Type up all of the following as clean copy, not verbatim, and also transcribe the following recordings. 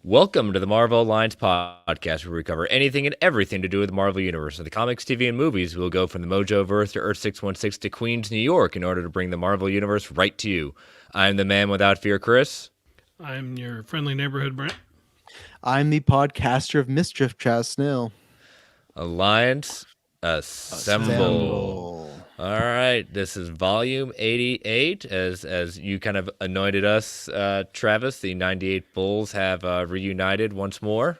Welcome to the Marvel Alliance podcast, where we cover anything and everything to do with the Marvel Universe. In the comics, TV, and movies, we'll go from the Mojoverse to Earth 616 to Queens, New York, in order to bring the Marvel Universe right to you. I'm the man without fear, Chris. I'm your friendly neighborhood Brent. I'm the podcaster of Mischief, Chaz Snail. Alliance, assemble. All right, this is volume 88. As you kind of anointed us, Travis, the 98 Bulls have reunited once more.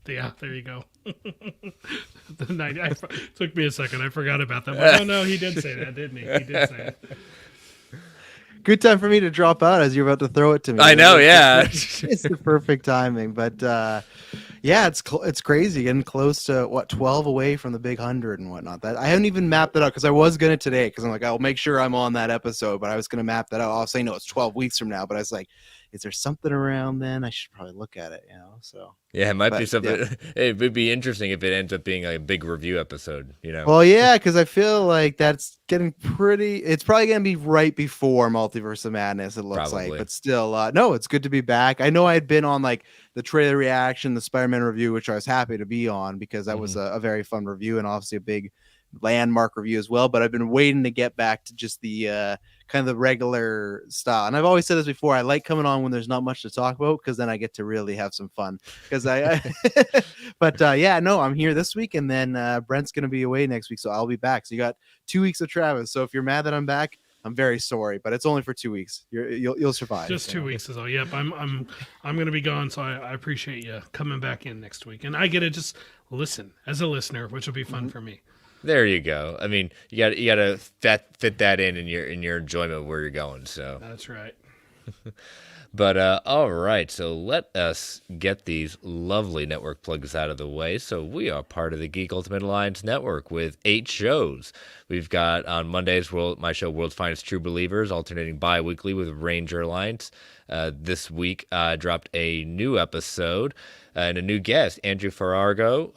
Yeah, there you go. Took me a second. I forgot about that. But no, he did say that, didn't he? He did say it. Good time for me to drop out as you're about to throw it to me. I know, yeah. It's the perfect timing. But yeah, it's crazy getting close to 12 away from the big 100 and whatnot. That I haven't even mapped it out because I was gonna today because I'm like, I'll make sure I'm on that episode, but I was gonna map that out. I'll say no, it's 12 weeks from now, but I was like, is there something around then? I should probably look at it, So yeah, it might be something. Yeah. It would be interesting if it ends up being a big review episode, Well, yeah, because I feel like that's getting pretty. It's probably gonna be right before Multiverse of Madness. It looks like, but still, no, it's good to be back. I know I had been on like the trailer reaction, the Spider-Man review, which I was happy to be on because that was a very fun review and obviously a big landmark review as well. But I've been waiting to get back to just the kind of the regular style. And I've always said this before, I like coming on when there's not much to talk about because then I get to really have some fun. Because but yeah, no, I'm here this week and then Brent's going to be away next week. So I'll be back. So you got 2 weeks of Travis. So if you're mad that I'm back, I'm very sorry, but it's only for 2 weeks. You'll survive. Just 2 weeks is all. Yep, I'm going to be gone, so I appreciate you coming back in next week, and I get to just listen as a listener, which will be fun for me. There you go. I mean, you got to fit that in your enjoyment of where you're going. So that's right. But all right, so let us get these lovely network plugs out of the way. So we are part of the Geek Ultimate Alliance Network with 8 shows. We've got on Mondays my show World's Finest True Believers, alternating bi-weekly with Ranger Alliance. This week dropped a new episode and a new guest, Andrew Farrago,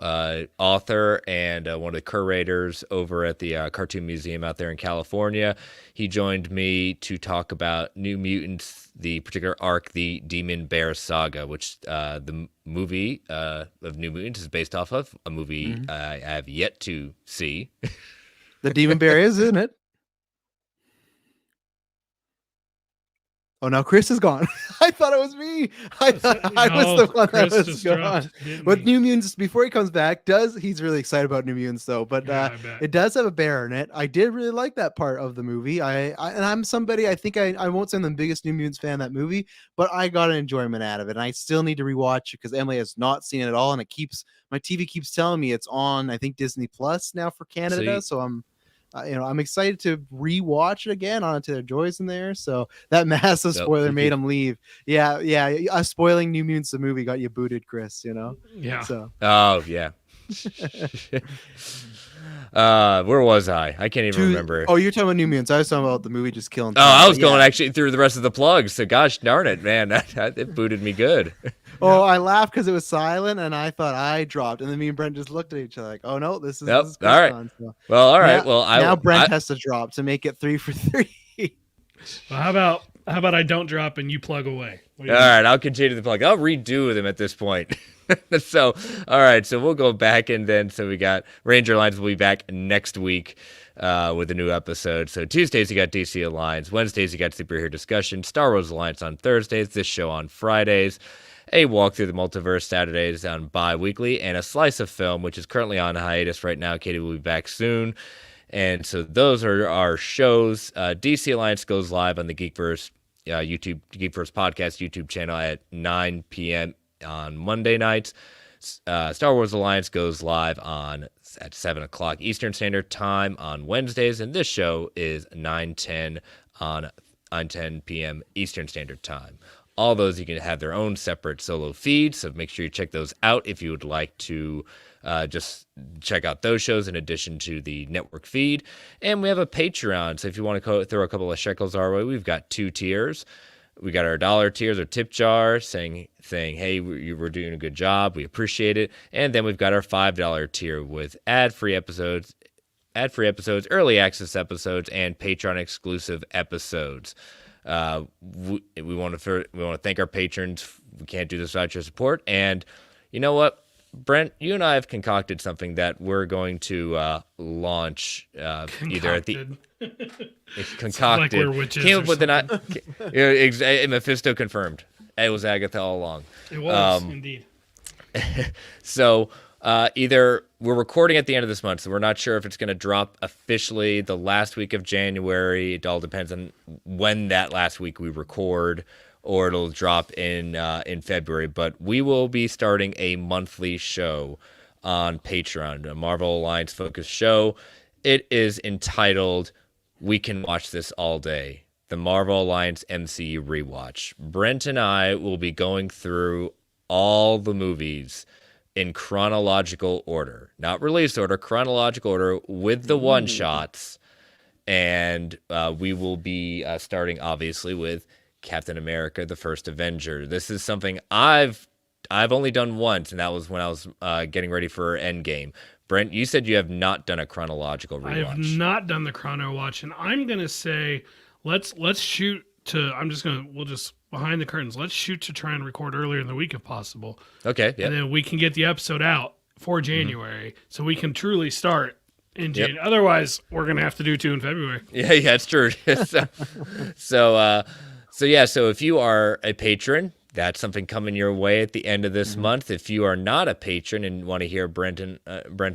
author and one of the curators over at the Cartoon Museum out there in California. He joined me to talk about New Mutants, the particular arc, the Demon Bear Saga, which the movie of New Mutants is based off of, a movie I have yet to see. The Demon Bear is, isn't it? Oh, now Chris is gone. I thought it was me. I thought I was the one that was gone. With New Mutants, before he comes back, he's really excited about New Mutants though. But it does have a bear in it. I did really like that part of the movie. And I'm somebody, I think I won't say I'm the biggest New Mutants fan of that movie, but I got an enjoyment out of it. And I still need to rewatch it because Emily has not seen it at all, and my TV keeps telling me it's on, I think, Disney Plus now for Canada. So I'm. I'm excited to rewatch it again on To Their Joys in there. So that massive spoiler made him leave. Yeah. Spoiling New Mutants the movie got you booted, Chris. Yeah. So. Oh yeah. Where was I? I can't even remember. Oh, you're talking about New Mutants. I was talking about the movie just killing. Oh, I was going actually through the rest of the plugs. So gosh darn it, man, it booted me good. Oh, I laughed because it was silent, and I thought I dropped, and then me and Brent just looked at each other like, "Oh no, this is all right." On, so. Well, all right. Now Brent has to drop to make it 3 for 3. Well, how about I don't drop and you plug away? All right, I'll continue the plug. I'll redo them at this point. So, all right, so we'll go back, and then we got Ranger Alliance will be back next week with a new episode. So Tuesdays you got DC Alliance, Wednesdays you got Superhero Discussion, Star Wars Alliance on Thursdays, this show on Fridays, a walk through the multiverse Saturdays on bi-weekly, and a slice of film, which is currently on hiatus right now. Katie will be back soon. And so those are our shows. DC Alliance goes live on the Geekverse Geekverse podcast YouTube channel at 9 p.m. on Monday nights. Star Wars Alliance goes live at 7 o'clock Eastern Standard Time on Wednesdays, and this show is 9:10 p.m. Eastern Standard Time. All those you can have their own separate solo feeds, so make sure you check those out if you would like to just check out those shows in addition to the network feed. And we have a Patreon, so if you want to throw a couple of shekels our way, we've got 2 tiers. We got our $1 tiers or tip jar saying, hey, we're doing a good job, we appreciate it. And then we've got our $5 tier with ad-free episodes, early access episodes, and Patreon exclusive episodes. We want to thank our patrons. We can't do this without your support. And you know what, Brent, you and I have concocted something that we're going to launch either at the concocted. Like we're witches Came or up with Mephisto confirmed. It was Agatha all along. It was indeed. So either we're recording at the end of this month, so we're not sure if it's going to drop officially the last week of January. It all depends on when that last week we record, or it'll drop in February. But we will be starting a monthly show on Patreon, a Marvel Alliance focused show. It is entitled "We Can Watch This All Day," the Marvel Alliance MCU rewatch. Brent and I will be going through all the movies in chronological order, not release order, chronological order with the one shots. And we will be starting obviously with Captain America, the First Avenger. This is something I've only done once, and that was when I was getting ready for Endgame. Brent, you said you have not done a chronological rewatch. I have not done the chrono watch, and I'm gonna say let's shoot to. We'll just behind the curtains. Let's shoot to try and record earlier in the week if possible. Okay, yeah. And then we can get the episode out for January, so we can truly start in January. Yep. Otherwise, we're gonna have to do 2 in February. Yeah, it's true. So if you are a patron, that's something coming your way at the end of this month. If you are not a patron and want to hear Brent and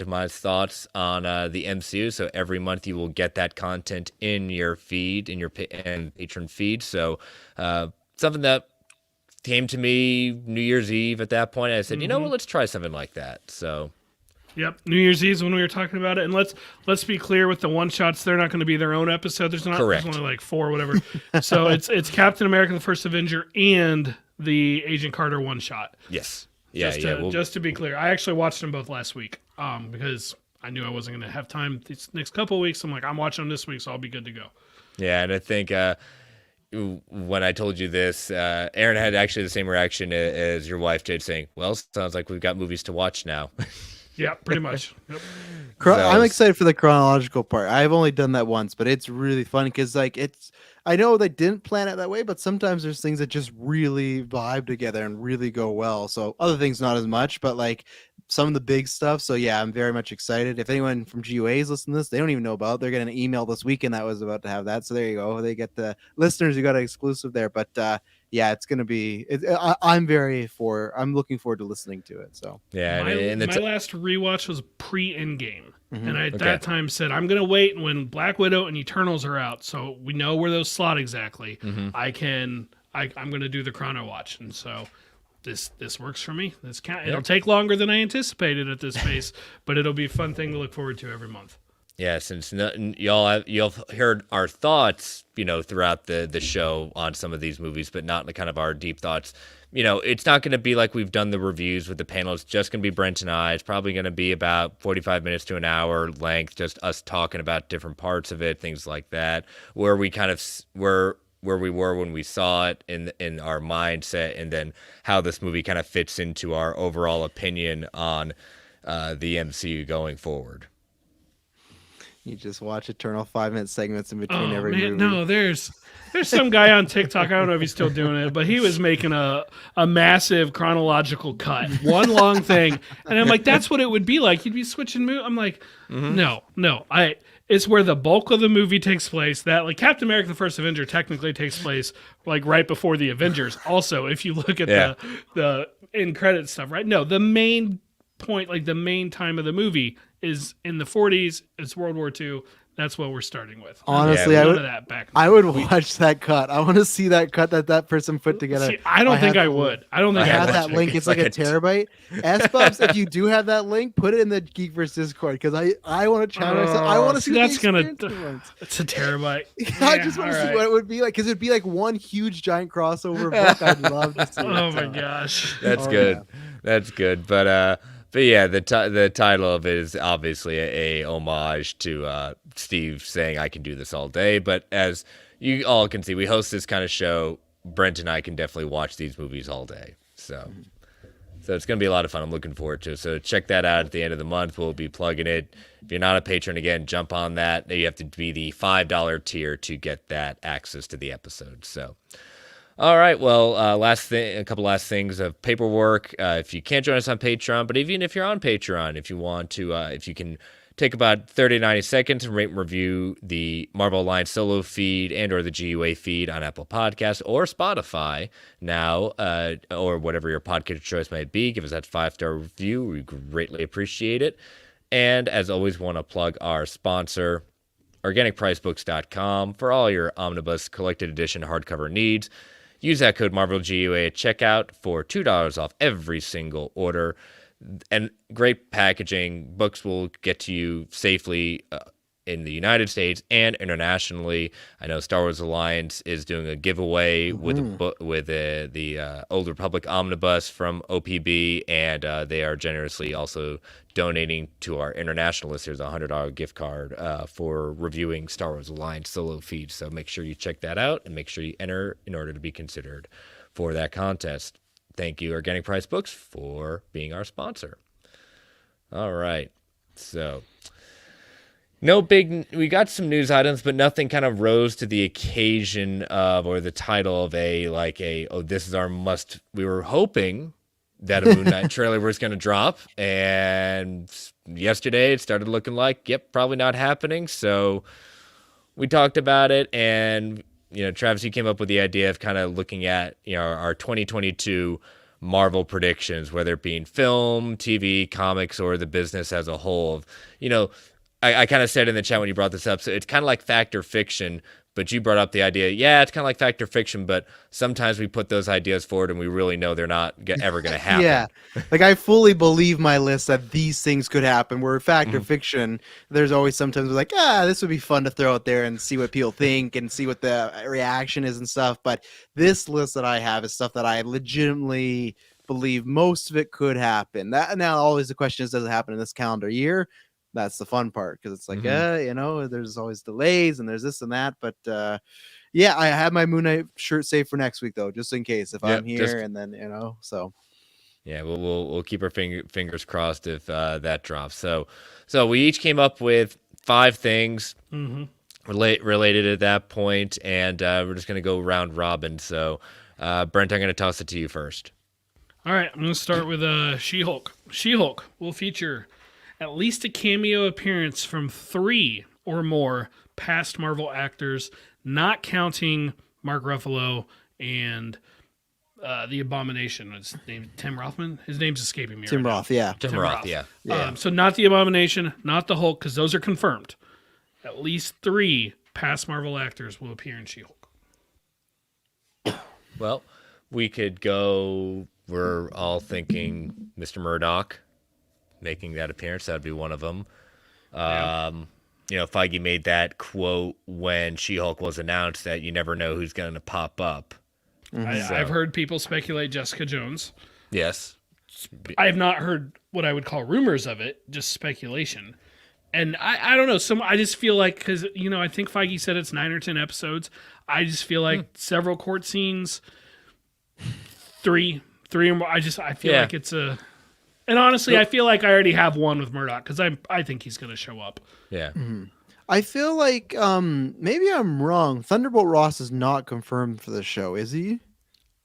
my thoughts on the MCU, so every month you will get that content in your feed, in your patron feed. So something that came to me New Year's Eve at that point. I said, you know what, let's try something like that. So. Yep, New Year's Eve when we were talking about it, and let's be clear with the one shots. They're not going to be their own episode. There's only like 4 or whatever. So it's Captain America: The First Avenger and the Agent Carter one shot. Yes. Just to be clear, I actually watched them both last week because I knew I wasn't going to have time these next couple of weeks. I'm like, I'm watching them this week, so I'll be good to go. Yeah, and I think when I told you this, Aaron had actually the same reaction as your wife did, saying, "Well, sounds like we've got movies to watch now." Yeah, pretty much. Yep. I'm excited for the chronological part. I've only done that once, but it's really fun because I know they didn't plan it that way, but sometimes there's things that just really vibe together and really go well. So other things not as much, but like some of the big stuff. So yeah, I'm very much excited. If anyone from GUA is listening to this, they don't even know about it. They're getting an email this weekend that was about to have that. So there you go. They get the listeners who got an exclusive there. But yeah, it's gonna be. I'm looking forward to listening to it. So yeah, my last rewatch was pre-Endgame, and I at that time said I'm gonna wait when Black Widow and Eternals are out, so we know where those slot exactly. I'm gonna do the chrono watch, and so this works for me. It'll take longer than I anticipated at this pace, but it'll be a fun thing to look forward to every month. Yeah, since y'all heard our thoughts, throughout the show on some of these movies, but not the kind of our deep thoughts. It's not going to be like we've done the reviews with the panel. It's just going to be Brent and I. It's probably going to be about 45 minutes to an hour length, just us talking about different parts of it, things like that, where we kind of where we were when we saw it in our mindset, and then how this movie kind of fits into our overall opinion on the MCU going forward. You just watch Eternal 5-minute segments in between every movie. No, there's some guy on TikTok. I don't know if he's still doing it, but he was making a massive chronological cut, one long thing, and I'm like, that's what it would be like. You'd be switching movies. I'm like, no, it's where the bulk of the movie takes place. That like Captain America: The First Avenger technically takes place like right before the Avengers. Also, if you look at the end credit stuff, right? No, the main point, like the main time of the movie is in the 40s. It's World War II. That's what we're starting with. Honestly, I would watch that cut. I want to see that cut that person put together. See, I don't think I would. I don't think I have that link. It's like a terabyte. S-Bubs, if you do have that link, put it in the Geekverse Discord because I want to challenge. I want to see that's it's a terabyte. I just want to see what it would be like because it'd be like one huge giant crossover book. I'd love to see. Oh my gosh, that's good. Yeah. That's good. But yeah, the title of it is obviously a homage to Steve saying I can do this all day. But as you all can see, we host this kind of show. Brent and I can definitely watch these movies all day. So So it's going to be a lot of fun. I'm looking forward to it. So check that out at the end of the month. We'll be plugging it. If you're not a patron, again, jump on that. You have to be the $5 tier to get that access to the episode. So, all right. Well, a couple last things of paperwork. If you can't join us on Patreon, but even if you're on Patreon, if you want to, if you can take about 30 to 90 seconds and rate and review the Marvel Alliance solo feed and or the GUA feed on Apple Podcasts or Spotify now, or whatever your podcast choice might be. Give us that 5-star review. We greatly appreciate it. And as always, want to plug our sponsor, OrganicPriceBooks.com, for all your omnibus collected edition hardcover needs. Use that code MarvelGUA at checkout for $2 off every single order. And great packaging. Books will get to you safely in the United States and internationally. I know Star Wars Alliance is doing a giveaway with the Old Republic Omnibus from OPB, and they are generously also donating to our international listeners a $100 gift card for reviewing Star Wars Alliance solo feeds. So make sure you check that out and make sure you enter in order to be considered for that contest. Thank you, Organic Price Books, for being our sponsor. All right. So, we got some news items, but nothing kind of rose to the occasion of, or the title of this is our must. We were hoping that a Moon Knight trailer was going to drop, and yesterday it started looking like, probably not happening. So we talked about it, and Travis, you came up with the idea of kind of looking at, our 2022 Marvel predictions, whether it be in film, TV, comics, or the business as a whole. I kind of said in the chat when you brought this up, so it's kind of like fact or fiction, but you brought up the idea, it's kind of like fact or fiction, but sometimes we put those ideas forward and we really know they're not ever going to happen. Yeah, like I fully believe my list that these things could happen, where fact or fiction, there's always sometimes like, this would be fun to throw out there and see what people think and see what the reaction is and stuff. But this list that I have is stuff that I legitimately believe most of it could happen. That now always the question is, does it happen in this calendar year? That's the fun part, because it's like, there's always delays and there's this and that. But I have my Moon Knight shirt saved for next week though, just in case if I'm here, and then so. Yeah, we'll keep our fingers crossed if that drops. So we each came up with 5 things related at that point, and we're just gonna go round robin. So Brent, I'm gonna toss it to you first. All right, I'm gonna start with She-Hulk. She-Hulk will feature at least a cameo appearance from 3 or more past Marvel actors, not counting Mark Ruffalo and the Abomination. His name Tim Rothman. His name's escaping me. Tim right Roth, now. yeah. Tim Roth, yeah. So not the Abomination, not the Hulk, because those are confirmed. At least 3 past Marvel actors will appear in She-Hulk. Well, we could go. We're all thinking Mr. Murdoch making that appearance. That'd be one of them. Feige made that quote when She-Hulk was announced that you never know who's going to pop up. I've heard people speculate Jessica Jones. Yes. I have not heard what I would call rumors of it, just speculation. And I don't know. I just feel like, because, I think Feige said it's 9 or 10 episodes. I just feel like several court scenes, 3 or more. I feel like it's a... And honestly, I feel like I already have one with Murdoch, because I think he's going to show up. Yeah. I feel like maybe I'm wrong. Thunderbolt Ross is not confirmed for the show, is he?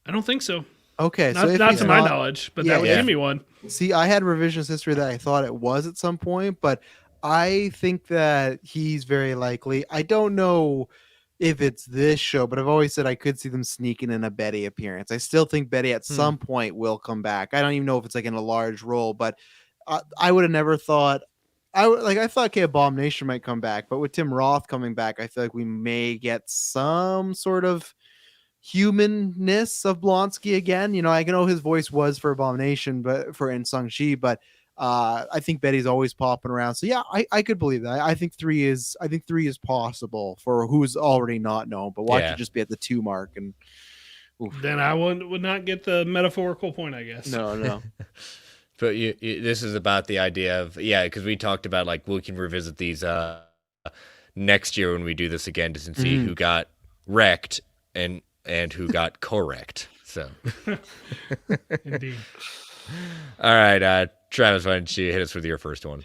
I don't think so. Okay, not, so not to my knowledge, but that would give me one. See, I had revisionist history that I thought it was at some point, but I think that he's very likely. I don't know if it's this show, but I've always said I could see them sneaking in a Betty appearance. I still think Betty at some point will come back. I don't even know if it's like in a large role, but I would have never thought. I thought Abomination might come back, but with Tim Roth coming back, I feel like we may get some sort of humanness of Blonsky again. I know his voice was for Abomination, but in Shang-Chi, but I think Betty's always popping around. So yeah, I could believe that. I think 3 is possible for who's already not known, but watch it just be at the 2 mark, and then I would not get the metaphorical point, I guess. No. But this is about the idea of, because we talked about like we can revisit these next year when we do this again to see who got wrecked and who got correct. So Indeed. All right, Travis, why don't you hit us with your first one?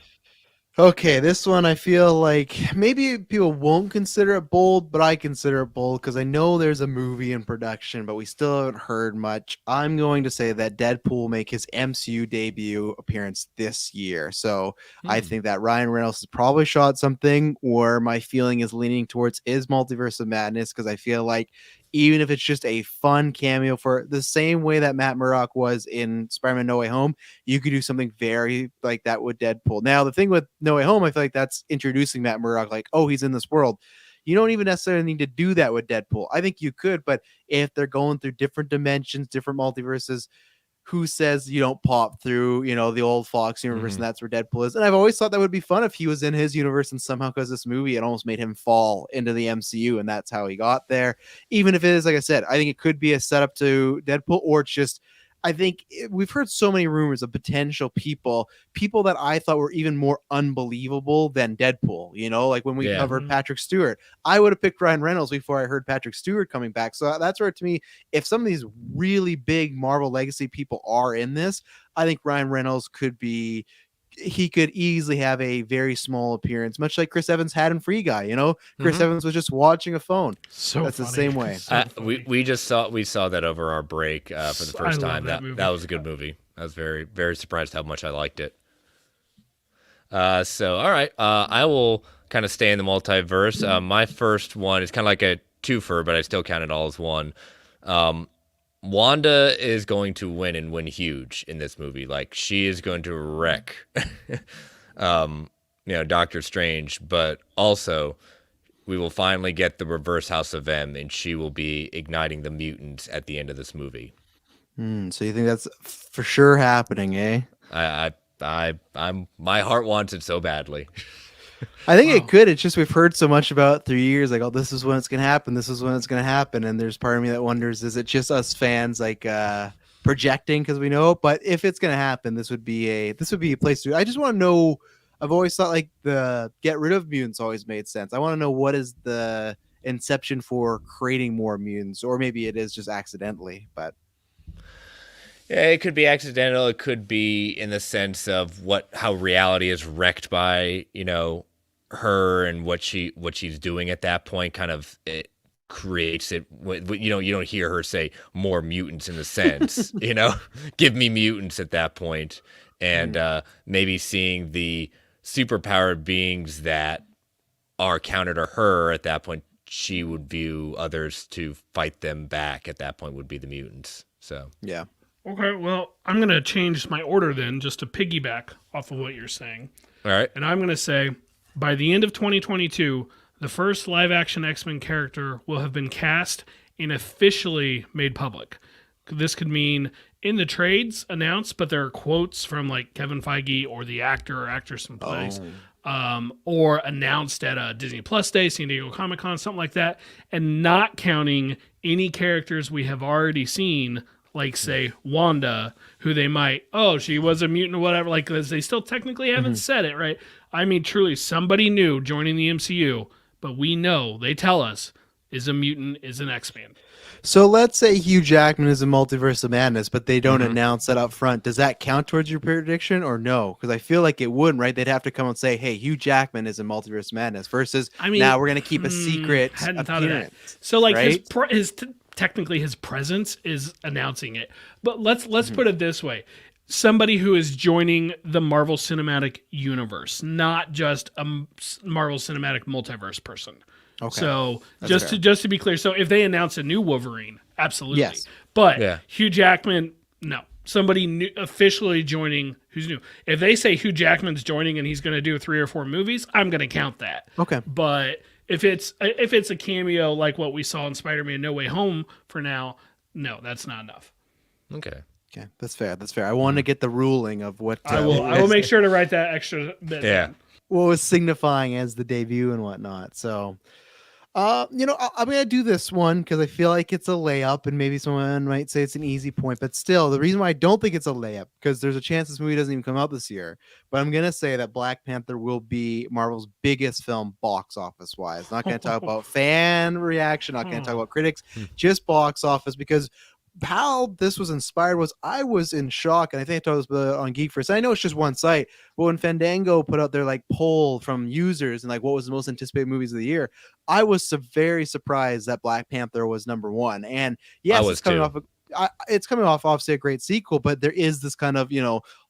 Okay, this one I feel like maybe people won't consider it bold, but I consider it bold because I know there's a movie in production, but we still haven't heard much. I'm going to say that Deadpool will make his MCU debut appearance this year. So I think that Ryan Reynolds has probably shot something, or my feeling is leaning towards is Multiverse of Madness, because I feel like even if it's just a fun cameo for the same way that Matt Murdock was in Spider-Man No Way Home, you could do something very like that with Deadpool. Now, the thing with No Way Home, I feel like that's introducing Matt Murdock, like, oh, he's in this world. You don't even necessarily need to do that with Deadpool. I think you could, but if they're going through different dimensions, different multiverses, who says you don't pop through, the old Fox universe and that's where Deadpool is? And I've always thought that would be fun if he was in his universe and somehow, because this movie, it almost made him fall into the MCU and that's how he got there. Even if it is, like I said, I think it could be a setup to Deadpool, or it's just, I think we've heard so many rumors of potential people that I thought were even more unbelievable than Deadpool, like when we covered Patrick Stewart. I would have picked Ryan Reynolds before I heard Patrick Stewart coming back. So that's where, to me, if some of these really big Marvel legacy people are in this, I think Ryan Reynolds he could easily have a very small appearance, much like Chris Evans had in Free Guy. Chris Evans was just watching a phone. So that's funny. The same way. We saw that over our break for the first time. That was a good movie. I was very, very surprised how much I liked it. So all right, I will kind of stay in the multiverse. My first one is kind of like a twofer, but I still count it all as one. Wanda is going to win and win huge in this movie. Like, she is going to wreck, Doctor Strange, but also we will finally get the reverse House of M, and she will be igniting the mutants at the end of this movie. So you think that's for sure happening, eh? My heart wants it so badly. I think it could. It's just we've heard so much about it through years, like, oh, this is when it's gonna happen. This is when it's gonna happen. And there's part of me that wonders, is it just us fans like projecting because we know? But if it's gonna happen, this would be a place to. I just want to know. I've always thought like the get rid of mutants always made sense. I want to know what is the inception for creating more mutants, or maybe it is just accidentally. But yeah, it could be accidental. It could be in the sense of how reality is wrecked by her and what she's doing at that point. Kind of it creates it. You don't hear her say more mutants in the sense. Give me mutants at that point, and maybe seeing the superpowered beings that are counter to her at that point, she would view others to fight them back. At that point, would be the mutants. So yeah. Okay, well, I'm going to change my order then, just to piggyback off of what you're saying. All right. And I'm going to say, by the end of 2022, the first live-action X-Men character will have been cast and officially made public. This could mean in the trades announced, but there are quotes from like Kevin Feige or the actor or actress in place, or announced at a Disney Plus Day, San Diego Comic-Con, something like that, and not counting any characters we have already seen, like, say, Wanda, who they might, she was a mutant or whatever, like, because they still technically haven't said it, right? I mean, truly, somebody new joining the MCU, but we know, they tell us, is a mutant, is an X-Man. So let's say Hugh Jackman is a Multiverse of Madness, but they don't announce that up front. Does that count towards your prediction or no? Because I feel like it wouldn't, right? They'd have to come and say, hey, Hugh Jackman is in Multiverse of Madness versus, now we're going to keep a secret hadn't appearance. Thought of that. So, like, right? Technically his presence is announcing it. But let's put it this way. Somebody who is joining the Marvel Cinematic Universe, not just a Marvel Cinematic Multiverse person. Okay. So just to be clear, so if they announce a new Wolverine, absolutely. Yes. But Hugh Jackman, no. Somebody new, officially joining who's new. If they say Hugh Jackman's joining and he's going to do 3 or 4 movies, I'm going to count that. Okay. But if it's a cameo like what we saw in Spider-Man No Way Home for now, no, that's not enough. Okay, that's fair. I want to get the ruling of what I will make sure to write that extra bit. Yeah, what was signifying as the debut and whatnot. So, I'm gonna do this one because I feel like it's a layup, and maybe someone might say it's an easy point, but still, the reason why I don't think it's a layup, because there's a chance this movie doesn't even come out this year. But I'm gonna say that Black Panther will be Marvel's biggest film box office wise. Not gonna talk about fan reaction, not gonna talk about critics, just box office, because how this was inspired was I was in shock, and I think I told this on Geek First. I know it's just one site, but when Fandango put out their like poll from users and like what was the most anticipated movies of the year, I was very surprised that Black Panther was number one. And yes, it's coming off obviously a great sequel, but there is this kind of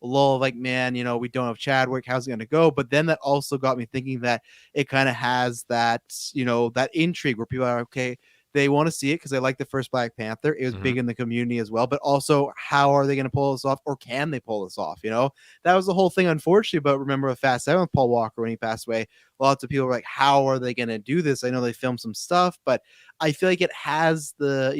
lull, like, man, we don't have Chadwick, how's it going to go? But then that also got me thinking that it kind of has that that intrigue where people are okay. They want to see it because they like the first Black Panther. It was big in the community as well. But also, how are they going to pull this off, or can they pull this off? That was the whole thing, unfortunately. But remember with Fast 7 with Paul Walker when he passed away, lots of people were like, how are they going to do this? I know they filmed some stuff, but I feel like it has the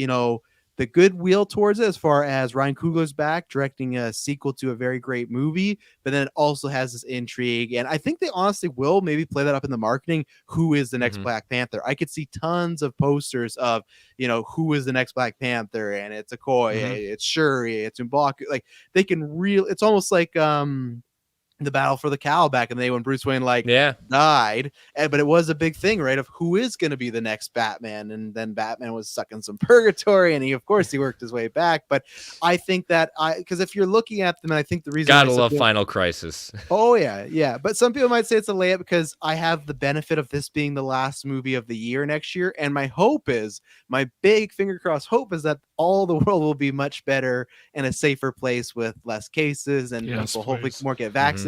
goodwill towards it as far as Ryan Coogler's back directing a sequel to a very great movie, but then it also has this intrigue. And I think they honestly will maybe play that up in the marketing. Who is the next Black Panther? I could see tons of posters of, who is the next Black Panther, and it's Okoye, it's Shuri, it's M'Baku. Like they can it's almost like, the battle for the cowl back in the day when Bruce Wayne died, but it was a big thing, right? Of who is going to be the next Batman, and then Batman was stuck in some purgatory, and he worked his way back. But I think that because if you're looking at them, and I think the reason gotta love Final Crisis. Oh yeah. But some people might say it's a layup because I have the benefit of this being the last movie of the year next year, and my big finger crossed hope is that all the world will be much better and a safer place with less cases, and people hopefully more get vaccinated.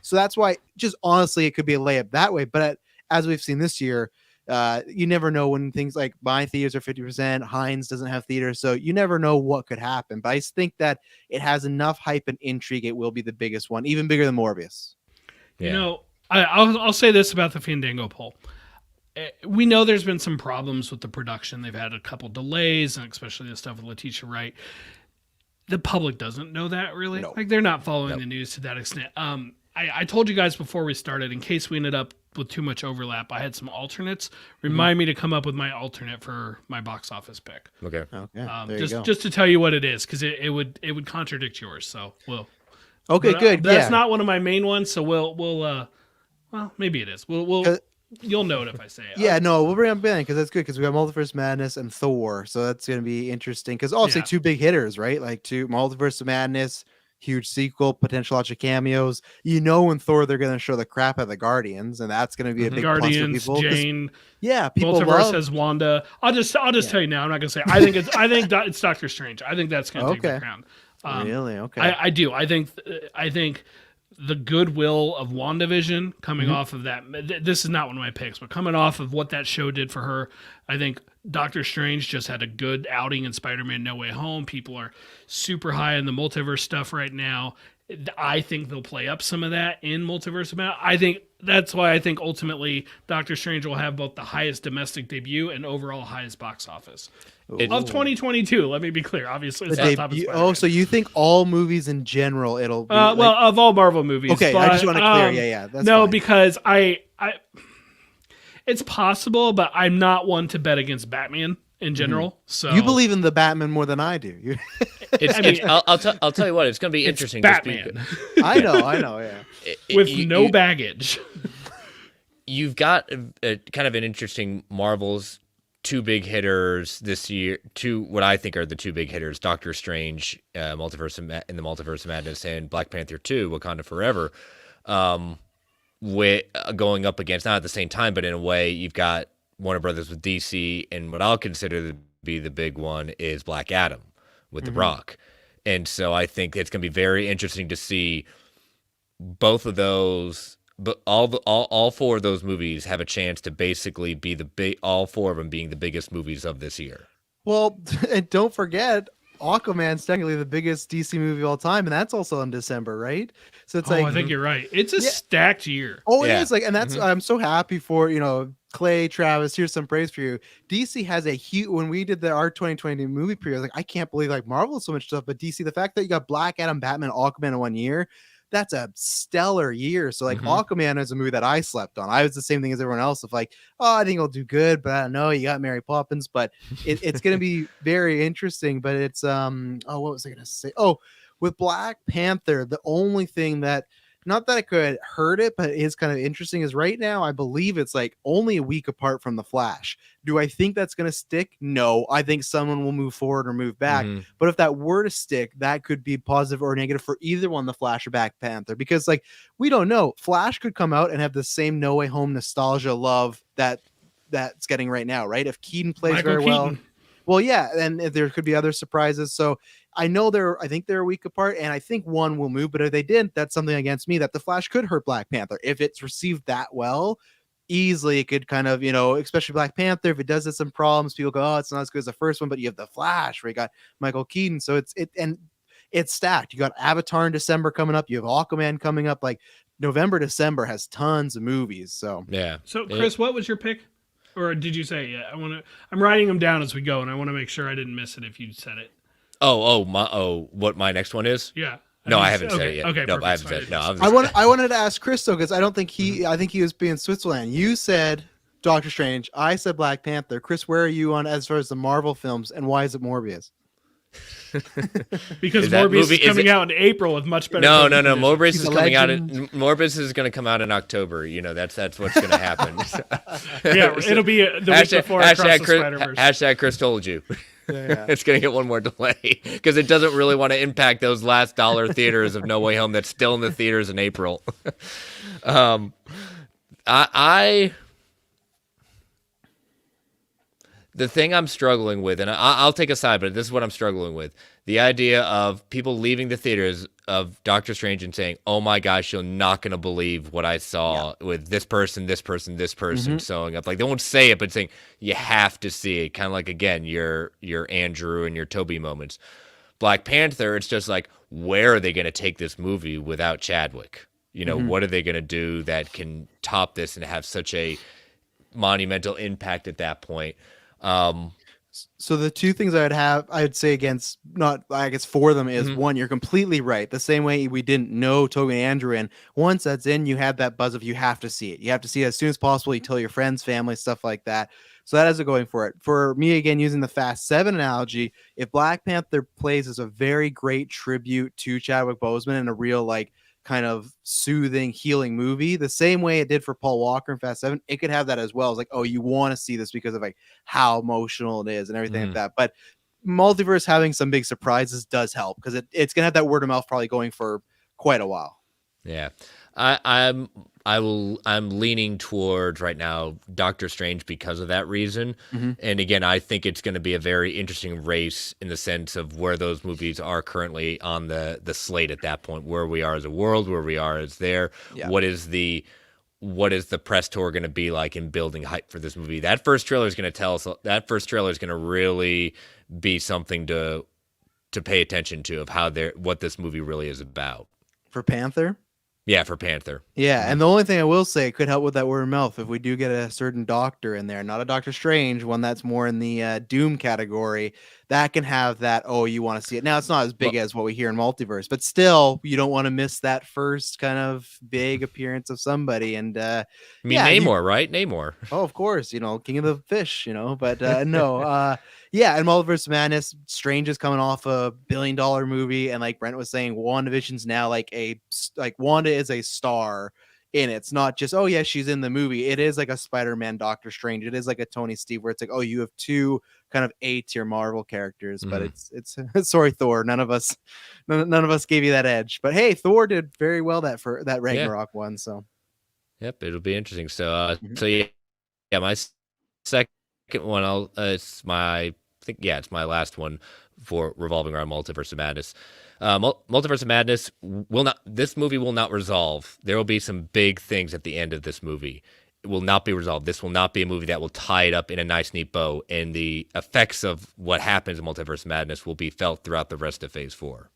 So that's why, just honestly, it could be a layup that way. But as we've seen this year, you never know when things like my theaters are 50%, Heinz doesn't have theaters, so you never know what could happen. But I think that it has enough hype and intrigue. It will be the biggest one, even bigger than Morbius. Yeah. I'll say this about the Fandango poll. We know there's been some problems with the production. They've had a couple delays, and especially the stuff with Letitia Wright. The public doesn't know that, really. No. Like, they're not following the news to that extent. I told you guys before we started, in case we ended up with too much overlap, I had some alternates. Remind me to come up with my alternate for my box office pick. Okay. Just to tell you what it is, because it would contradict yours. So we'll. Okay, good. That's not one of my main ones, so we'll well, maybe it is. We'll you'll know it if I say it. Yeah, no, we'll bring up Ben because that's good, because we got Multiverse Madness and Thor, so that's going to be interesting. Because obviously two big hitters, right? Like two Multiverse of Madness, huge sequel, potential lots of cameos. In Thor they're going to show the crap out of the Guardians, and that's going to be a big Guardians, plus for people. Jane. Yeah, people Multiverse has Wanda. I'll just tell you now. I'm not going to say. I think it's Doctor Strange. I think that's going to take the crown. Really? Okay. I do. I think the goodwill of WandaVision coming off of that. This is not one of my picks, but coming off of what that show did for her, I think Doctor Strange just had a good outing in Spider-Man No Way Home. People are super high on the multiverse stuff right now. I think they'll play up some of that in Multiverse. I think that's why I think ultimately Doctor Strange will have both the highest domestic debut and overall highest box office of 2022. Let me be clear. Obviously, it's not top of Spider-Man. So you think all movies in general it'll be of all Marvel movies. Okay, but, I just want to clear. That's fine. Because I it's possible, but I'm not one to bet against Batman in general. So you believe in the Batman more than I do. I'll tell you what, it's going to be interesting. Batman. I know. Yeah, with no baggage. You've got a kind of an interesting Marvel's two big hitters this year. What I think are the two big hitters: Doctor Strange, in the Multiverse of Madness, and Black Panther 2: Wakanda Forever. With going up against, not at the same time, but in a way, you've got Warner Brothers with DC, and what I'll consider to be the big one is Black Adam with The Rock. And so I think it's going to be very interesting to see both of those, but all four of those movies have a chance to basically be all four of them being the biggest movies of this year. Well, and don't forget, Aquaman's technically the biggest DC movie of all time, and that's also in December, right? So it's I think you're right. It's a stacked year. Oh, it is. And that's I'm so happy for Clay, Travis. Here's some praise for you. DC has a huge. When we did our 2020 movie period, I was like, I can't believe Marvel so much stuff, but DC, the fact that you got Black Adam, Batman, Aquaman in 1 year. That's a stellar year. So Aquaman is a movie that I slept on. I was the same thing as everyone else of I think it'll do good, but I don't know. You got Mary Poppins, but it's going to be very interesting. But it's what was I going to say? Oh, with Black Panther, the only thing that not that it could hurt it, but it's kind of interesting is right now, I believe it's like only a week apart from the Flash. Do I think that's going to stick? No, I think someone will move forward or move back. Mm-hmm. But if that were to stick, that could be positive or negative for either one, the Flash or Black Panther, because like, we don't know. Flash could come out and have the same No Way Home nostalgia love that's getting right now, right? If Keaton plays Michael very Keaton. well, yeah, and there could be other surprises. So I know I think they're a week apart, and I think one will move. But if they didn't, that's something against me that the Flash could hurt Black Panther if it's received that well. Easily, it could kind of, especially Black Panther, if it does have some problems, people go, "Oh, it's not as good as the first one." But you have the Flash, where you got Michael Keaton, so it's stacked. You got Avatar in December coming up. You have Aquaman coming up. Like November, December has tons of movies. So yeah. So Chris, what was your pick? Or did you say? Yeah, I'm writing them down as we go, and I want to make sure I didn't miss it if you said it. What my next one is? Yeah. No, I haven't said it yet. Okay, no, perfect. I haven't said it. No, I wanted to ask Chris though, because I don't think I think he was being Switzerland. You said Doctor Strange. I said Black Panther. Chris, where are you on as far as the Marvel films, and why is it Morbius? Because Morbius is coming out in April with much better. No. Morbius is coming out. Morbius is going to come out in October. That's what's going to happen. Yeah, it'll be the week before Across the Spider-Verse. Hashtag Chris told you. Yeah. It's going to get one more delay because it doesn't really want to impact those last dollar theaters of No Way Home that's still in the theaters in April. The thing I'm struggling with, and I'll take a side, but this is what I'm struggling with. The idea of people leaving the theaters of Doctor Strange and saying, oh my gosh, you're not going to believe what I saw with this person showing up. Like, they won't say it, but saying, you have to see it. Kind of like, again, your Andrew and your Toby moments. Black Panther, it's just like, where are they going to take this movie without Chadwick? What are they going to do that can top this and have such a monumental impact at that point? So the two things I'd say against, not, I guess, for them is one, you're completely right. The same way we didn't know Toby and Andrew, and once that's in, you have that buzz of you have to see it. You have to see it as soon as possible. You tell your friends, family, stuff like that. So that has it going for it. For me, again, using the Fast 7 analogy, if Black Panther plays as a very great tribute to Chadwick Boseman and a real kind of soothing, healing movie, the same way it did for Paul Walker in Fast 7, it could have that as well. It's like, oh, you want to see this because of how emotional it is and everything like that. But Multiverse having some big surprises does help because it's gonna have that word of mouth probably going for quite a while. Yeah, I'm leaning towards right now Doctor Strange because of that reason. And again, I think it's going to be a very interesting race in the sense of where those movies are currently on the slate at that point, where we are as a world, where we are as there. Yeah. What is the press tour going to be like in building hype for this movie? That first trailer is going to tell us. That first trailer is going to really be something to pay attention to of what this movie really is about. For Panther. Yeah, for Panther. Yeah, and the only thing I will say could help with that word of mouth if we do get a certain doctor in there, not a Doctor Strange, one that's more in the Doom category, that can have that, oh, you want to see it. Now, it's not as big as what we hear in Multiverse, but still, you don't want to miss that first kind of big appearance of somebody. And Namor, right? Namor. Oh, of course, King of the Fish, but no. Yeah, and Multiverse of Madness, Strange is coming off a $1 billion movie, and like Brent was saying, WandaVision's now like Wanda is a star in it. It's not just, oh yeah, she's in the movie. It is like a Spider-Man, Doctor Strange. It is like a Tony Steve, where it's like, oh, you have two kind of A-tier Marvel characters, but it's sorry, Thor. None of us gave you that edge. But hey, Thor did very well for that Ragnarok one. So, yep, it'll be interesting. So, my second one, it's my last one for revolving around Multiverse of Madness. Multiverse of Madness this movie will not resolve. There will be some big things at the end of this movie. It will not be resolved. This will not be a movie that will tie it up in a nice, neat bow, and the effects of what happens in Multiverse of Madness will be felt throughout the rest of Phase 4.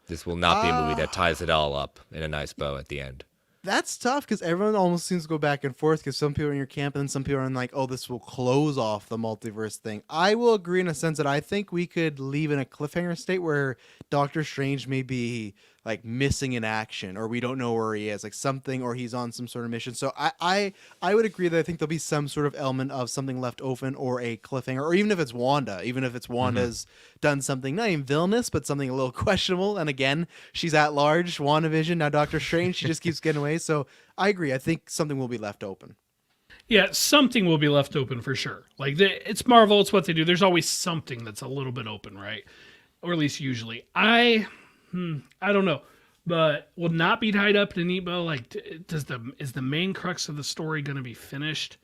This will not be a movie that ties it all up in a nice bow at the end. That's tough because everyone almost seems to go back and forth because some people are in your camp and some people are in like, oh, this will close off the multiverse thing. I will agree in a sense that I think we could leave in a cliffhanger state where Doctor Strange may be like missing in action, or we don't know where he is, like something, or he's on some sort of mission. So I would agree that I think there'll be some sort of element of something left open, or a cliffhanger, or even if it's Wanda's done something not even villainous, but something a little questionable. And again, she's at large. WandaVision, now Doctor Strange, she just keeps getting away. So I agree. I think something will be left open. Yeah, something will be left open for sure. Like it's Marvel, it's what they do. There's always something that's a little bit open, right? Or at least usually. I don't know, but will not be tied up in a neat bow. Like, is the main crux of the story going to be finished?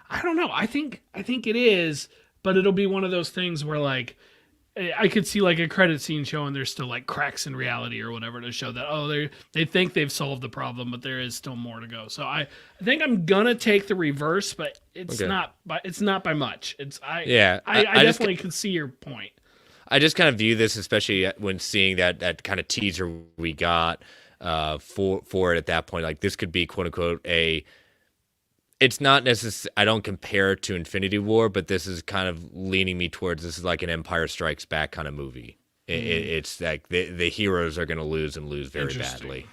I don't know. I think it is, but it'll be one of those things where like I could see like a credit scene showing there's still like cracks in reality or whatever to show that they think they've solved the problem, but there is still more to go. So I think I'm gonna take the reverse, but it's not by much. I definitely can see your point. I just kind of view this, especially when seeing that kind of teaser we got for it at that point. Like this could be quote unquote it's not necessarily, I don't compare it to Infinity War, but this is kind of leaning me towards, this is like an Empire Strikes Back kind of movie. It's like the heroes are going to lose very badly.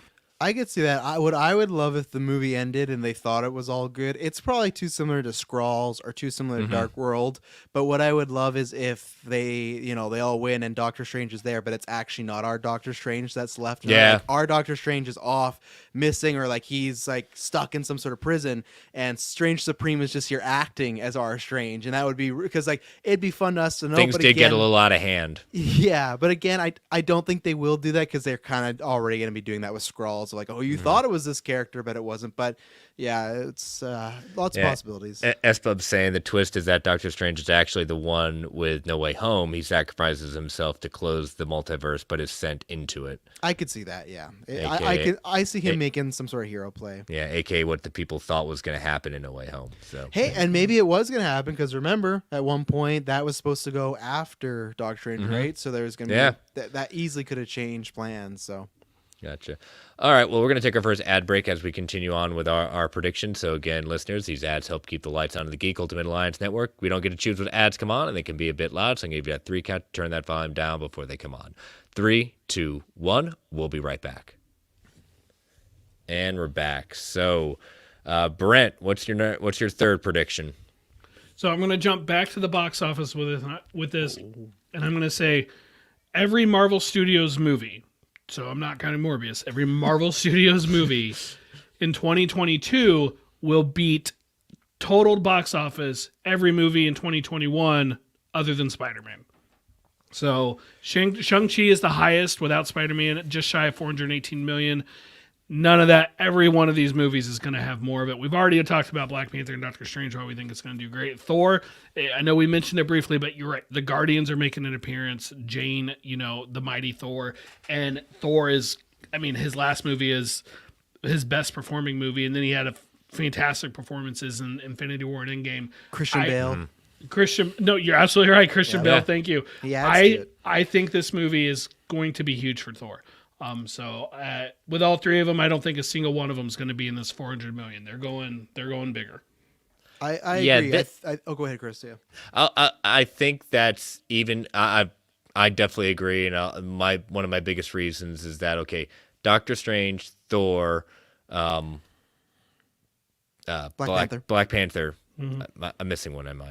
I could see that. What I would love if the movie ended and they thought it was all good. It's probably too similar to Skrulls or too similar to Dark World. But what I would love is if they all win and Doctor Strange is there, but it's actually not our Doctor Strange that's left. Yeah. Like our Doctor Strange is off, missing, or like he's like stuck in some sort of prison, and Strange Supreme is just here acting as our Strange. And that would be, because like it'd be fun to us to know. Things did get a little out of hand. Yeah, but again, I don't think they will do that, because they're kind of already going to be doing that with Skrulls. Like, oh, you thought it was this character, but it wasn't. But yeah, it's lots of possibilities. S-Bub's saying the twist is that Doctor Strange is actually the one with No Way Home. He sacrifices himself to close the multiverse, but is sent into it. I could see that, yeah. AKA, I see him making some sort of hero play. Yeah, aka what the people thought was going to happen in No Way Home. So hey, and maybe it was going to happen, because remember, at one point, that was supposed to go after Doctor Strange, right? So there was going to be... That easily could have changed plans, so... Gotcha. All right, well, we're going to take our first ad break as we continue on with our predictions. So again, listeners, these ads help keep the lights on in the Geek Ultimate Alliance Network. We don't get to choose what ads come on, and they can be a bit loud, so I'm going to give you that 3 count to turn that volume down before they come on. 3, 2, 1. We'll be right back. And we're back. So, Brent, what's your third prediction? So I'm going to jump back to the box office with this, and I'm going to say every Marvel Studios movie, so I'm not counting Morbius, every Marvel Studios movie in 2022 will beat total box office every movie in 2021 other than Spider-Man. So Shang-Chi is the highest without Spider-Man, just shy of 418 million. None of that. Every one of these movies is going to have more of it. We've already talked about Black Panther and Doctor Strange, why we think it's going to do great. Thor, I know we mentioned it briefly, but you're right. The Guardians are making an appearance. Jane, the mighty Thor. And Thor is, his last movie is his best performing movie. And then he had a fantastic performances in Infinity War and Endgame. Christian Bale. No, you're absolutely right. Christian Bale, thank you. I think this movie is going to be huge for Thor. So with all three of them, I don't think a single one of them is going to be in this 400 million. They're going bigger. I agree. Go ahead, Chris. Yeah. I think that's even. I definitely agree, and one of my biggest reasons is that Doctor Strange, Thor, Black Panther. Mm-hmm. I'm missing one, am I?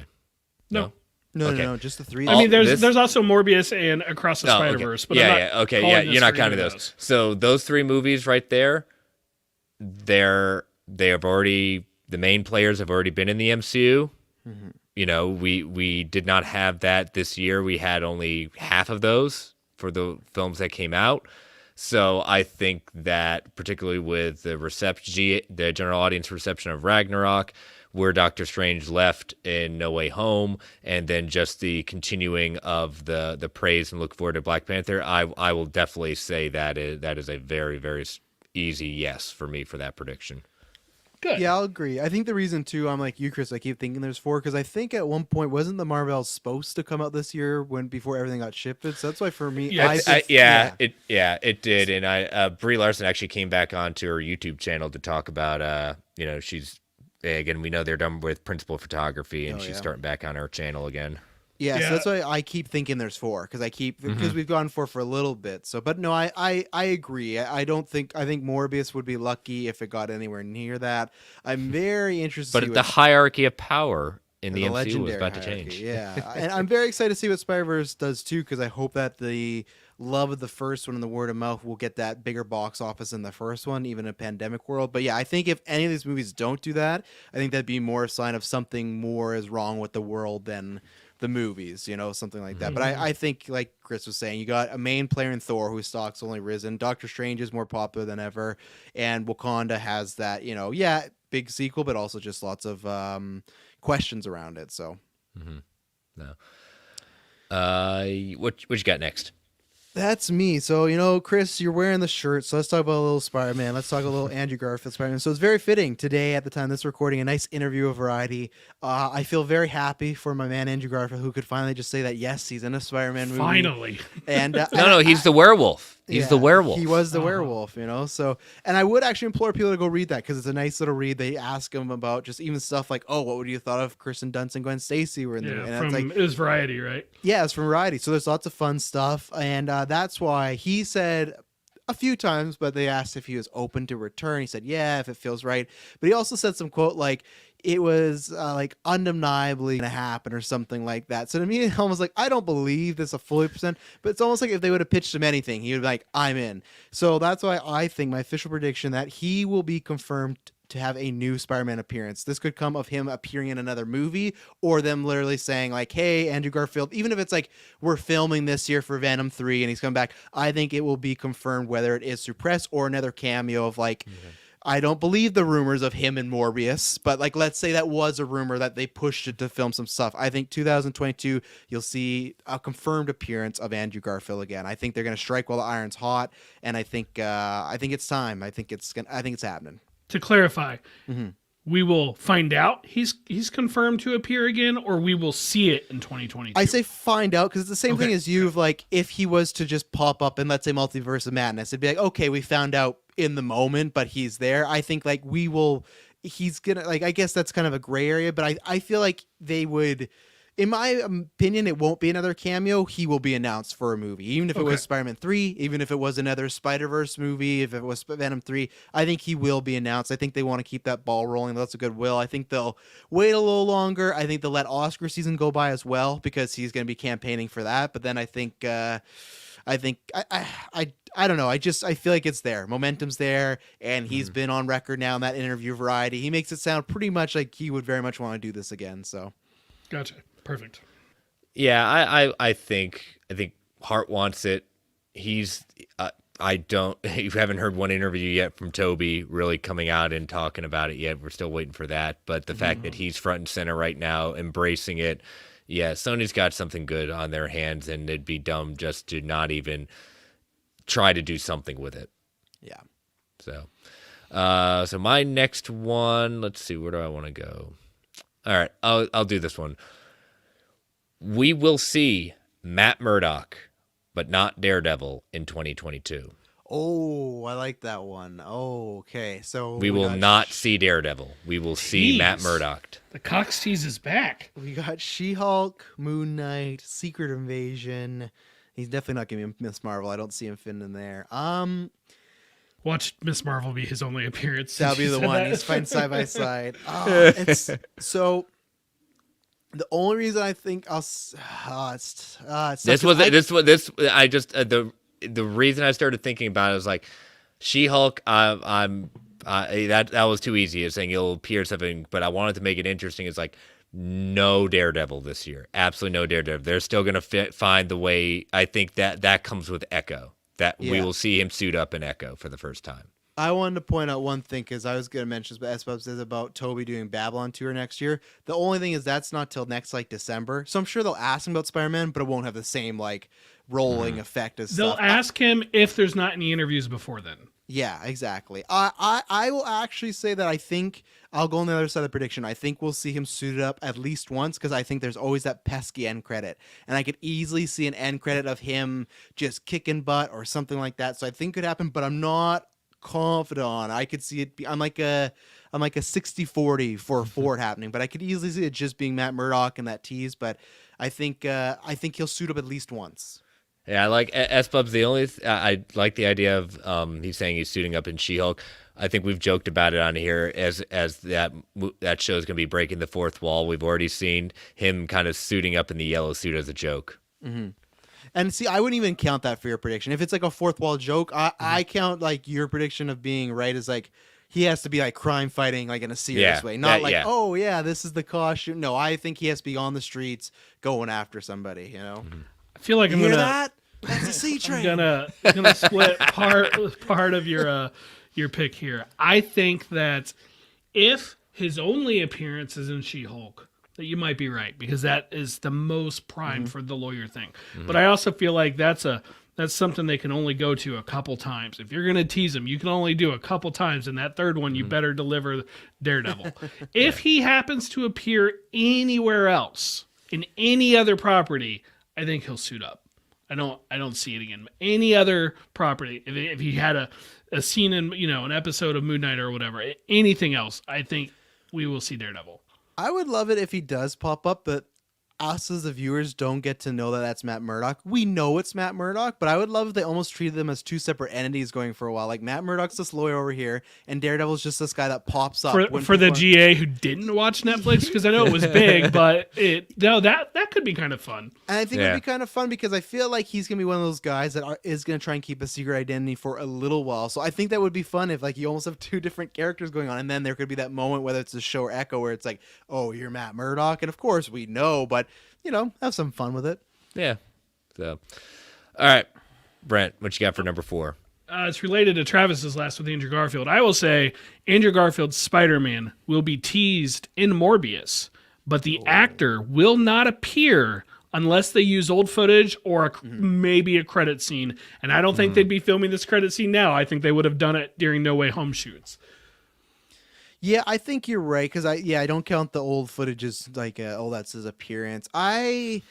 No. No, just the 3. There's also Morbius and Across the Spider-Verse. But you're not counting those. So those 3 movies right there, the main players have already been in the MCU. Mm-hmm. We did not have that this year. We had only half of those for the films that came out. So I think that particularly with the general audience reception of Ragnarok, where Doctor Strange left in No Way Home, and then just the continuing of the praise and look forward to Black Panther, I will definitely say that is a very, very easy yes for me for that prediction. Good. Yeah, I'll agree. I think the reason too, I'm like you, Chris, I keep thinking there's 4, because I think at one point wasn't the Marvels supposed to come out this year before everything got shipped. So that's why for me, it did. And Brie Larson actually came back onto her YouTube channel to talk about she's. Again, we know they're done with principal photography, and she's starting back on her channel again. Yeah, so that's why I keep thinking there's 4 because we've gone 4 for a little bit. So, but no, I agree. I think Morbius would be lucky if it got anywhere near that. I'm very interested. But the hierarchy of power in the MCU was about hierarchy, to change. Yeah, and I'm very excited to see what Spider-Verse does too, because I hope that the love of the first one and the word of mouth will get that bigger box office than the first one, even in a pandemic world. But yeah, I think if any of these movies don't do that, I think that'd be more a sign of something more is wrong with the world than the movies, something like that. But I think, like Chris was saying, you got a main player in Thor whose stock's only risen. Doctor Strange is more popular than ever, and Wakanda has that, big sequel, but also just lots of questions around it. So, no. What you got next? That's me. So, Chris, you're wearing the shirt. So let's talk about a little Spider-Man. Let's talk a little Andrew Garfield Spider-Man. So it's very fitting today at the time this recording, a nice interview of Variety. I feel very happy for my man Andrew Garfield, who could finally just say that, yes, he's in a Spider-Man movie. Finally. And no, he's the werewolf. He's the werewolf. He was the werewolf, So, and I would actually implore people to go read that because it's a nice little read. They ask him about just even stuff like, oh, what would you have thought if Kirsten Dunst and Gwen Stacy were in there? And it was Variety, right? Yeah, it's from Variety. So there's lots of fun stuff. And that's why he said a few times, but they asked if he was open to return. He said, yeah, if it feels right. But he also said some quote like, it was like undeniably going to happen or something like that. So to me, it's almost like, I don't believe this a fully percent, but it's almost like if they would have pitched him anything, he would be like, I'm in. So that's why I think my official prediction that he will be confirmed to have a new Spider-Man appearance. This could come of him appearing in another movie or them literally saying like, hey, Andrew Garfield, even if it's like we're filming this year for Venom 3 and he's coming back, I think it will be confirmed whether it is through press or another cameo of like, I don't believe the rumors of him and Morbius, but like, let's say that was a rumor that they pushed it to film some stuff. I think 2022, you'll see a confirmed appearance of Andrew Garfield again. I think they're going to strike while the iron's hot. And I think it's time. I think it's happening. To clarify, we will find out he's confirmed to appear again, or we will see it in 2022. I say find out because it's the same thing as you. Like if he was to just pop up in, let's say, Multiverse of Madness, it'd be like, okay, we found out in the moment, but he's there. I think like he's gonna, like, I guess that's kind of a gray area, but I feel like they would, in my opinion, it won't be another cameo. He will be announced for a movie, even if it was Spider-Man 3, even if it was another Spider-Verse movie, if it was Venom 3, I think he will be announced. I think they want to keep that ball rolling. That's a goodwill. I think they'll wait a little longer. I think they'll let Oscar season go by as well because he's going to be campaigning for that. But then I think I don't know. I feel like it's there. Momentum's there, and he's been on record now in that interview Variety. He makes it sound pretty much like he would very much want to do this again. So, gotcha. Perfect. Yeah, I think Hart wants it. He's you haven't heard one interview yet from Toby really coming out and talking about it yet. We're still waiting for that. But the fact that he's front and center right now, embracing it, yeah, Sony's got something good on their hands, and it'd be dumb just to not even try to do something with it. Yeah. So my next one, let's see, where do I want to go? All right, I'll do this one. We will see Matt Murdock, but not Daredevil in 2022. Oh, I like that one. Oh, okay. So we will not see Daredevil. We will see Matt Murdock. The Cox tease is back. We got She-Hulk, Moon Knight, Secret Invasion. He's definitely not going to be Miss Marvel. I don't see him fitting in there. Watch Miss Marvel be his only appearance. That'll be the one. He's fighting side by side. It's so. The only reason I think I'll the reason I started thinking about it was like She-Hulk. That was too easy. It's saying it'll appear something, but I wanted to make it interesting. It's like no Daredevil this year. Absolutely no Daredevil. They're still gonna find the way. I think that comes with Echo. We will see him suit up in Echo for the first time. I wanted to point out one thing because I was going to mention this about Toby doing Babylon tour next year. The only thing is that's not till next December. So I'm sure they'll ask him about Spider-Man, but it won't have the same rolling effect as they'll ask him if there's not any interviews before then. Yeah, exactly. I will actually say that I think I'll go on the other side of the prediction. I think we'll see him suited up at least once because I think there's always that pesky end credit. And I could easily see an end credit of him just kicking butt or something like that. So I think it could happen, but I'm not confident on. I could see it. I'm like a 60-40 for Ford happening, but I could easily see it just being Matt Murdock and that tease. But I think he'll suit up at least once. Yeah, I like S-Bub's the only. I like the idea of he's saying he's suiting up in She-Hulk. I think we've joked about it on here as that show is going to be breaking the fourth wall. We've already seen him kind of suiting up in the yellow suit as a joke. Mm-hmm. And see, I wouldn't even count that for your prediction. If it's like a fourth wall joke, I count like your prediction of being right as like he has to be like crime fighting like in a serious way, not oh yeah, this is the costume. No, I think he has to be on the streets going after somebody. You know, I feel like I'm gonna. That? That's a C train. I'm gonna split part of your pick here. I think that if his only appearance is in She-Hulk, that you might be right, because that is the most prime for the lawyer thing. But I also feel like that's something they can only go to a couple times. If you're gonna tease him, you can only do a couple times, and that third one you better deliver Daredevil. If he happens to appear anywhere else in any other property, I think he'll suit up. I don't see it again. Any other property, if he had a scene in an episode of Moon Knight or whatever, anything else, I think we will see Daredevil. I would love it if he does pop up, but us as the viewers don't get to know that that's Matt Murdock. We know it's Matt Murdock, but I would love if they almost treated them as two separate entities going for a while. Like Matt Murdock's this lawyer over here, and Daredevil's just this guy that pops up. For the GA who didn't watch Netflix, because I know it was big, but that could be kind of fun. And I think it would be kind of fun because I feel like he's going to be one of those guys that is going to try and keep a secret identity for a little while. So I think that would be fun if like you almost have two different characters going on, and then there could be that moment, whether it's a show or Echo, where it's like, oh, you're Matt Murdock, and of course we know, but have some fun with it. Yeah. So, all right, Brent, what you got for number 4? It's related to Travis's last with Andrew Garfield. I will say Andrew Garfield's Spider-Man will be teased in Morbius, but the actor will not appear unless they use old footage or maybe a credit scene. And I don't think they'd be filming this credit scene now. I think they would have done it during No Way Home shoots. Yeah, I think you're right, because I don't count the old footage as like that's his appearance. I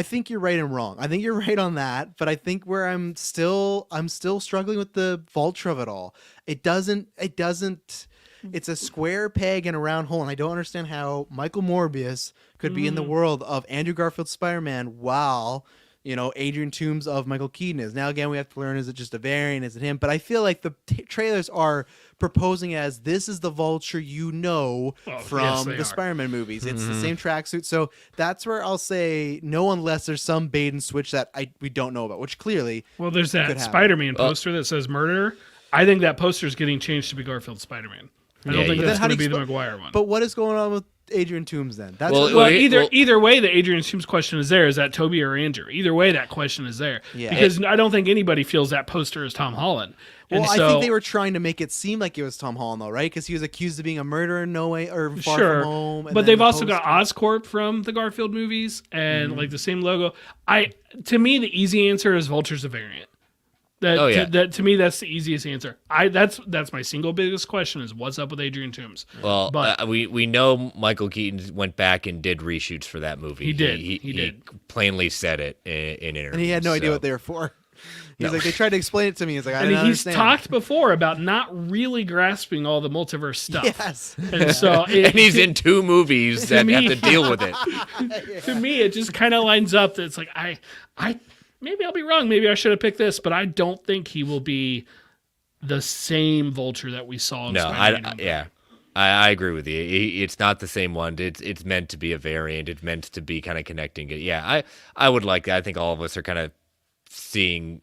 think you're right and wrong. I think you're right on that, but I think where I'm still struggling with the Vulture of it all. It doesn't. It's a square peg in a round hole, and I don't understand how Michael Morbius could be in the world of Andrew Garfield's Spider-Man while Adrian Toomes of Michael Keaton is. Now, again, we have to learn, is it just a variant? Is it him? But I feel like the trailers are proposing as this is the Vulture from the Spider-Man movies. It's the same tracksuit. So that's where I'll say no, unless there's some bait and switch that we don't know about, which clearly there's that Spider-Man poster that says murder. I think that poster is getting changed to be Garfield's Spider-Man. I don't think that's going to be the Maguire one. But what is going on with Adrian Toomes then? That's either way, the Adrian Toomes question is there. Is that Toby or Andrew? Either way, that question is there. Yeah. Because I don't think anybody feels that poster is Tom Holland. Well, I think they were trying to make it seem like it was Tom Holland, though, right? Because he was accused of being a murderer in No Way or Far From Home. But they've also got Oscorp from the Garfield movies and like the same logo. To me, the easy answer is Vulture's a variant. To me, that's the easiest answer. That's my single biggest question is what's up with Adrian Toomes. Well, but we know Michael Keaton went back and did reshoots for that movie. He did. He plainly said it in interviews. And he had no idea what they were for. He's like, they tried to explain it to me. He's like, I didn't understand. He's talked before about not really grasping all the multiverse stuff. Yes. And so and he's in 2 movies that have to deal with it. To me, it just kind of lines up that it's like, maybe I'll be wrong. Maybe I should have picked this, but I don't think he will be the same Vulture that we saw in Spider-Man. I agree with you. It's not the same one. It's meant to be a variant. It's meant to be kind of connecting it. Yeah, I would like that. I think all of us are kind of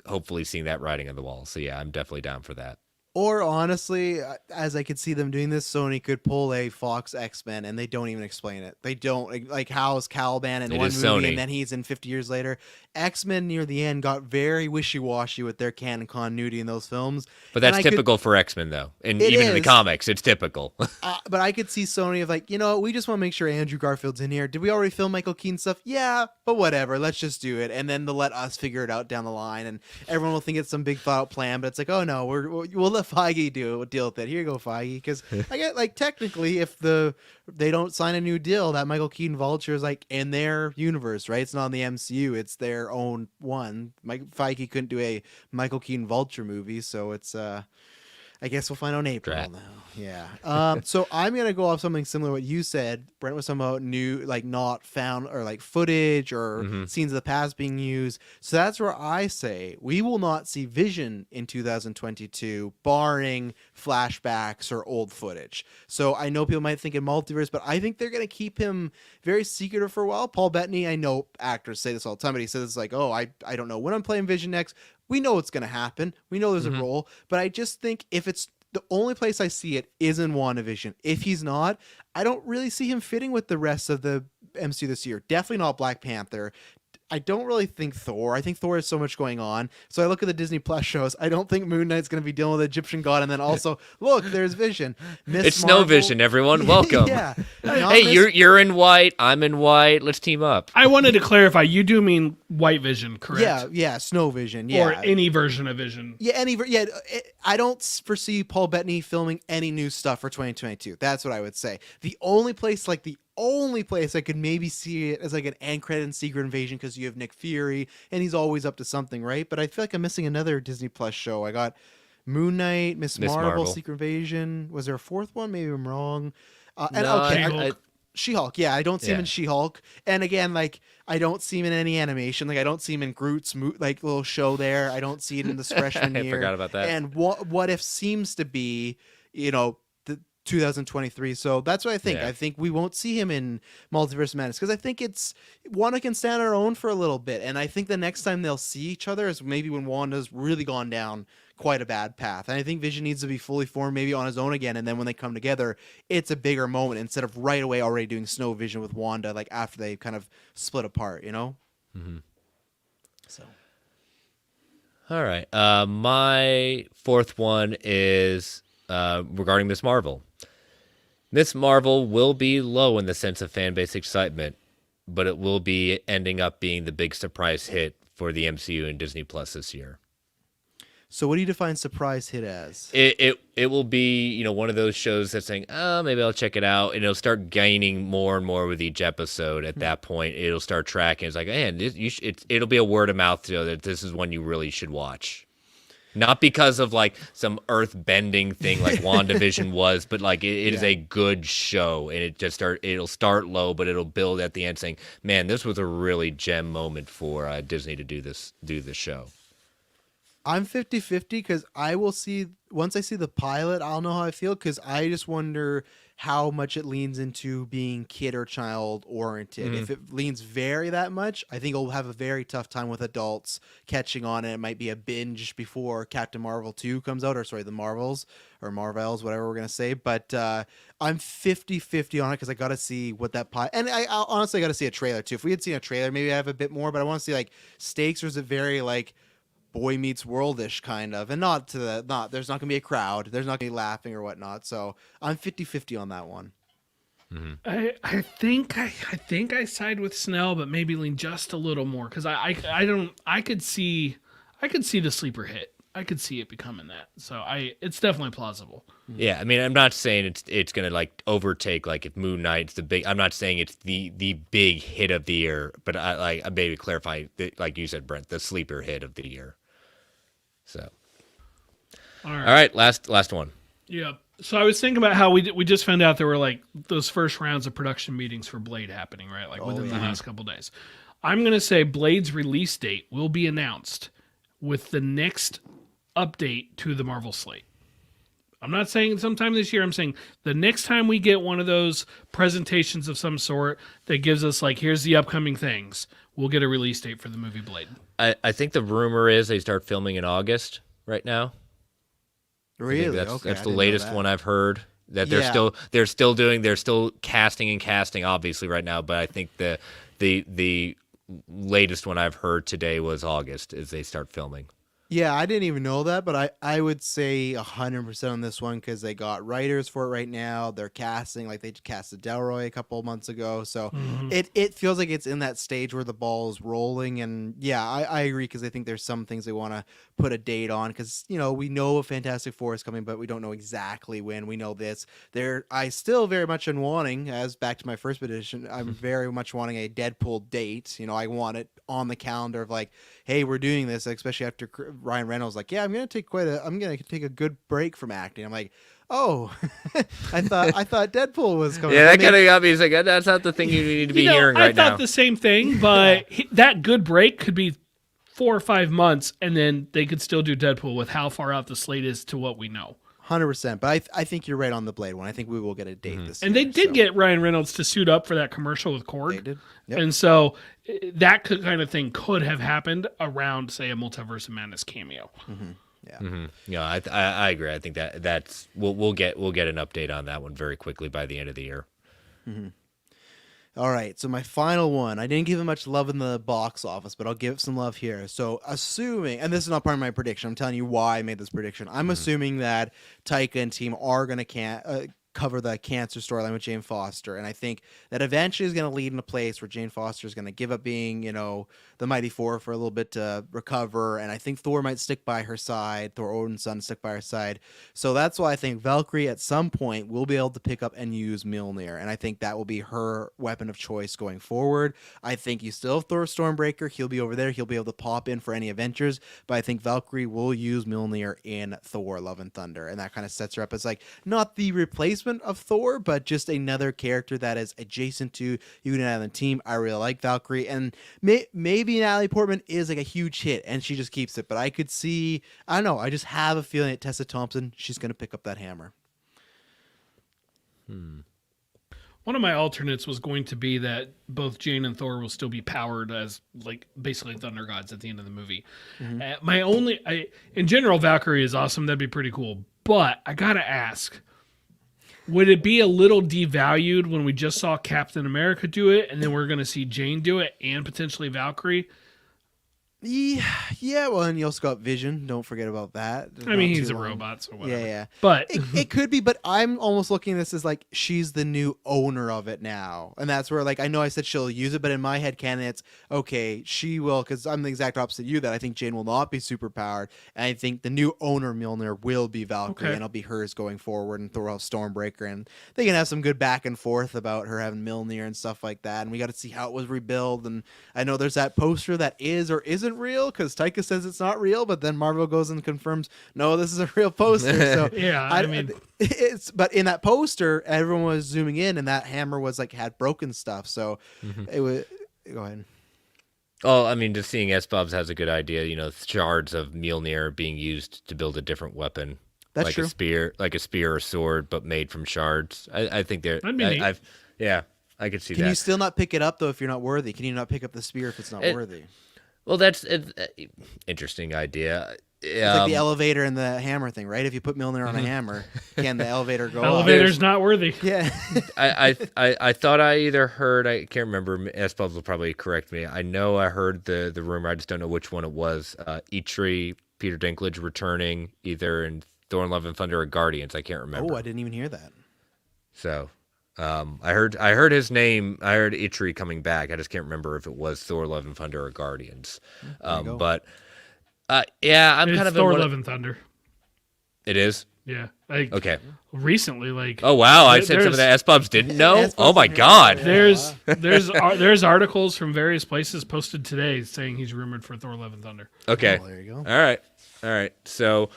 hopefully seeing that writing on the wall. So yeah, I'm definitely down for that. Or honestly, as I could see them doing this, Sony could pull a Fox X-Men and they don't even explain it. They don't, like how's Caliban in one movie Sony. And then he's in 50 years later. X-Men near the end got very wishy-washy with their canon continuity in those films. But that's typical for X-Men though. And even in the comics, it's typical. But I could see Sony of like, we just want to make sure Andrew Garfield's in here. Did we already film Michael Keaton stuff? Yeah, but whatever. Let's just do it. And then they'll let us figure it out down the line. And everyone will think it's some big thought out plan. But it's like, oh no, we'll let Feige deal with it. Here you go, Feige. Because I get like technically, if they don't sign a new deal, that Michael Keaton Vulture is like in their universe, right? It's not in the MCU. It's their own one. Feige couldn't do a Michael Keaton Vulture movie, so it's I guess we'll find out in April now. Yeah. So I'm gonna go off something similar to what you said. Brent was talking about new, like not found or like footage or scenes of the past being used. So that's where I say we will not see Vision in 2022, barring flashbacks or old footage. So I know people might think in multiverse, but I think they're gonna keep him very secretive for a while. Paul Bettany, I know actors say this all the time, but he says it's like, oh, I don't know when I'm playing Vision next. We know it's going to happen. We know there's a role, but I just think if it's the only place I see it is in WandaVision. If he's not, I don't really see him fitting with the rest of the MCU this year. Definitely not Black Panther. I don't really think Thor. I think Thor has so much going on. So I look at the Disney Plus shows. I don't think Moon Knight's going to be dealing with the Egyptian god. And then also, look, there's Vision. It's Marvel. No Vision, everyone. Welcome. Yeah. Hey, you're in white. I'm in white. Let's team up. I wanted to clarify. You do mean White Vision, correct? Yeah. Snow Vision. Yeah. Or any version of Vision. Yeah. I don't foresee Paul Bettany filming any new stuff for 2022. That's what I would say. The only place I could maybe see it as like an end credit and Secret Invasion, because you have Nick Fury and he's always up to something, right? But I feel like I'm missing another Disney Plus show. I got Moon Knight, Miss Marvel, Secret Invasion. Was there a fourth one? Maybe I'm wrong. She-Hulk. Yeah, I don't see him in She-Hulk. And again, like I don't see him in any animation. Like I don't see him in Groot's like little show there. I don't see it in this freshman year. I forgot about that. And what if seems to be, 2023. So that's what I think. Yeah. I think we won't see him in Multiverse of Madness because I think Wanda can stand on her own for a little bit. And I think the next time they'll see each other is maybe when Wanda's really gone down quite a bad path. And I think Vision needs to be fully formed maybe on his own again. And then when they come together, it's a bigger moment instead of right away already doing Snow Vision with Wanda, like after they kind of split apart, Mm-hmm. So. All right. My fourth one is regarding Miss Marvel. Miss Marvel will be low in the sense of fan base excitement, but it will be ending up being the big surprise hit for the MCU and Disney Plus this year. So what do you define surprise hit as? It will be, one of those shows that's saying, oh, maybe I'll check it out, and it'll start gaining more and more with each episode. At that point, it'll start tracking. It's like, man, it'll be a word of mouth that this is one you really should watch. Not because of like some earth-bending thing like WandaVision was, but like it is a good show, and it'll start low, but it'll build at the end, saying, "Man, this was a really gem moment for Disney to do this show." I'm 50-50 because I will see once I see the pilot, I'll know how I feel because I just wonder how much it leans into being kid or child oriented. Mm-hmm. If it leans that much, I think it'll have a very tough time with adults catching on, and it might be a binge before Captain Marvel 2 comes out, the Marvels or Marvels, whatever we're going to say. But I'm 50-50 on it because I got to see what that pilot, and I honestly got to see a trailer too. If we had seen a trailer, maybe I have a bit more, but I want to see like stakes, or is it very like Boy Meets World-ish kind of, and there's not gonna be a crowd, there's not gonna be laughing or whatnot, so I'm 50-50 on that one. Mm-hmm. I think I side with Snell, but maybe lean just a little more because I could see the sleeper hit. I could see it becoming that, so it's definitely plausible. Yeah, I mean, I'm not saying it's gonna like overtake like if Moon Knight's the big. I'm not saying it's the big hit of the year, but I maybe clarify like you said, Brent, the sleeper hit of the year. So, all right, last one. Yeah. So I was thinking about how we just found out there were like those first rounds of production meetings for Blade happening, right? Like within the last couple of days. I'm gonna say Blade's release date will be announced with the next update to the Marvel slate. I'm not saying sometime this year. I'm saying the next time we get one of those presentations of some sort that gives us like, here's the upcoming things, we'll get a release date for the movie Blade. I think the rumor is they start filming in August right now. Really? That's the latest one I've heard. That they're still casting obviously right now, but I think the latest one I've heard today was August as they start filming. Yeah, I didn't even know that, but I would say 100% on this one because they got writers for it right now. They're casting, like they casted Delroy a couple of months ago. So it feels like it's in that stage where the ball is rolling. And yeah, I agree because I think there's some things they want to put a date on because, you know, we know a Fantastic Four is coming, but we don't know exactly when. We know this. I still very much am wanting, as back to my first prediction, I'm very much wanting a Deadpool date. You know, I want it on the calendar of like, hey, we're doing this, especially after Ryan Reynolds like, yeah, I'm gonna take a good break from acting. I'm like, oh, I thought Deadpool was coming. Yeah, that kind of got me. He's like, that's not the thing you need to be hearing right now. I thought the same thing, but that good break could be 4 or 5 months, and then they could still do Deadpool with how far out the slate is to what we know. 100%, but I think you're right on the Blade one. I think we will get a date this year. And they did get Ryan Reynolds to suit up for that commercial with Korg. They did. Yep. And so that kind of thing could have happened around, say, a Multiverse of Madness cameo. Yeah. Yeah, I agree. I think that's we'll get an update on that one very quickly by the end of the year. All right, so my final one. I didn't give it much love in the box office, but I'll give it some love here. So assuming, and this is not part of my prediction, I'm telling you why I made this prediction. I'm assuming that Taika and team are going to cover the cancer storyline with Jane Foster, and I think that eventually is going to lead in a place where Jane Foster is going to give up being, you know, the Mighty Four for a little bit to recover, and I think Thor might stick by her side, Thor Odin's son stick by her side. So that's why I think Valkyrie at some point will be able to pick up and use Mjolnir, and I think that will be her weapon of choice going forward. I think you still have Thor Stormbreaker, he'll be over there, he'll be able to pop in for any Avengers, but I think Valkyrie will use Mjolnir in Thor Love and Thunder, and that kind of sets her up as like not the replacement of Thor, but just another character that is adjacent to Unit Island team. I really like Valkyrie, and maybe Natalie Portman is like a huge hit and she just keeps it, but I could see, I don't know, I just have a feeling that Tessa Thompson, she's going to pick up that hammer. One of my alternates was going to be that both Jane and Thor will still be powered as like basically thunder gods at the end of the movie. In general, Valkyrie is awesome. That'd be pretty cool. But I gotta ask, would it be a little devalued when we just saw Captain America do it, and then we're going to see Jane do it, and potentially Valkyrie? Yeah, well, and you also got Vision. Don't forget about that. I mean, he's a robot, so whatever. Yeah. But it could be, but I'm almost looking at this as like she's the new owner of it now. And that's where, like, I know I said she'll use it, but in my head canon, it's, okay, she will, because I'm the exact opposite of you, that I think Jane will not be super powered. And I think the new owner, Mjolnir, will be Valkyrie, and it'll be hers going forward, and Thor will have Stormbreaker. And they can have some good back and forth about her having Mjolnir and stuff like that. And we got to see how it was rebuilt. And I know there's that poster that is or isn't real, because Taika says it's not real, but then Marvel goes and confirms, no, this is a real poster. So yeah, I mean, but in that poster, everyone was zooming in, and that hammer was like had broken stuff. So it was. Go ahead. Oh, I mean, just seeing S-Bobs has a good idea. You know, shards of Mjolnir being used to build a different weapon. That's like true. Like a spear or sword, but made from shards. I think they're. That'd be neat. I could see that. Can you still not pick it up though if you're not worthy? Can you not pick up the spear if it's not worthy? Well, that's an interesting idea. It's like the elevator and the hammer thing, right? If you put Mjolnir on a hammer, can the elevator go up? Elevator's not worthy. Yeah. I thought I either heard, I can't remember, S-Bubs will probably correct me. I know I heard the rumor, I just don't know which one it was. Eitri, Peter Dinklage returning either in Thor and Love and Thunder or Guardians. I can't remember. Oh, I didn't even hear that. So... I heard his name. I heard Eitri coming back. I just can't remember if it was Thor: Love and Thunder or Guardians. But yeah, I'm it's kind of Thor: Love and Thunder. It is. Yeah. Okay. Recently, like. Oh wow! I said some of the S-Bubs didn't know. Oh my god! There's articles from various places posted today saying he's rumored for Thor: Love and Thunder. Okay. Oh, there you go. All right. So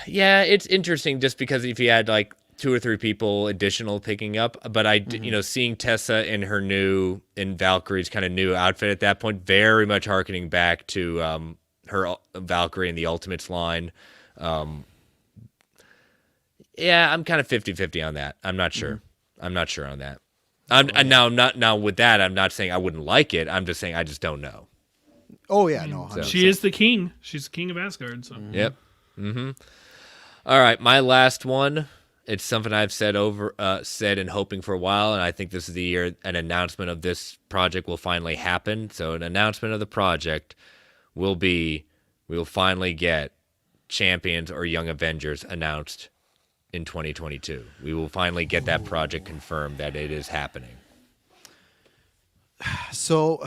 yeah, it's interesting just because if you had like 2 or 3 people additional picking up, but seeing Tessa in Valkyrie's kind of new outfit at that point, very much harkening back to her Valkyrie in the Ultimates line. Yeah, I'm kind of 50-50 on that. I'm not sure. I'm not sure on that. Now with that, I'm not saying I wouldn't like it. I'm just saying I just don't know. Oh yeah, no. 100%. She is the king. She's the king of Asgard. So. Yep. All right, my last one. It's something I've said and hoping for a while, and I think this is the year an announcement of this project will finally happen. So an announcement of the project will be we will finally get Champions or Young Avengers announced in 2022. We will finally get that project confirmed that it is happening. So,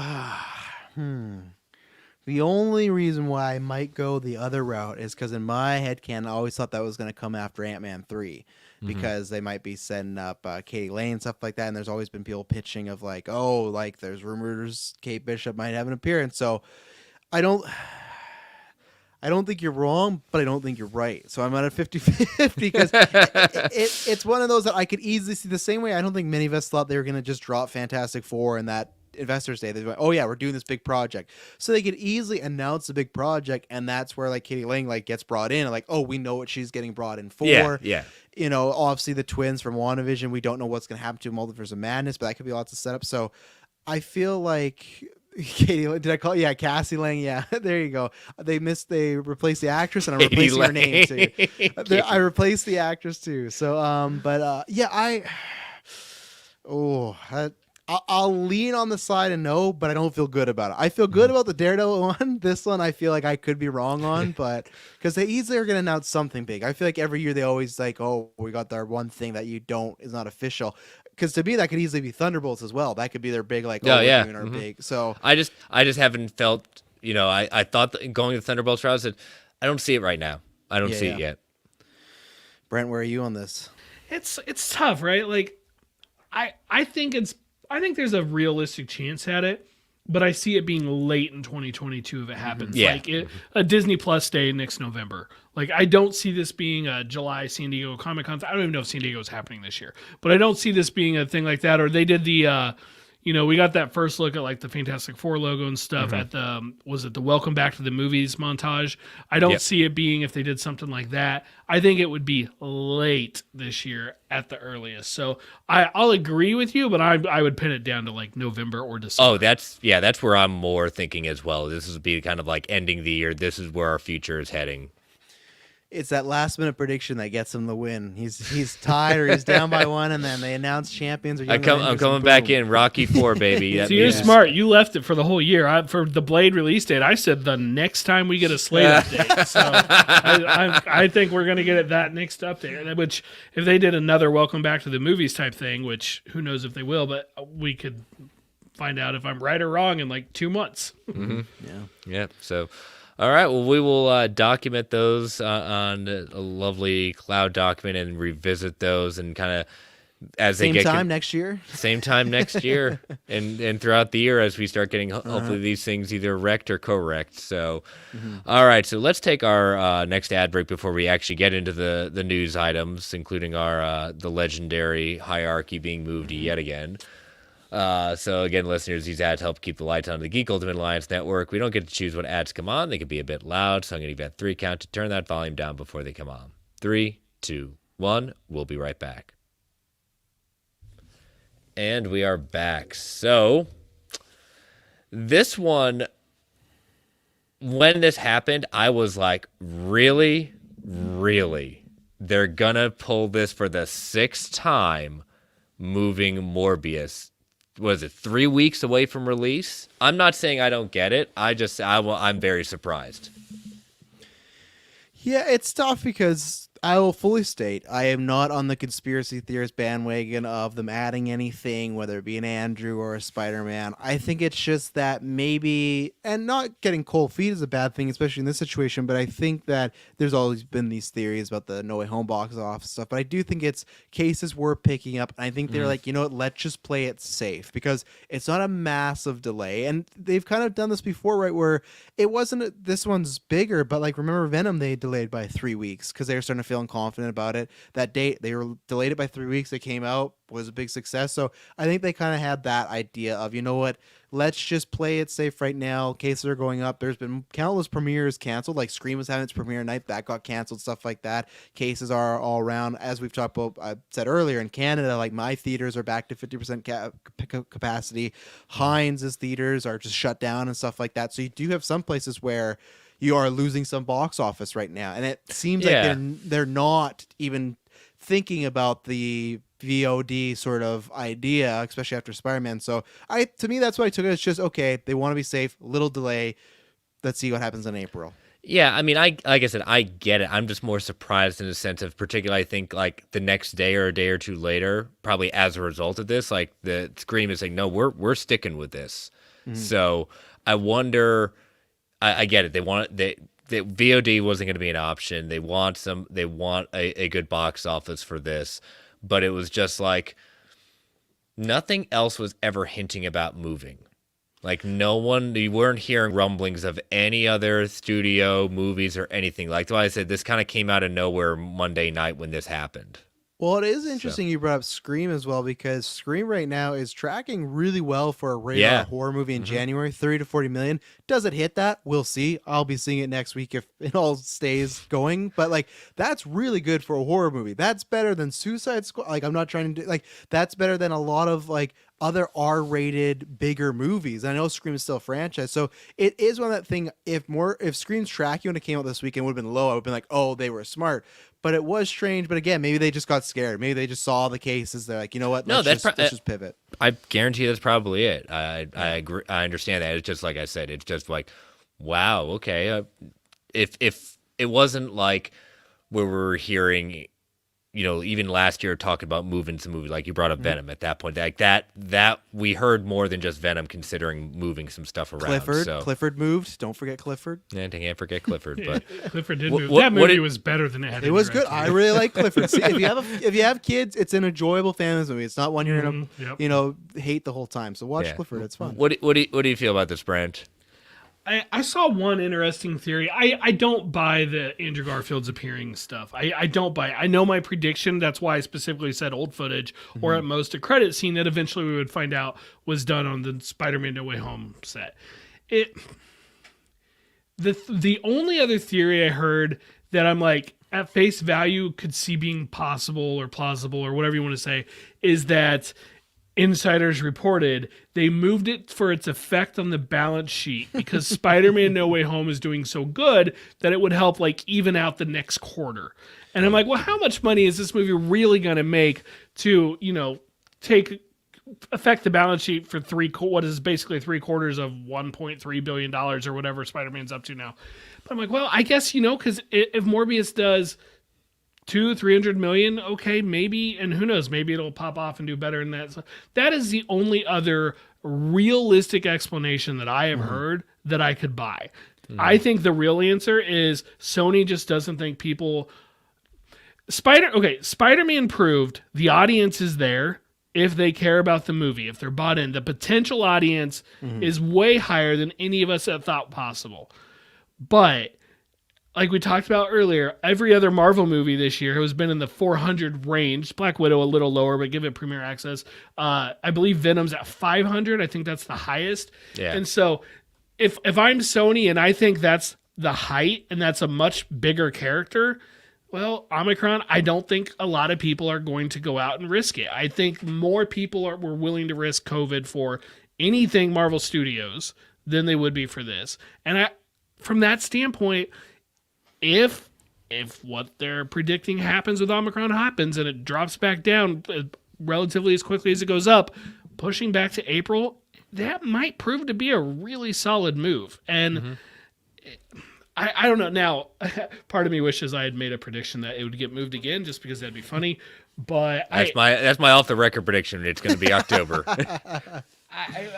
the only reason why I might go the other route is because in my headcanon, I always thought that was going to come after Ant-Man 3 because they might be setting up Katie Lane and stuff like that. And there's always been people pitching of like, oh, like there's rumors Kate Bishop might have an appearance. So I don't think you're wrong, but I don't think you're right. So I'm at a 50-50 because it's one of those that I could easily see the same way. I don't think many of us thought they were going to just drop Fantastic Four and that Investors Day. They went, oh yeah, we're doing this big project. So they could easily announce a big project, and that's where like Katie Lang like gets brought in. And, like, oh, we know what she's getting brought in for. Yeah. You know, obviously the twins from WandaVision, we don't know what's going to happen to Multiverse of Madness, but that could be lots of setup. So I feel like Katie, did I call? Yeah, Cassie Lang. Yeah, there you go. They replaced the actress, and I'm replacing her name too. I replaced the actress too. So, I'll lean on the side and no, but I don't feel good about it. I feel good about the Daredevil one. This one, I feel like I could be wrong on, but because they easily are going to announce something big. I feel like every year they always like, oh, we got our one thing that is not official. Because to me, that could easily be Thunderbolts as well. That could be their big, like, we're doing our big. So I just haven't felt, I thought that going to Thunderbolts route, I don't see it right now. I don't see it yet. Brent, where are you on this? It's tough, right? Like, I think there's a realistic chance at it, but I see it being late in 2022 if it happens. Yeah. Like a Disney Plus day next November. Like, I don't see this being a July San Diego Comic-Con. I don't even know if San Diego is happening this year, but I don't see this being a thing like that. Or they did the, we got that first look at like the Fantastic Four logo and stuff at the Welcome Back to the Movies montage. I don't see it being if they did something like that. I think it would be late this year at the earliest. So I'll agree with you, but I would pin it down to like November or December. Oh, that's where I'm more thinking as well. This would be kind of like ending the year. This is where our future is heading. It's that last minute prediction that gets him the win. He's tied or he's down by one, and then they announce champions. Or I'm coming back in Rocky 4, baby. So you're smart. You left it for the whole year. For the Blade release date, I said the next time we get a Slate update. So I think we're going to get it that next update. Which, if they did another Welcome Back to the Movies type thing, which who knows if they will, but we could find out if I'm right or wrong in like 2 months. Mm-hmm. Yeah. So. All right, well, we will document those on a lovely cloud document and revisit those and kind of as they get... Same time next year? Same time next year and throughout the year as we start getting hopefully these things either wrecked or correct. So, all right, so let's take our next ad break before we actually get into the news items, including our the legendary hierarchy being moved yet again. So again, listeners, these ads help keep the lights on the Geek Ultimate Alliance Network. We don't get to choose what ads come on. They can be a bit loud, so I'm going to give that 3 count to turn that volume down before they come on. 3, 2, 1. We'll be right back. And we are back. So this one, when this happened, I was like, really? Really? They're going to pull this for the 6th time, moving Morbius. Was it 3 weeks away from release? I'm not saying I don't get it. I'm very surprised. Yeah, it's tough because I will fully state I am not on the conspiracy theorist bandwagon of them adding anything, whether it be an Andrew or a Spider-Man. I think it's just that maybe, and not getting cold feet is a bad thing, especially in this situation, but I think that there's always been these theories about the No Way Home box office stuff, but I do think it's cases we're picking up, and I think they're like, you know what, let's just play it safe, because it's not a massive delay, and they've kind of done this before, right, where it wasn't, this one's bigger, but like, remember Venom, they delayed by 3 weeks, because they were starting to feel confident about it. That date, they were delayed it by 3 weeks. It came out, was a big success. So I think they kind of had that idea of, you know what, let's just play it safe right now. Cases are going up. There's been countless premieres canceled. Like Scream was having its premiere night, that got canceled, stuff like that. Cases are all around. As we've talked about, I said earlier, in Canada, like my theaters are back to 50% capacity. Heinz's theaters are just shut down and stuff like that. So you do have some places where you are losing some box office right now, and it seems like they're not even thinking about the VOD sort of idea, especially after Spider-Man. So to me, that's what I took it. It's just, okay, they want to be safe, little delay. Let's see what happens in April. Yeah, I mean, like I said, I get it. I'm just more surprised in the sense of, particularly, I think like the next day or a day or two later, probably as a result of this, like the Scream is saying, no, we're sticking with this. So I wonder. I get it. They want the VOD wasn't going to be an option. They want a good box office for this, but it was just like nothing else was ever hinting about moving. Like you weren't hearing rumblings of any other studio movies or anything. Like I said, this kind of came out of nowhere Monday night when this happened. Well, it is interesting you brought up Scream as well, because Scream right now is tracking really well for a rated horror movie in January, 30 to 40 million. Does it hit that? We'll see. I'll be seeing it next week if it all stays going. But like, that's really good for a horror movie. That's better than Suicide Squad. Like, I'm not trying to do like, that's better than a lot of like other R-rated bigger movies. I know Scream is still a franchise, so it is one of that thing. If Scream's tracking when it came out this weekend would have been low, I would have been like, oh, they were smart. But it was strange. But again, maybe they just got scared. Maybe they just saw the cases. They're like, you know what? Let's just pivot. I guarantee that's probably it. I agree. I understand that. It's just like I said. It's just like, wow, okay. If it wasn't like where we're hearing, even last year talking about moving some movies, like you brought up Venom at that point, like that we heard more than just Venom, considering moving some stuff around. Clifford moved. Don't forget Clifford. Yeah, I can't forget Clifford. But Clifford did move. That movie was better than it had. It was good. I really like Clifford. See, if you have kids, it's an enjoyable family movie. It's not one you're gonna hate the whole time. So watch Clifford. It's fun. What do you feel about this, Brent? I saw one interesting theory. I don't buy the Andrew Garfield's appearing stuff. I don't buy it. I know my prediction. That's why I specifically said old footage, or at most a credit scene that eventually we would find out was done on the Spider-Man No Way Home set. The only other theory I heard that I'm like, at face value, could see being possible or plausible or whatever you want to say, is that insiders reported they moved it for its effect on the balance sheet because Spider-Man No Way Home is doing so good that it would help like even out the next quarter. And I'm like, well, how much money is this movie really going to make to, affect the balance sheet for what is basically 3/4 of $1.3 billion or whatever Spider-Man's up to now. But I'm like, well, I guess, because if Morbius does 200-300 million, okay, maybe, and who knows, maybe it'll pop off and do better than that. So that is the only other realistic explanation that I have heard that I could buy. I think the real answer is Sony just doesn't think people. Spider-Man proved the audience is there if they care about the movie, if they're bought in. The potential audience is way higher than any of us had thought possible. But like we talked about earlier, every other Marvel movie this year has been in the 400 range. Black Widow a little lower, but give it premiere access. I believe Venom's at 500. I think that's the highest. Yeah. And so if I'm Sony and I think that's the height and that's a much bigger character, well, Omicron, I don't think a lot of people are going to go out and risk it. I think more people were willing to risk COVID for anything Marvel Studios than they would be for this. And from that standpoint, if what they're predicting happens with Omicron happens and it drops back down relatively as quickly as it goes up, pushing back to April, that might prove to be a really solid move. And I don't know. Now, part of me wishes I had made a prediction that it would get moved again just because that'd be funny. But that's my off the record prediction. It's going to be October.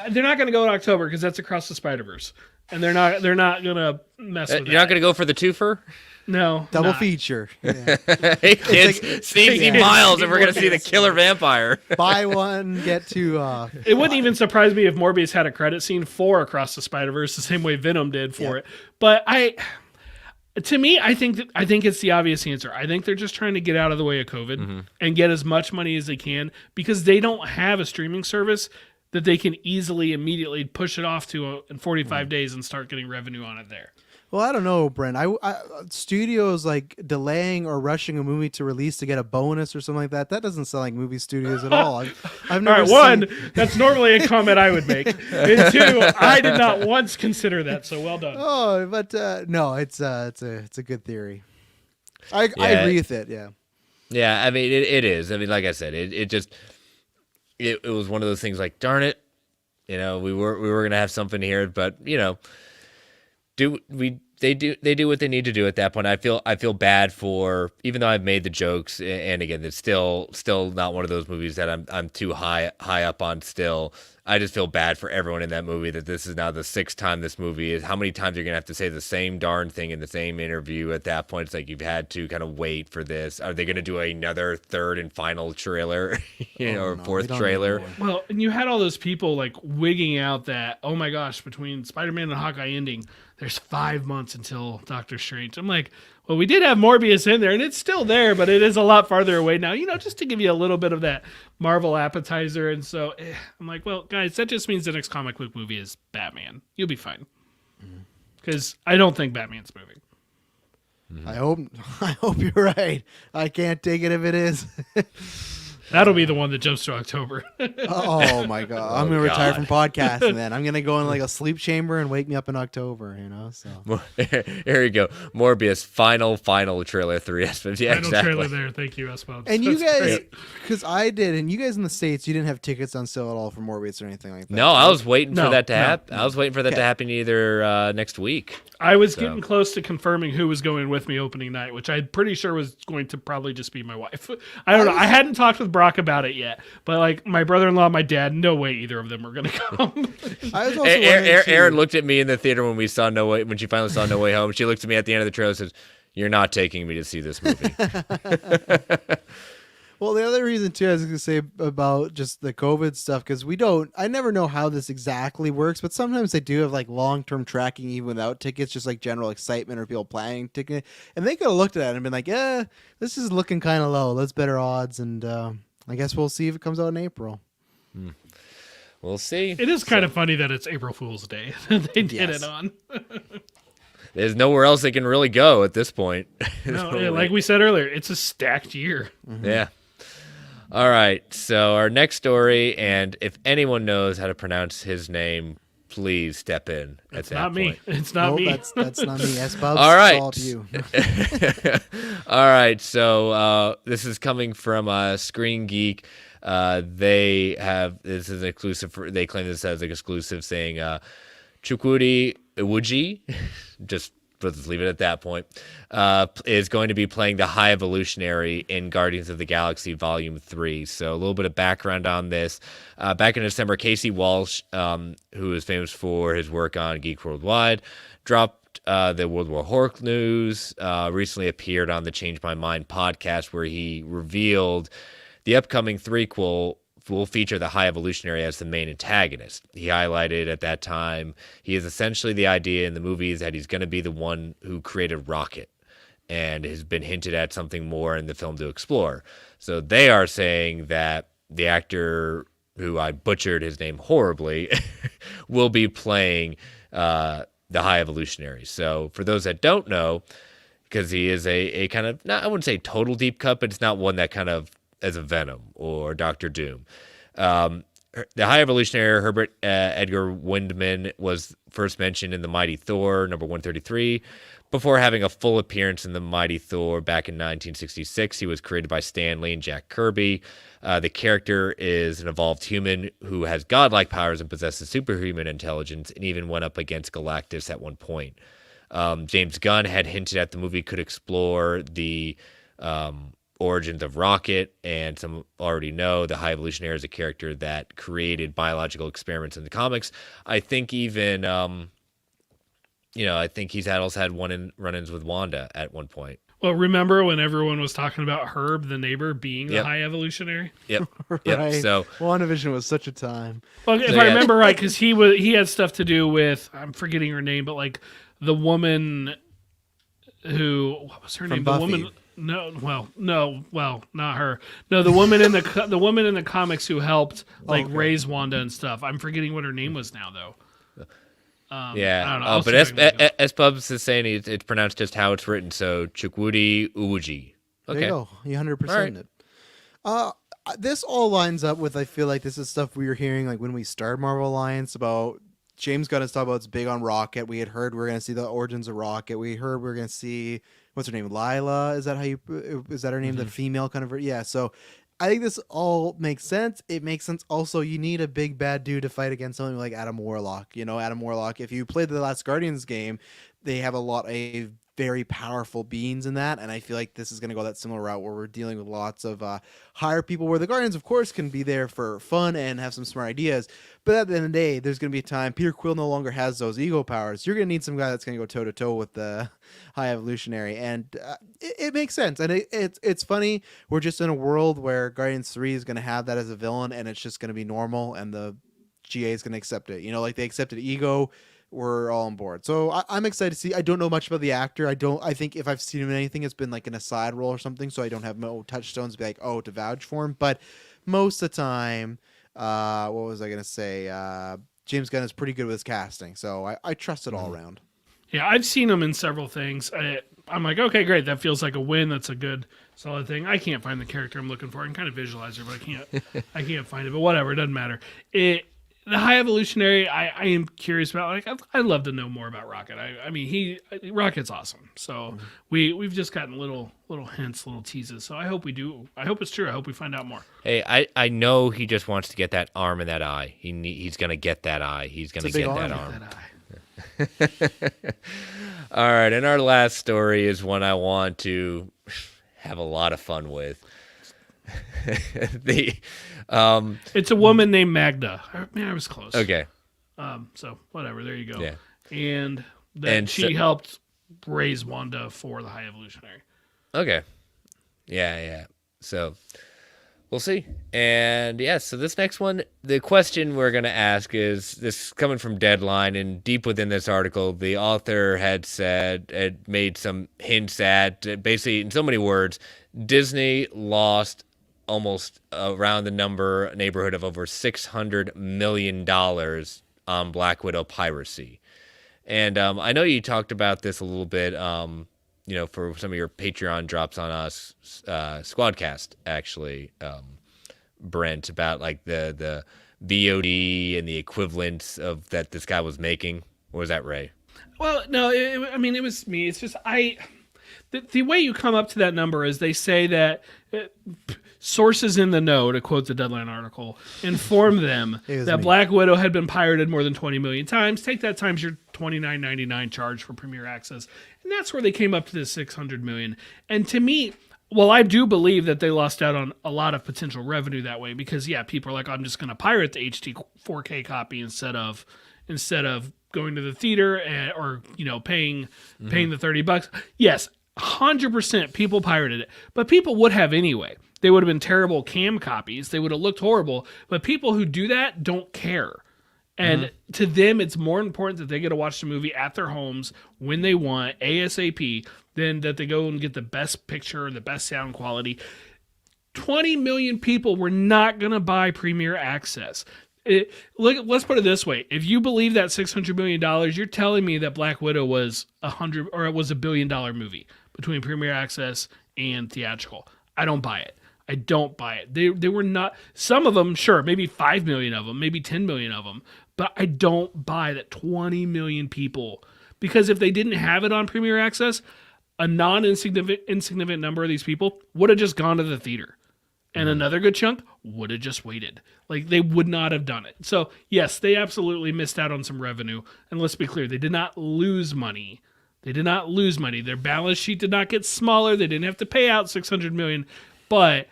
They're not going to go in October because that's Across the Spider-Verse. And they're not going to mess with it. You're not going to go for the twofer? No. Double feature. Yeah. Hey, kids, see Miles, and we're going to see the killer vampire. Buy one, get two. It wouldn't even surprise me if Morbius had a credit scene for Across the Spider-Verse the same way Venom did for it. But to me, I think it's the obvious answer. I think they're just trying to get out of the way of COVID and get as much money as they can because they don't have a streaming service that they can easily, immediately push it off to in 45 days and start getting revenue on it there. Well, I don't know, Brent. Studios like delaying or rushing a movie to release to get a bonus or something like that. That doesn't sound like movie studios at all. I've never all right, one, that's normally a comment I would make. And two, I did not once consider that. So well done. Oh, but no, it's a good theory. I agree with it. Yeah. Yeah, I mean it is. I mean, like I said, it was one of those things. Like, darn it, we were gonna have something here, but do we they do what they need to do at that point. I feel bad for, even though I've made the jokes, and again, it's still not one of those movies that I'm too high up on still. I just feel bad for everyone in that movie that this is now the 6th time this movie is. How many times you're going to have to say the same darn thing in the same interview at that point? It's like you've had to kind of wait for this. Are they going to do another 3rd and final trailer, or 4th trailer? Well, and you had all those people like wigging out that, oh my gosh, between Spider-Man and Hawkeye ending, there's 5 months until Doctor Strange. I'm like, well, we did have Morbius in there, and it's still there, but it is a lot farther away now, just to give you a little bit of that Marvel appetizer. And so I'm like, well, guys, that just means the next comic book movie is Batman. You'll be fine. Because I don't think Batman's moving. I hope you're right. I can't take it if it is. That'll be the one that jumps to October. Oh my god! I'm gonna retire from podcasting. Then I'm gonna go in like a sleep chamber and wake me up in October. So here you go. Morbius final trailer 3. Yeah, final trailer there. Thank you, S-Pubs. And you guys, because I did, and you guys in the States, you didn't have tickets on sale at all for Morbius or anything like that. No, I was waiting for that to happen. I was waiting for that to happen either next week. I was getting close to confirming who was going with me opening night, which I'm pretty sure was going to probably just be my wife. I don't know. I hadn't talked with Brock about it yet, but like my brother-in-law, my dad, no way either of them were going to come. I was also Aaron looked at me in the theater when she finally saw No Way Home. She looked at me at the end of the trailer and says, "You're not taking me to see this movie." Well, the other reason too, I was going to say about just the COVID stuff, because I never know how this exactly works, but sometimes they do have like long-term tracking even without tickets, just like general excitement or people planning ticket. And they could have looked at it and been like, yeah, this is looking kind of low. Let's better odds. And I guess we'll see if it comes out in April. We'll see. It is kind of funny that it's April Fool's Day that they did it on. There's nowhere else they can really go at this point. No, like we said earlier, it's a stacked year. Mm-hmm. Yeah. All right, so our next story, and if anyone knows how to pronounce his name, please step in at that point. It's not me. That's not me. S-Pubs, all right. It's all you. All right, so this is coming from Screen Geek. This is exclusive. They claim this as an exclusive, saying Chukwudi Iwuji, just let's leave it at that point, is going to be playing the High Evolutionary in Guardians of the Galaxy Volume 3. So a little bit of background on this. Back in December, Casey Walsh, who is famous for his work on Geek Worldwide, dropped the World War Horror news, recently appeared on the Change My Mind podcast, where he revealed the upcoming threequel will feature the High Evolutionary as the main antagonist. He highlighted at that time, he is essentially the idea in the movies that he's going to be the one who created Rocket, and has been hinted at something more in the film to explore. So they are saying that the actor, who I butchered his name horribly, will be playing the High Evolutionary. So for those that don't know, because he is a kind of, not, I wouldn't say total deep cut, but it's not one that kind of as a Venom or Doctor Doom. The High Evolutionary, Herbert Edgar Windman, was first mentioned in The Mighty Thor, number 133. Before having a full appearance in The Mighty Thor back in 1966, he was created by Stan Lee and Jack Kirby. The character is an evolved human who has godlike powers and possesses superhuman intelligence, and even went up against Galactus at one point. James Gunn had hinted at the movie could explore the origins of Rocket, and some already know the High Evolutionary is a character that created biological experiments in the comics. I think even, I think he's also had run-ins with Wanda at one point. Well, remember when everyone was talking about Herb, the neighbor, being the High Evolutionary? Yep. Right. Yep. So WandaVision was such a time. Well, if I remember right, because he had stuff to do with, I'm forgetting her name, but like the woman who, what was her name? Buffy. The woman. No, not her. No, the woman in the woman in the comics who helped raise Wanda and stuff. I'm forgetting what her name was now, though. I don't know. But S-Pubs is saying it's pronounced just how it's written. So Chukwudi Iwuji. Okay. There you go. You 100% it. This all lines up with, I feel like this is stuff we were hearing like when we started Marvel Alliance about. James Gunn has talked about it's big on Rocket. We had heard we were going to see the origins of Rocket. We heard we were going to see, what's her name? Lila? Is that her name? Mm-hmm. The female kind of, yeah. So I think this all makes sense. It makes sense. Also, you need a big bad dude to fight against something like Adam Warlock. Adam Warlock, if you played the last Guardians game, they have a lot of very powerful beings in that. And I feel like this is going to go that similar route where we're dealing with lots of higher people, where the Guardians, of course, can be there for fun and have some smart ideas. But at the end of the day, there's going to be a time Peter Quill no longer has those ego powers. You're going to need some guy that's going to go toe to toe with the High Evolutionary. And it makes sense. And it's funny. We're just in a world where Guardians 3 is going to have that as a villain, and it's just going to be normal. And the GA is going to accept it. Like they accepted ego. We're all on board. So I'm excited to see. I don't know much about the actor. I think if I've seen him in anything, it's been like an aside role or something. So I don't have no touchstones to be like, to vouch for him. But most of the time, what was I going to say? James Gunn is pretty good with his casting. So I trust it all around. Yeah, I've seen him in several things. I'm like, okay, great. That feels like a win. That's a good, solid thing. I can't find the character I'm looking for. I can kind of visualize her, but I can't find it. But whatever, it doesn't matter. The High Evolutionary, I am curious about. Like, I'd love to know more about Rocket. I mean, Rocket's awesome. So we've just gotten little hints, little teases. So I hope we do. I hope it's true. I hope we find out more. Hey, I know he just wants to get that arm and that eye. He's gonna get that eye. He's gonna get that arm. All right, and our last story is one I want to have a lot of fun with. It's a woman named Magda. I was close. Okay. So whatever. There you go. Yeah. And she helped raise Wanda for the High Evolutionary. Okay. Yeah. So we'll see. And so this next one, the question we're going to ask is this coming from Deadline, and deep within this article, the author had made some hints at, basically in so many words, Disney lost almost around the neighborhood of over $600 million on Black Widow piracy. And I know you talked about this a little bit, for some of your Patreon drops on us, Squadcast, actually, Brent, about like the VOD and the equivalents of that this guy was making. Or was that Ray? Well, no, it was me. It's just the way you come up to that number is they say that sources in the know, to quote the Deadline article, inform them that Black Widow had been pirated more than 20 million times. Take that times your $29.99 charge for Premier Access. And that's where they came up to this $600 million. And to me, well, I do believe that they lost out on a lot of potential revenue that way because, people are like, I'm just going to pirate the HD 4K copy instead of going to the theater or paying the $30. Yes, 100% people pirated it, but people would have anyway. They would have been terrible cam copies. They would have looked horrible, but people who do that don't care. And to them, it's more important that they get to watch the movie at their homes when they want, ASAP, than that they go and get the best picture, the best sound quality. 20 million people were not going to buy Premier Access. Let's put it this way. If you believe that $600 million, you're telling me that Black Widow was $1 billion movie between Premier Access and theatrical. I don't buy it. I don't buy it. They were not, some of them, sure, maybe 5 million of them, maybe 10 million of them, but I don't buy that 20 million people, because if they didn't have it on Premier Access, a insignificant number of these people would have just gone to the theater. And another good chunk would have just waited. Like, they would not have done it. So, yes, they absolutely missed out on some revenue. And let's be clear, they did not lose money. Their balance sheet did not get smaller. They didn't have to pay out $600 million. But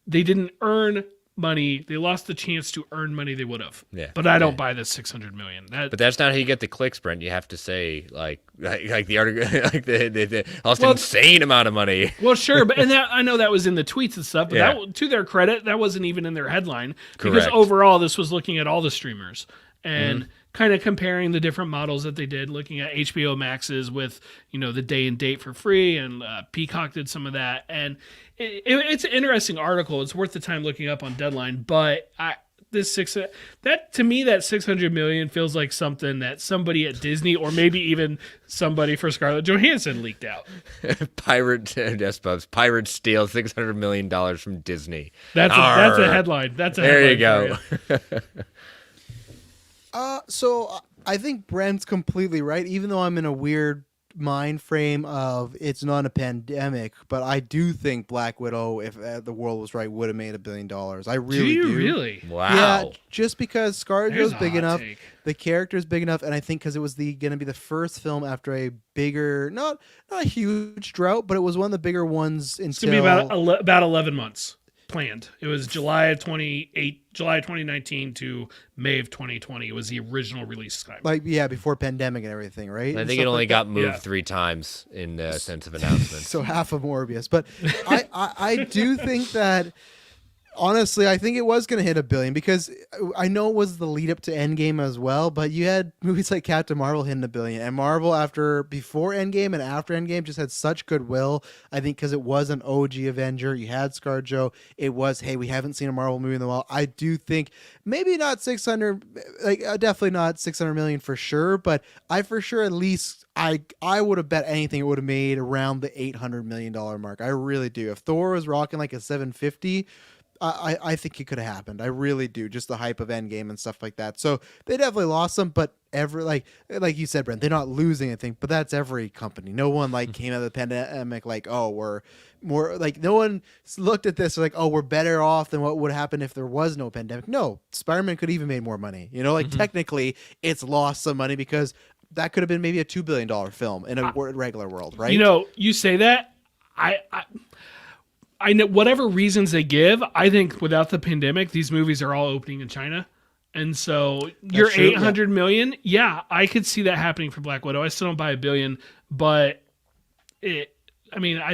they didn't earn money. They lost the chance to earn money they would have. Yeah. But I don't buy this $600 million. But that's not how you get the clicks, Brent. You have to say like the article, like the lost an insane amount of money. Well, sure, but I know that was in the tweets and stuff. But that, to their credit, that wasn't even in their headline. Correct. Because overall, this was looking at all the streamers and kind of comparing the different models that they did, looking at HBO Max's with the day and date for free, and Peacock did some of that, and it's an interesting article. It's worth the time looking up on Deadline. But to me, that $600 million feels like something that somebody at Disney, or maybe even somebody for Scarlett Johansson, leaked out. Pirates steal $600 million from Disney. That's a headline. That's a headline. There you go. So I think Brent's completely right. Even though I'm in a weird mind frame of it's not a pandemic, but I do think Black Widow, if the world was right, would have made $1 billion. I really do. Really? Wow. Yeah, just because ScarJo's a big hot enough, take. the character's big enough, and I think because it was going to be the first film after a bigger, not a huge drought, but it was one of the bigger ones until... It's going to be about 11 months planned. It was July 2019 to May of 2020. It was the original release time. Like, yeah, before pandemic and everything, right? I And think it stuff only like got that. moved Yeah. 3 times in the sense of announcements. So half of Morbius. But I do think that, honestly, I think it was going to hit $1 billion because I know it was the lead up to Endgame as well, but you had movies like Captain Marvel hitting $1 billion, and Marvel before Endgame and after Endgame just had such goodwill. I think because it was an OG Avenger, you had ScarJo. It was, hey, we haven't seen a Marvel movie in a while. I do think maybe not 600, definitely not 600 million for sure, but I for sure at least I would have bet anything it would have made around the $800 million mark. I really do. If Thor was rocking like a 750. I think it could have happened. I really do. Just the hype of Endgame and stuff like that. So they definitely lost some, but like you said, Brent, they're not losing anything. But that's every company. No one came out of the pandemic like, oh, we're more like, no one looked at this like, oh, we're better off than what would happen if there was no pandemic. No, Spider-Man could even made more money. Technically, it's lost some money because that could have been maybe a $2 billion film in a regular world, right? You say that. I know whatever reasons they give, I think without the pandemic, these movies are all opening in China. And so your true, 800 million, yeah, I could see that happening for Black Widow. I still don't buy $1 billion, but I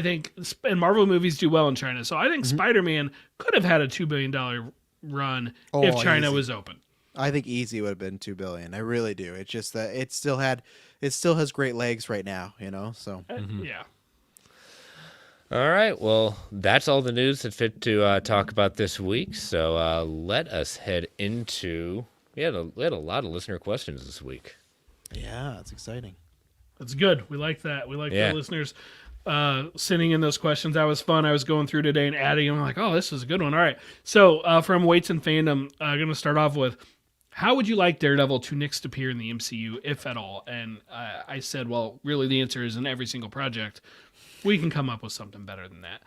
think, and Marvel movies do well in China. So I think Spider-Man could have had a $2 billion run if China easy. was open. I think easy would have been $2 billion. I really do. It's just that it still has great legs right now, so. Yeah. All right. Well, that's all the news that's fit to talk about this week. So let us head into... We had a lot of listener questions this week. Yeah, it's exciting. That's good. We like that. We like the listeners sending in those questions. That was fun. I was going through today and adding them. I'm like, oh, this is a good one. All right. So from Weights and Fandom, I'm going to start off with, how would you like Daredevil to next appear in the MCU, if at all? And I said, well, really the answer is in every single project. We can come up with something better than that.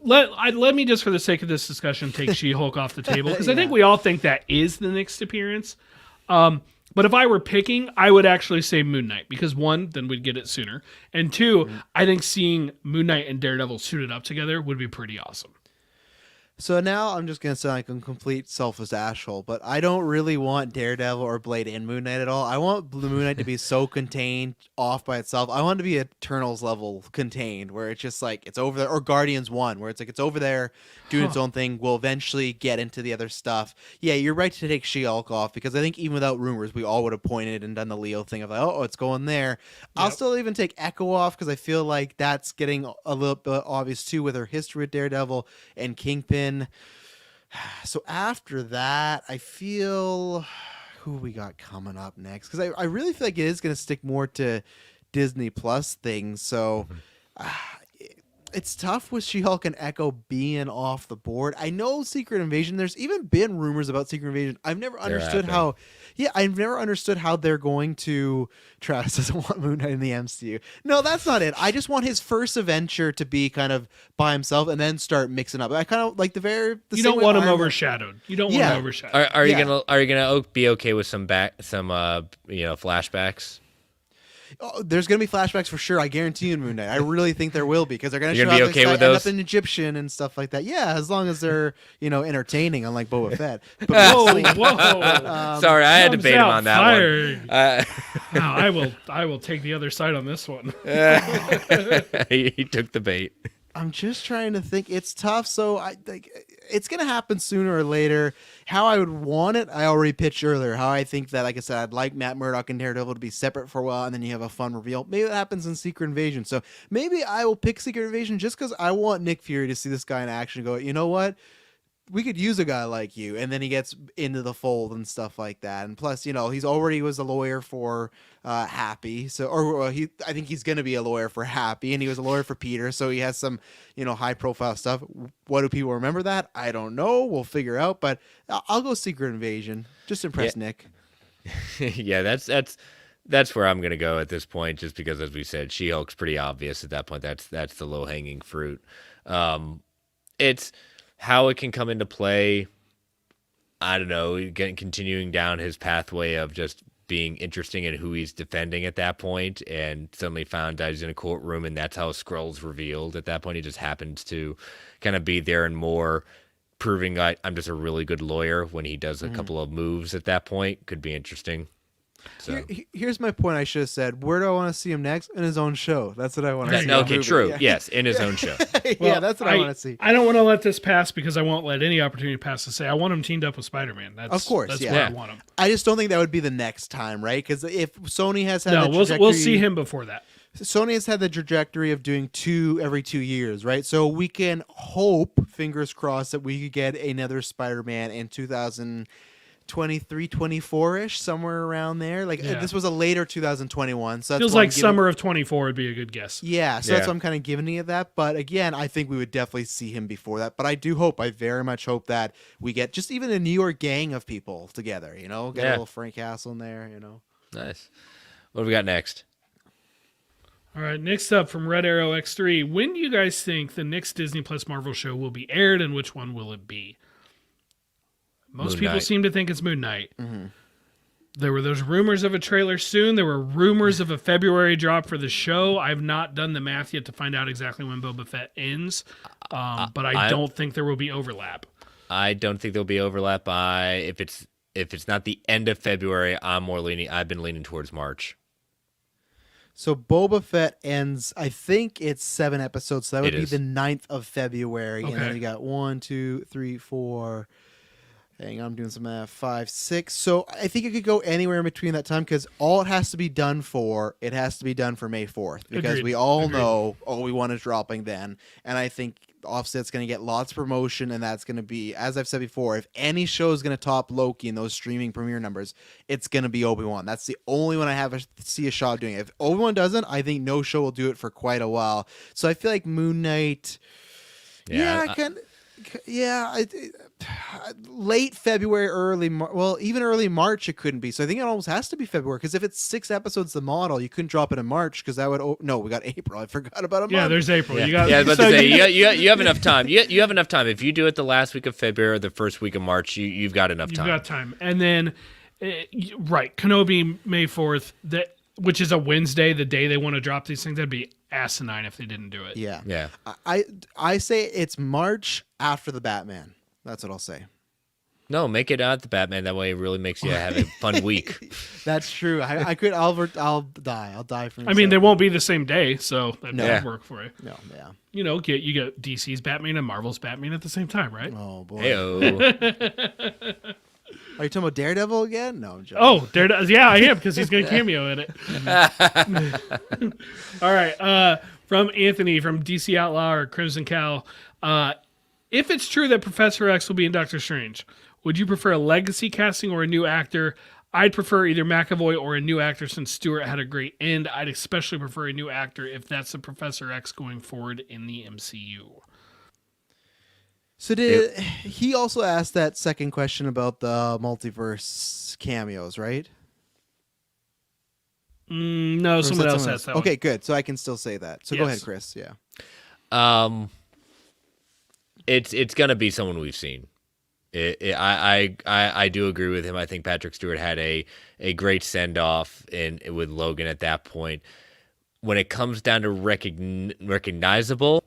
Let me just, for the sake of this discussion, take She-Hulk off the table, because I think we all think that is the next appearance. But if I were picking, I would actually say Moon Knight, because one, then we'd get it sooner, and two, I think seeing Moon Knight and Daredevil suited up together would be pretty awesome. So now I'm just going to sound like a complete selfish asshole, but I don't really want Daredevil or Blade and Moon Knight at all. I want Moon Knight to be so contained, off by itself. I want it to be Eternals level contained, where it's just like it's over there, or Guardians 1, where it's like it's over there doing its own thing. We'll eventually get into the other stuff. Yeah, you're right to take She-Hulk off, because I think even without rumors, we all would have pointed and done the Leo thing of like, oh, it's going there. Yep. I'll still even take Echo off, because I feel like that's getting a little bit obvious too with her history with Daredevil and Kingpin. So after that, I feel who we got coming up next, because I really feel like it is going to stick more to Disney Plus things. So it's tough with She-Hulk and Echo being off the board. I know Secret Invasion. There's even been rumors about Secret Invasion. I've never understood how. Yeah, I've never understood how they're going to. Travis doesn't want Moon Knight in the MCU. No, that's not it. I just want his first adventure to be kind of by himself and then start mixing up. I kind of like you don't want him overshadowed. You don't want him overshadowed. Are you gonna be okay with some flashbacks? Oh, there's going to be flashbacks for sure. I guarantee you in Moon Knight. I really think there will be, because they're going to show up okay with those? in Egyptian and stuff like that. Yeah, as long as they're entertaining, unlike Boba Fett. But whoa! Sorry, I had to bait him on that one. I will take the other side on this one. He took the bait. I'm just trying to think. It's tough. So it's going to happen sooner or later. How I would want it, I already pitched earlier. How I think that, like I said, I'd like Matt Murdock and Daredevil to be separate for a while, and then you have a fun reveal. Maybe that happens in Secret Invasion. So maybe I will pick Secret Invasion just because I want Nick Fury to see this guy in action and go, you know what? We could use a guy like you, and then he gets into the fold and stuff like that. And plus, he's already was a lawyer for Happy, I think he's going to be a lawyer for Happy, and he was a lawyer for Peter, so he has some, high profile stuff. What do people remember that? I don't know. We'll figure out, but I'll go Secret Invasion. Just impress Nick. Yeah, that's that's where I'm gonna go at this point, just because, as we said, She-Hulk's pretty obvious at that point. That's the low hanging fruit. It's how it can come into play. I don't know, continuing down his pathway of just being interesting in who he's defending at that point, and suddenly found out he's in a courtroom, and that's how Skrull's revealed. At that point, he just happens to kind of be there and more proving like I'm just a really good lawyer when he does a couple of moves at that point. Could be interesting. So here's my point. I should have said, where do I want to see him next? In his own show. That's what I want to see. Okay, true. Yeah. Yes, in his own show. Yeah, that's what I want to see. I don't want to let this pass because I won't let any opportunity pass to say I want him teamed up with Spider-Man. Of course, that's where I want him. I just don't think that would be the next time, right? Because if Sony has had we'll see him before that. Sony has had the trajectory of doing 2 every 2 years, right? So we can hope, fingers crossed, that we could get another Spider-Man in 2023, 24-ish, somewhere around there. Like this was a later 2021. So that's feels like summer of 24 would be a good guess. Yeah, so that's what I'm kind of giving you that. But again, I think we would definitely see him before that. But I very much hope that we get just even a New York gang of people together, get a little Frank Castle in there, Nice. What do we got next? All right, next up from Red Arrow X3, when do you guys think the next Disney Plus Marvel show will be aired, and which one will it be? Most people seem to think it's Moon Knight. Mm-hmm. There were those rumors of a trailer soon. There were rumors of a February drop for the show. I've not done the math yet to find out exactly when Boba Fett ends, but I don't think there will be overlap. I don't think there'll be overlap. If it's not the end of February, I've been leaning towards March. So Boba Fett ends, I think it's 7 episodes. So that would be the 9th of February. Okay. And then you got 1, 2, 3, 4. Hang on, I'm doing some math. 5, 6. So I think it could go anywhere in between that time because all it has to be done for May 4th. Because we all know Obi-Wan is dropping then. And I think Offset's going to get lots of promotion, and that's going to be, as I've said before, if any show is going to top Loki in those streaming premiere numbers, it's going to be Obi-Wan. That's the only one I see a shot of doing it. If Obi-Wan doesn't, I think no show will do it for quite a while. So I feel like Moon Knight, late February, even early March it couldn't be. So I think it almost has to be February because if it's 6 episodes the model, you couldn't drop it in March because that would we got April. I forgot about a month. Yeah, there's April. You have enough time. You have enough time. If you do it the last week of February or the first week of March, you've got enough time. You've got time. And then Kenobi May 4th, which is a Wednesday, the day they want to drop these things, that'd be asinine if they didn't do it. Yeah. I say it's March after the Batman. That's what I'll say. No, make it out the Batman. That way, it really makes you have a fun week. That's true. I'll die. I'll die for. I mean, they won't be the same day, so that doesn't work for you. No, yeah. You get DC's Batman and Marvel's Batman at the same time, right? Oh boy. Heyo. Are you talking about Daredevil again? No, I'm joking. Oh, Daredevil. Yeah, I am because he's going to cameo in it. All right. From Anthony from DC Outlaw or Crimson Cow. If it's true that Professor X will be in Doctor Strange, would you prefer a legacy casting or a new actor? I'd prefer either McAvoy or a new actor since Stewart had a great end. I'd especially prefer a new actor if that's the Professor X going forward in the MCU. So he also asked that second question about the multiverse cameos, right? No, someone else asked that one. Okay, good. So I can still say that. So go ahead, Chris. Yeah. It's gonna be someone we've seen. I do agree with him. I think Patrick Stewart had a great send off with Logan at that point. When it comes down to recognizable,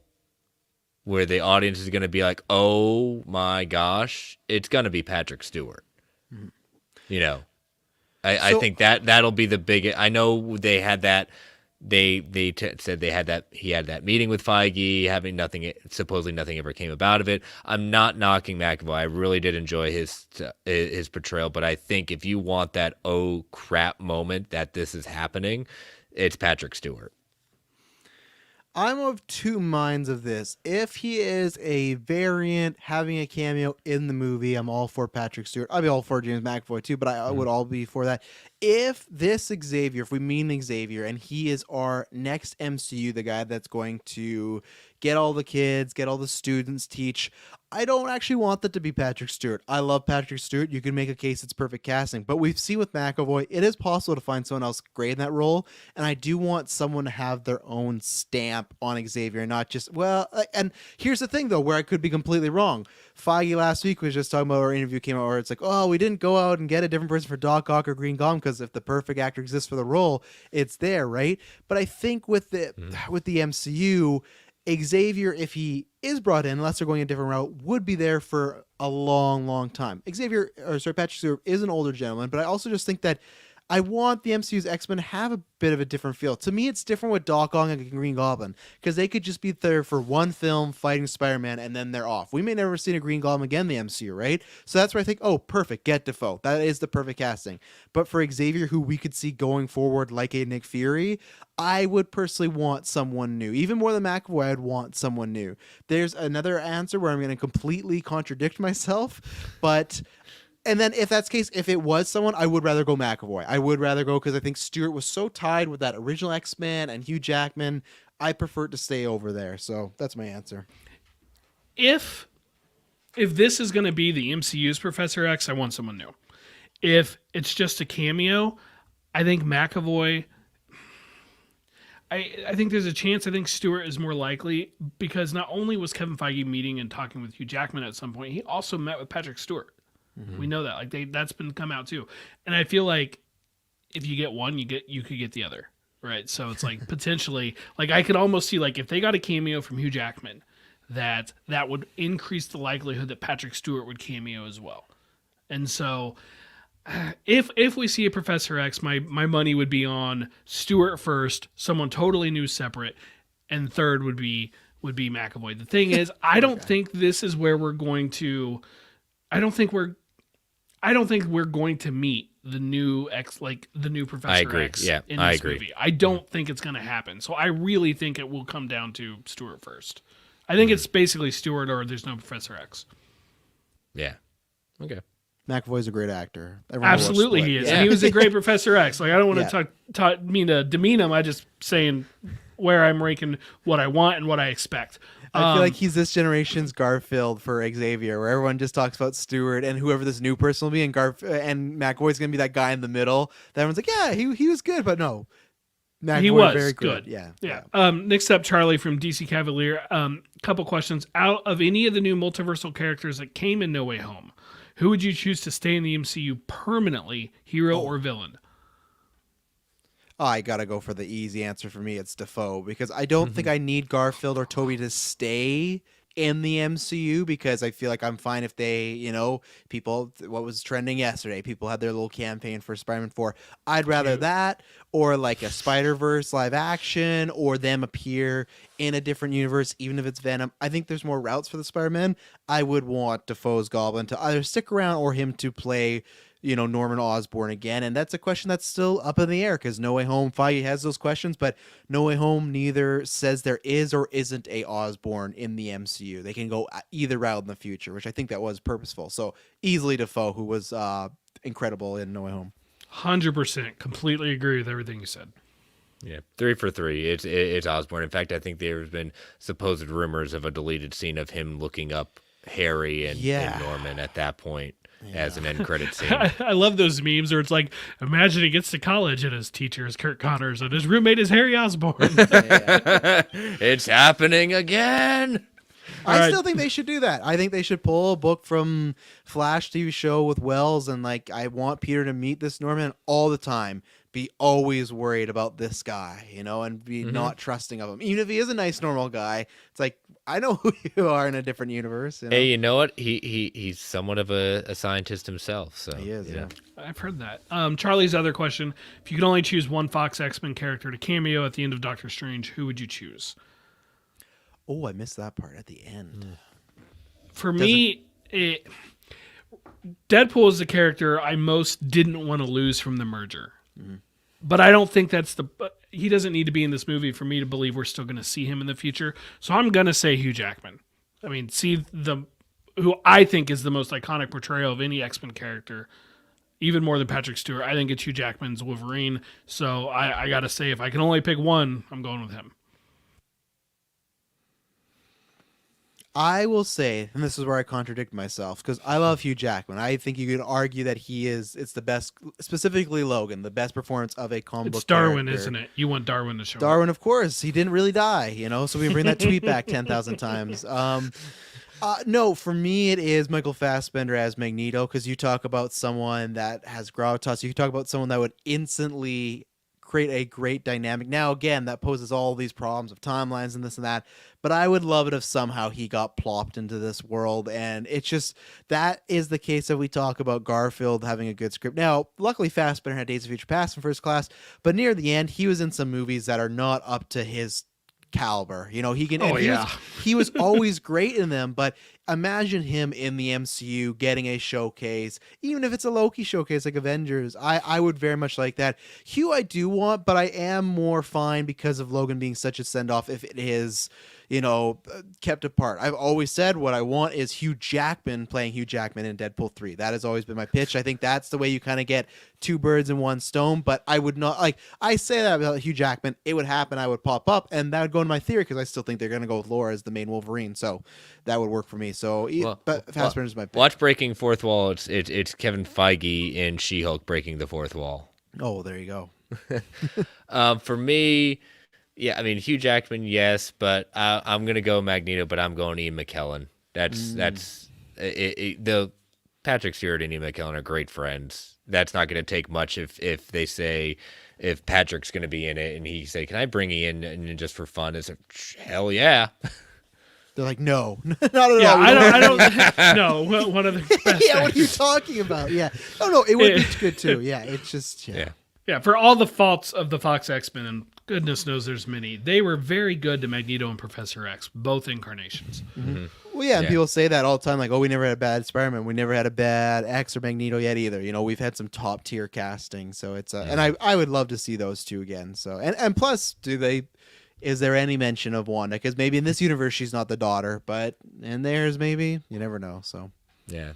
where the audience is gonna be like, "Oh my gosh," it's gonna be Patrick Stewart. Mm-hmm. I think that'll be the big. I know they had that. They said they had that. He had that meeting with Feige, having nothing. Supposedly nothing ever came about of it. I'm not knocking McAvoy. I really did enjoy his portrayal, but I think if you want that oh crap moment that this is happening, it's Patrick Stewart. I'm of two minds of this. If he is a variant having a cameo in the movie, I'm all for Patrick Stewart. I'd be all for James McAvoy too, but I would all be for that. If this Xavier, if we mean Xavier, and he is our next MCU, the guy that's going to get all the kids, get all the students, teach, I don't actually want that to be Patrick Stewart. I love Patrick Stewart. You can make a case it's perfect casting, but we've seen with McAvoy, it is possible to find someone else great in that role. And I do want someone to have their own stamp on Xavier, not just, and here's the thing though, where I could be completely wrong. Feige last week was just talking about our interview came out where it's like, oh, we didn't go out and get a different person for Doc Ock or Green Goblin because if the perfect actor exists for the role, it's there, right? But I think with the MCU, Xavier, if he is brought in, unless they're going a different route, would be there for a long, long time. Patrick Stewart is an older gentleman, but I also just think that I want the MCU's X-Men to have a bit of a different feel. To me, it's different with Doc Ock and Green Goblin because they could just be there for one film fighting Spider-Man and then they're off. We may never see a Green Goblin again in the MCU, right? So that's where I think, oh, perfect, get Dafoe. That is the perfect casting. But for Xavier, who we could see going forward like a Nick Fury, I would personally want someone new. Even more than McAvoy, I'd want someone new. There's another answer where I'm going to completely contradict myself, but... And then if that's the case, if it was someone, I would rather go McAvoy. I would rather go because I think Stewart was so tied with that original X-Men and Hugh Jackman. I prefer to stay over there. So that's my answer. If this is going to be the MCU's Professor X, I want someone new. If it's just a cameo, I think McAvoy... I think there's a chance. I think Stewart is more likely because not only was Kevin Feige meeting and talking with Hugh Jackman at some point, he also met with Patrick Stewart. Mm-hmm. We know that, like that's been come out too, and I feel like if you get one, you could get the other, right? So it's like potentially, like I could almost see like if they got a cameo from Hugh Jackman, that would increase the likelihood that Patrick Stewart would cameo as well. And so, if we see a Professor X, my money would be on Stewart first, someone totally new, separate, and third would be McAvoy. The thing is, I don't think this is where we're going to. I don't think we're going to meet the new Professor X in this movie. I don't think it's going to happen. So I really think it will come down to Stewart first. I think it's basically Stewart or there's no Professor X. Yeah. Okay. McAvoy's a great actor. Absolutely he is. Yeah. And he was a great Professor X. Like I don't want to mean to demean him. I just saying where I'm ranking what I want and what I expect. I feel like he's this generation's Garfield for Xavier, where everyone just talks about Stewart and whoever this new person will be, and McAvoy's gonna be that guy in the middle. That everyone's like, yeah, he was good, but no, McAvoy he was very good. Yeah. Next up, Charlie from DC Cavalier. Couple questions. Out of any of the new multiversal characters that came in No Way Home, who would you choose to stay in the MCU permanently, hero or villain? I gotta go for the easy answer for me. It's Dafoe because I don't think I need Garfield or Toby to stay in the MCU because I feel like I'm fine if they, people, what was trending yesterday, people had their little campaign for Spider-Man 4. I'd rather that or like a Spider-Verse live action or them appear in a different universe, even if it's Venom. I think there's more routes for the Spider-Man. I would want Dafoe's Goblin to either stick around or him to play Norman Osborn again. And that's a question that's still up in the air because No Way Home, Feige has those questions, but No Way Home neither says there is or isn't a Osborn in the MCU. They can go either route in the future, which I think that was purposeful. So easily Dafoe, who was incredible in No Way Home. 100%. Completely agree with everything you said. Yeah, 3 for 3. It's Osborn. In fact, I think there's been supposed rumors of a deleted scene of him looking up Harry and Norman at that point. As an end credit scene. I love those memes where it's like, imagine he gets to college and his teacher is Kurt Connors and his roommate is Harry Osborn. It's happening again. I still think they should do that. I think they should pull a book from Flash TV show with Wells and I want Peter to meet this Norman all the time. Be always worried about this guy, and be not trusting of him. Even if he is a nice, normal guy, it's like, I know who you are in a different universe. Hey, you know what? He's somewhat of a scientist himself. So he is, yeah. I've heard that. Charlie's other question, if you could only choose one Fox X-Men character to cameo at the end of Doctor Strange, who would you choose? Oh, I missed that part at the end. For me, Deadpool is the character I most didn't want to lose from the merger. Mm-hmm. But I don't think he doesn't need to be in this movie for me to believe we're still going to see him in the future. So I'm going to say Hugh Jackman. I mean, who I think is the most iconic portrayal of any X-Men character, even more than Patrick Stewart. I think it's Hugh Jackman's Wolverine. So I got to say, if I can only pick one, I'm going with him. I will say, and this is where I contradict myself, because I love Hugh Jackman. I think you could argue that it's the best, specifically Logan, the best performance of a comic book It's Darwin, character. isn't it? You want Darwin to show up. Darwin, of course. He didn't really die, so we bring that tweet back 10,000 times. No, for me, it is Michael Fassbender as Magneto, because you talk about someone that has gravitas. You talk about someone that would instantly create a great dynamic. Now, again, that poses all these problems of timelines and this and that, but I would love it if somehow he got plopped into this world, and it's just, that is the case that we talk about Garfield having a good script. Now, luckily, Fassbender had Days of Future Past in First Class, but near the end, he was in some movies that are not up to his caliber. He can. He was always great in them, but imagine him in the MCU getting a showcase, even if it's a Loki showcase like Avengers. I would very much like that. Hugh I do want, but I am more fine because of Logan being such a send-off if it is kept apart. I've always said what I want is Hugh Jackman playing Hugh Jackman in Deadpool 3. That has always been my pitch. I think that's the way you kind of get two birds in one stone, but I would not, I say that about Hugh Jackman, it would happen, I would pop up, and that would go into my theory, because I still think they're going to go with Laura as the main Wolverine, so that would work for me. So, but Fassbender's my pitch. Watch Breaking Fourth Wall. It's Kevin Feige in She-Hulk breaking the fourth wall. Oh, there you go. For me, yeah, I mean, Hugh Jackman, yes, but I'm going to go Magneto, but I'm going Ian McKellen. That's the Patrick Stewart and Ian McKellen are great friends. That's not going to take much if they say, if Patrick's going to be in it and he say, can I bring Ian in just for fun? It's hell yeah. They're like, no, not at all. I don't. No, one of the best. Yeah, what are you talking about? Yeah. Oh, no, it would be good too. Yeah, it's just, Yeah, for all the faults of the Fox X-Men, and goodness knows there's many, they were very good to Magneto and Professor X, both incarnations. Mm-hmm. Well, yeah, and people say that all the time, like, oh, we never had a bad Spider-Man. We never had a bad X or Magneto yet either. We've had some top-tier casting, so it's and I would love to see those two again. So, and plus, is there any mention of Wanda? Because maybe in this universe she's not the daughter, but in theirs maybe. You never know. So yeah.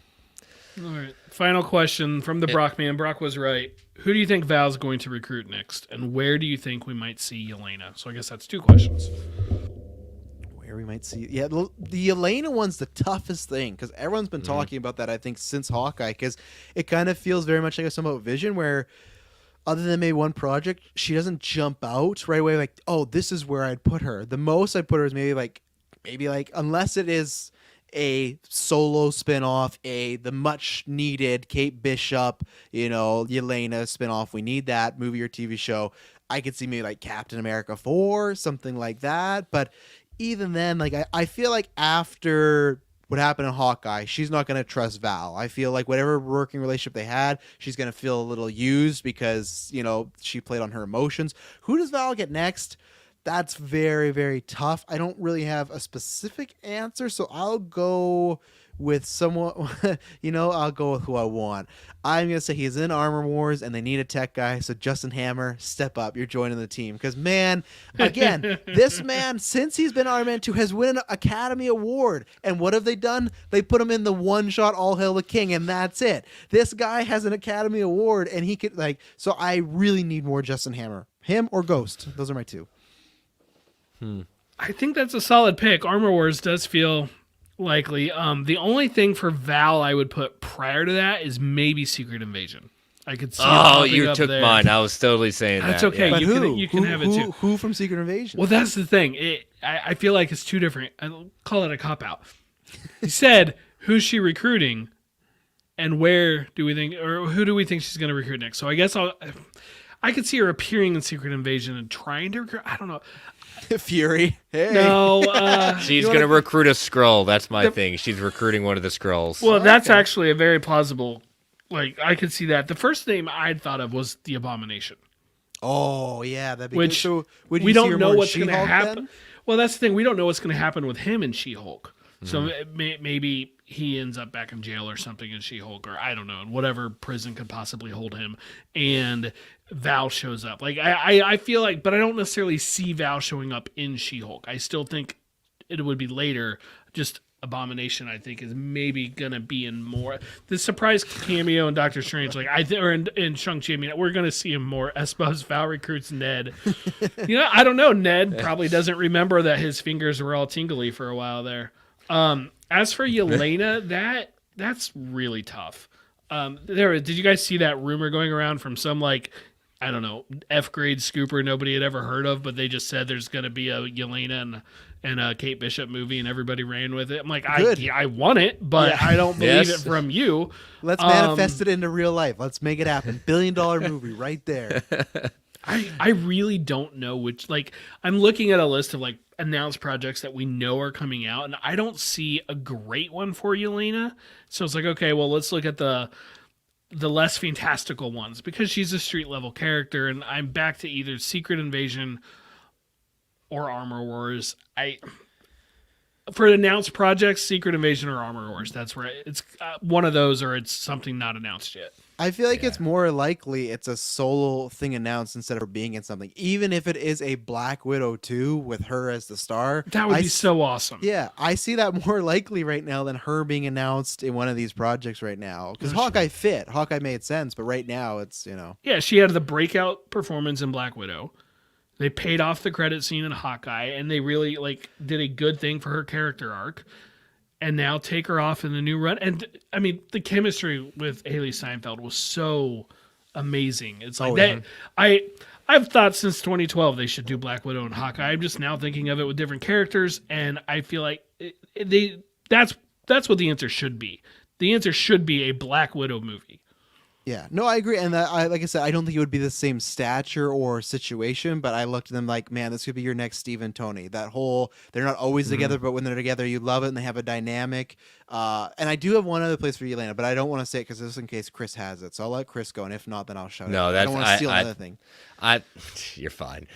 All right. Final question from the Brock man. Brock was right. Who do you think Val's going to recruit next, and where do you think we might see Yelena? So I guess that's two questions. Where we might see, the Yelena one's the toughest thing, because everyone's been talking about that, I think, since Hawkeye, because it kind of feels very much like a somewhat Vision, where other than maybe one project, she doesn't jump out right away like, oh, this is where I'd put her. The most I'd put her is maybe like unless it is a solo spinoff, the much needed Kate Bishop, Yelena spinoff. We need that movie or TV show. I could see maybe like Captain America 4, something like that. But even then, like I feel like after what happened in Hawkeye, she's not going to trust Val. I feel like whatever working relationship they had, she's going to feel a little used because, she played on her emotions. Who does Val get next? That's very, very tough. I don't really have a specific answer, so I'll go with someone, I'll go with who I want. I'm going to say he's in Armor Wars and they need a tech guy. So Justin Hammer, step up. You're joining the team. Because, man, again, this man, since he's been Iron Man 2, has won an Academy Award. And what have they done? They put him in the one-shot All Hail the King, and that's it. This guy has an Academy Award, and he could, so I really need more Justin Hammer. Him or Ghost. Those are my two. I think that's a solid pick. Armor Wars does feel likely. The only thing for Val I would put prior to that is maybe Secret Invasion. I could see. Oh, you took mine. I was totally saying that's that. That's okay. Yeah. You can have it too. Who from Secret Invasion? Well, that's the thing. I feel like it's two different. I'll call it a cop out. He said, "Who's she recruiting, and where do we think, or who do we think she's going to recruit next?" So I guess I could see her appearing in Secret Invasion and trying to recruit. I don't know. Fury. Hey. No. She's going to recruit a Skrull. That's my thing. She's recruiting one of the Skrulls. Well, that's actually a very plausible. I could see that. The first name I'd thought of was the Abomination. Oh, yeah. That'd be which good. So, we don't know what's going to happen. Then? Well, that's the thing. We don't know what's going to happen with him in She-Hulk. So maybe he ends up back in jail or something in She-Hulk, or I don't know, in whatever prison could possibly hold him. And Val shows up. I feel like, but I don't necessarily see Val showing up in She-Hulk. I still think it would be later. Just Abomination, I think, is maybe gonna be in more. The surprise cameo in Doctor Strange, or in Shang-Chi. I mean, we're gonna see him more. I suppose Val recruits Ned. I don't know. Ned probably doesn't remember that his fingers were all tingly for a while there. As for Yelena, that's really tough. Did you guys see that rumor going around from some I don't know, F grade scooper nobody had ever heard of, but they just said there's going to be a Yelena and a Kate Bishop movie, and everybody ran with it. I'm like, I want it, but I don't believe it from you. Let's manifest it into real life. Let's make it happen. $1 billion movie right there. I really don't know which. I'm looking at a list of announced projects that we know are coming out, and I don't see a great one for Yelena. So it's okay, well, let's look at the less fantastical ones, because she's a street level character, and I'm back to either Secret Invasion or Armor Wars. For announced projects, Secret Invasion or Armor Wars. That's where it's one of those, or it's something not announced yet. I feel like it's more likely it's a solo thing announced instead of being in something. Even if it is a Black Widow 2 with her as the star. That would be so awesome. Yeah, I see that more likely right now than her being announced in one of these projects right now. Because Hawkeye fit. Hawkeye made sense, but right now it's, Yeah, she had the breakout performance in Black Widow. They paid off the credit scene in Hawkeye, and they really did a good thing for her character arc. And now take her off in the new run. And I mean, the chemistry with Haley Steinfeld was so amazing. It's I've thought since 2012 they should do Black Widow and Hawkeye. I'm just now thinking of it with different characters, and I feel like that's what the answer should be. The answer should be a Black Widow movie. Yeah, no, I agree. And like I said, I don't think it would be the same stature or situation, but I looked at them like, man, this could be your next Steve and Tony. That whole, they're not always together, but when they're together, you love it, and they have a dynamic. And I do have one other place for Yelena, but I don't want to say it because just in case Chris has it. So I'll let Chris go, and if not, then I'll shout it. I don't want to steal another thing. You're fine.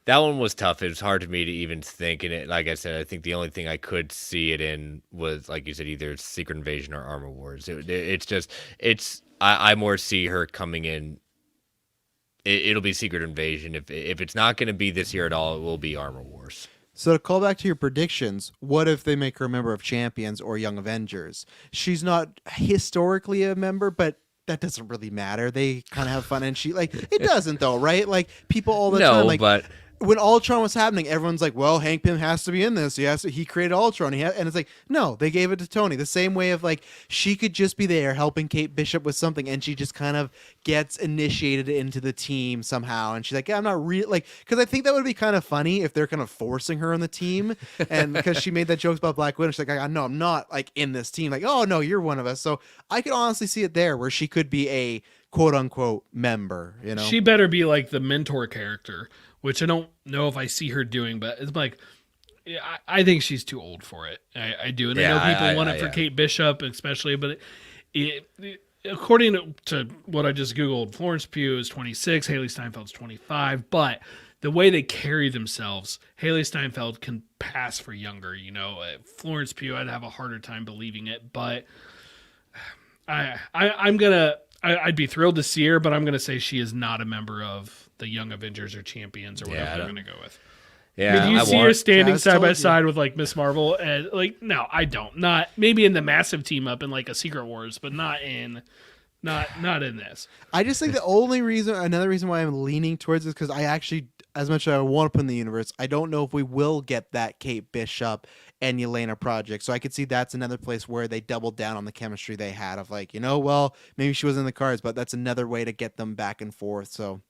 That one was tough. It was hard for me to even think in it. Like I said, I think the only thing I could see it in was, like you said, either Secret Invasion or Armor Wars. I more see her coming in. It'll be Secret Invasion. If it's not going to be this year at all, it will be Armor Wars. So to call back to your predictions, what if they make her a member of Champions or Young Avengers? She's not historically a member, but that doesn't really matter. They kind of have fun, and it doesn't though, right? People all the time, but when Ultron was happening, everyone's like, well, Hank Pym has to be in this. He created Ultron. And it's no, they gave it to Tony. The same way of she could just be there helping Kate Bishop with something, and she just kind of gets initiated into the team somehow. And she's like, yeah, I'm not really because I think that would be kind of funny if they're kind of forcing her on the team. And because she made that jokes about Black Widow, she's like, no, I'm not in this team. Oh no, you're one of us. So I could honestly see it there where she could be a quote unquote member, She better be the mentor character, which I don't know if I see her doing, but it's I think she's too old for it. I do. And I know people want it for Kate Bishop especially, but according to what I just Googled, Florence Pugh is 26, Haley Steinfeld's 25, but the way they carry themselves, Haley Steinfeld can pass for younger, Florence Pugh, I'd have a harder time believing it, but I'd be thrilled to see her, but I'm going to say she is not a member of the Young Avengers or Champions or whatever they're going to go with. Yeah, do you see her standing side by side with Miss Marvel? And no, I don't. Not maybe in the massive team up in a Secret Wars, but not in this. I just think another reason why I'm leaning towards this, because I actually, as much as I want to put in the universe, I don't know if we will get that Kate Bishop and Yelena project. So I could see that's another place where they doubled down on the chemistry they had of well, maybe she was in the cards, but that's another way to get them back and forth. So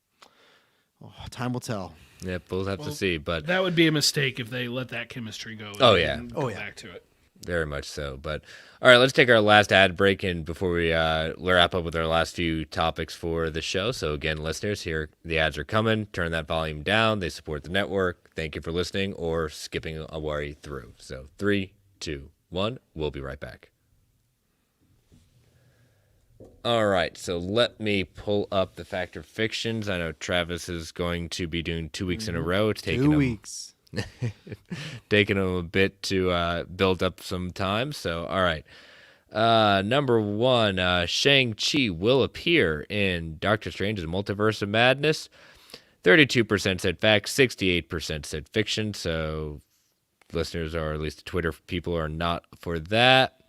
time will tell. Yeah, we'll have to see. But that would be a mistake if they let that chemistry go. Go back to it. Very much so. But all right, let's take our last ad break and before we wrap up with our last few topics for the show. So again, listeners, here the ads are coming. Turn that volume down. They support the network. Thank you for listening or skipping a worry through. So 3, 2, 1. We'll be right back. All right, so let me pull up the Fact or Fictions. I know Travis is going to be doing 2 weeks in a row. It's taking 2 weeks. Taking him a bit to build up some time. So, all right. Number 1, Shang-Chi will appear in Doctor Strange's Multiverse of Madness. 32% said fact, 68% said fiction. So listeners, or at least the Twitter people, are not for that.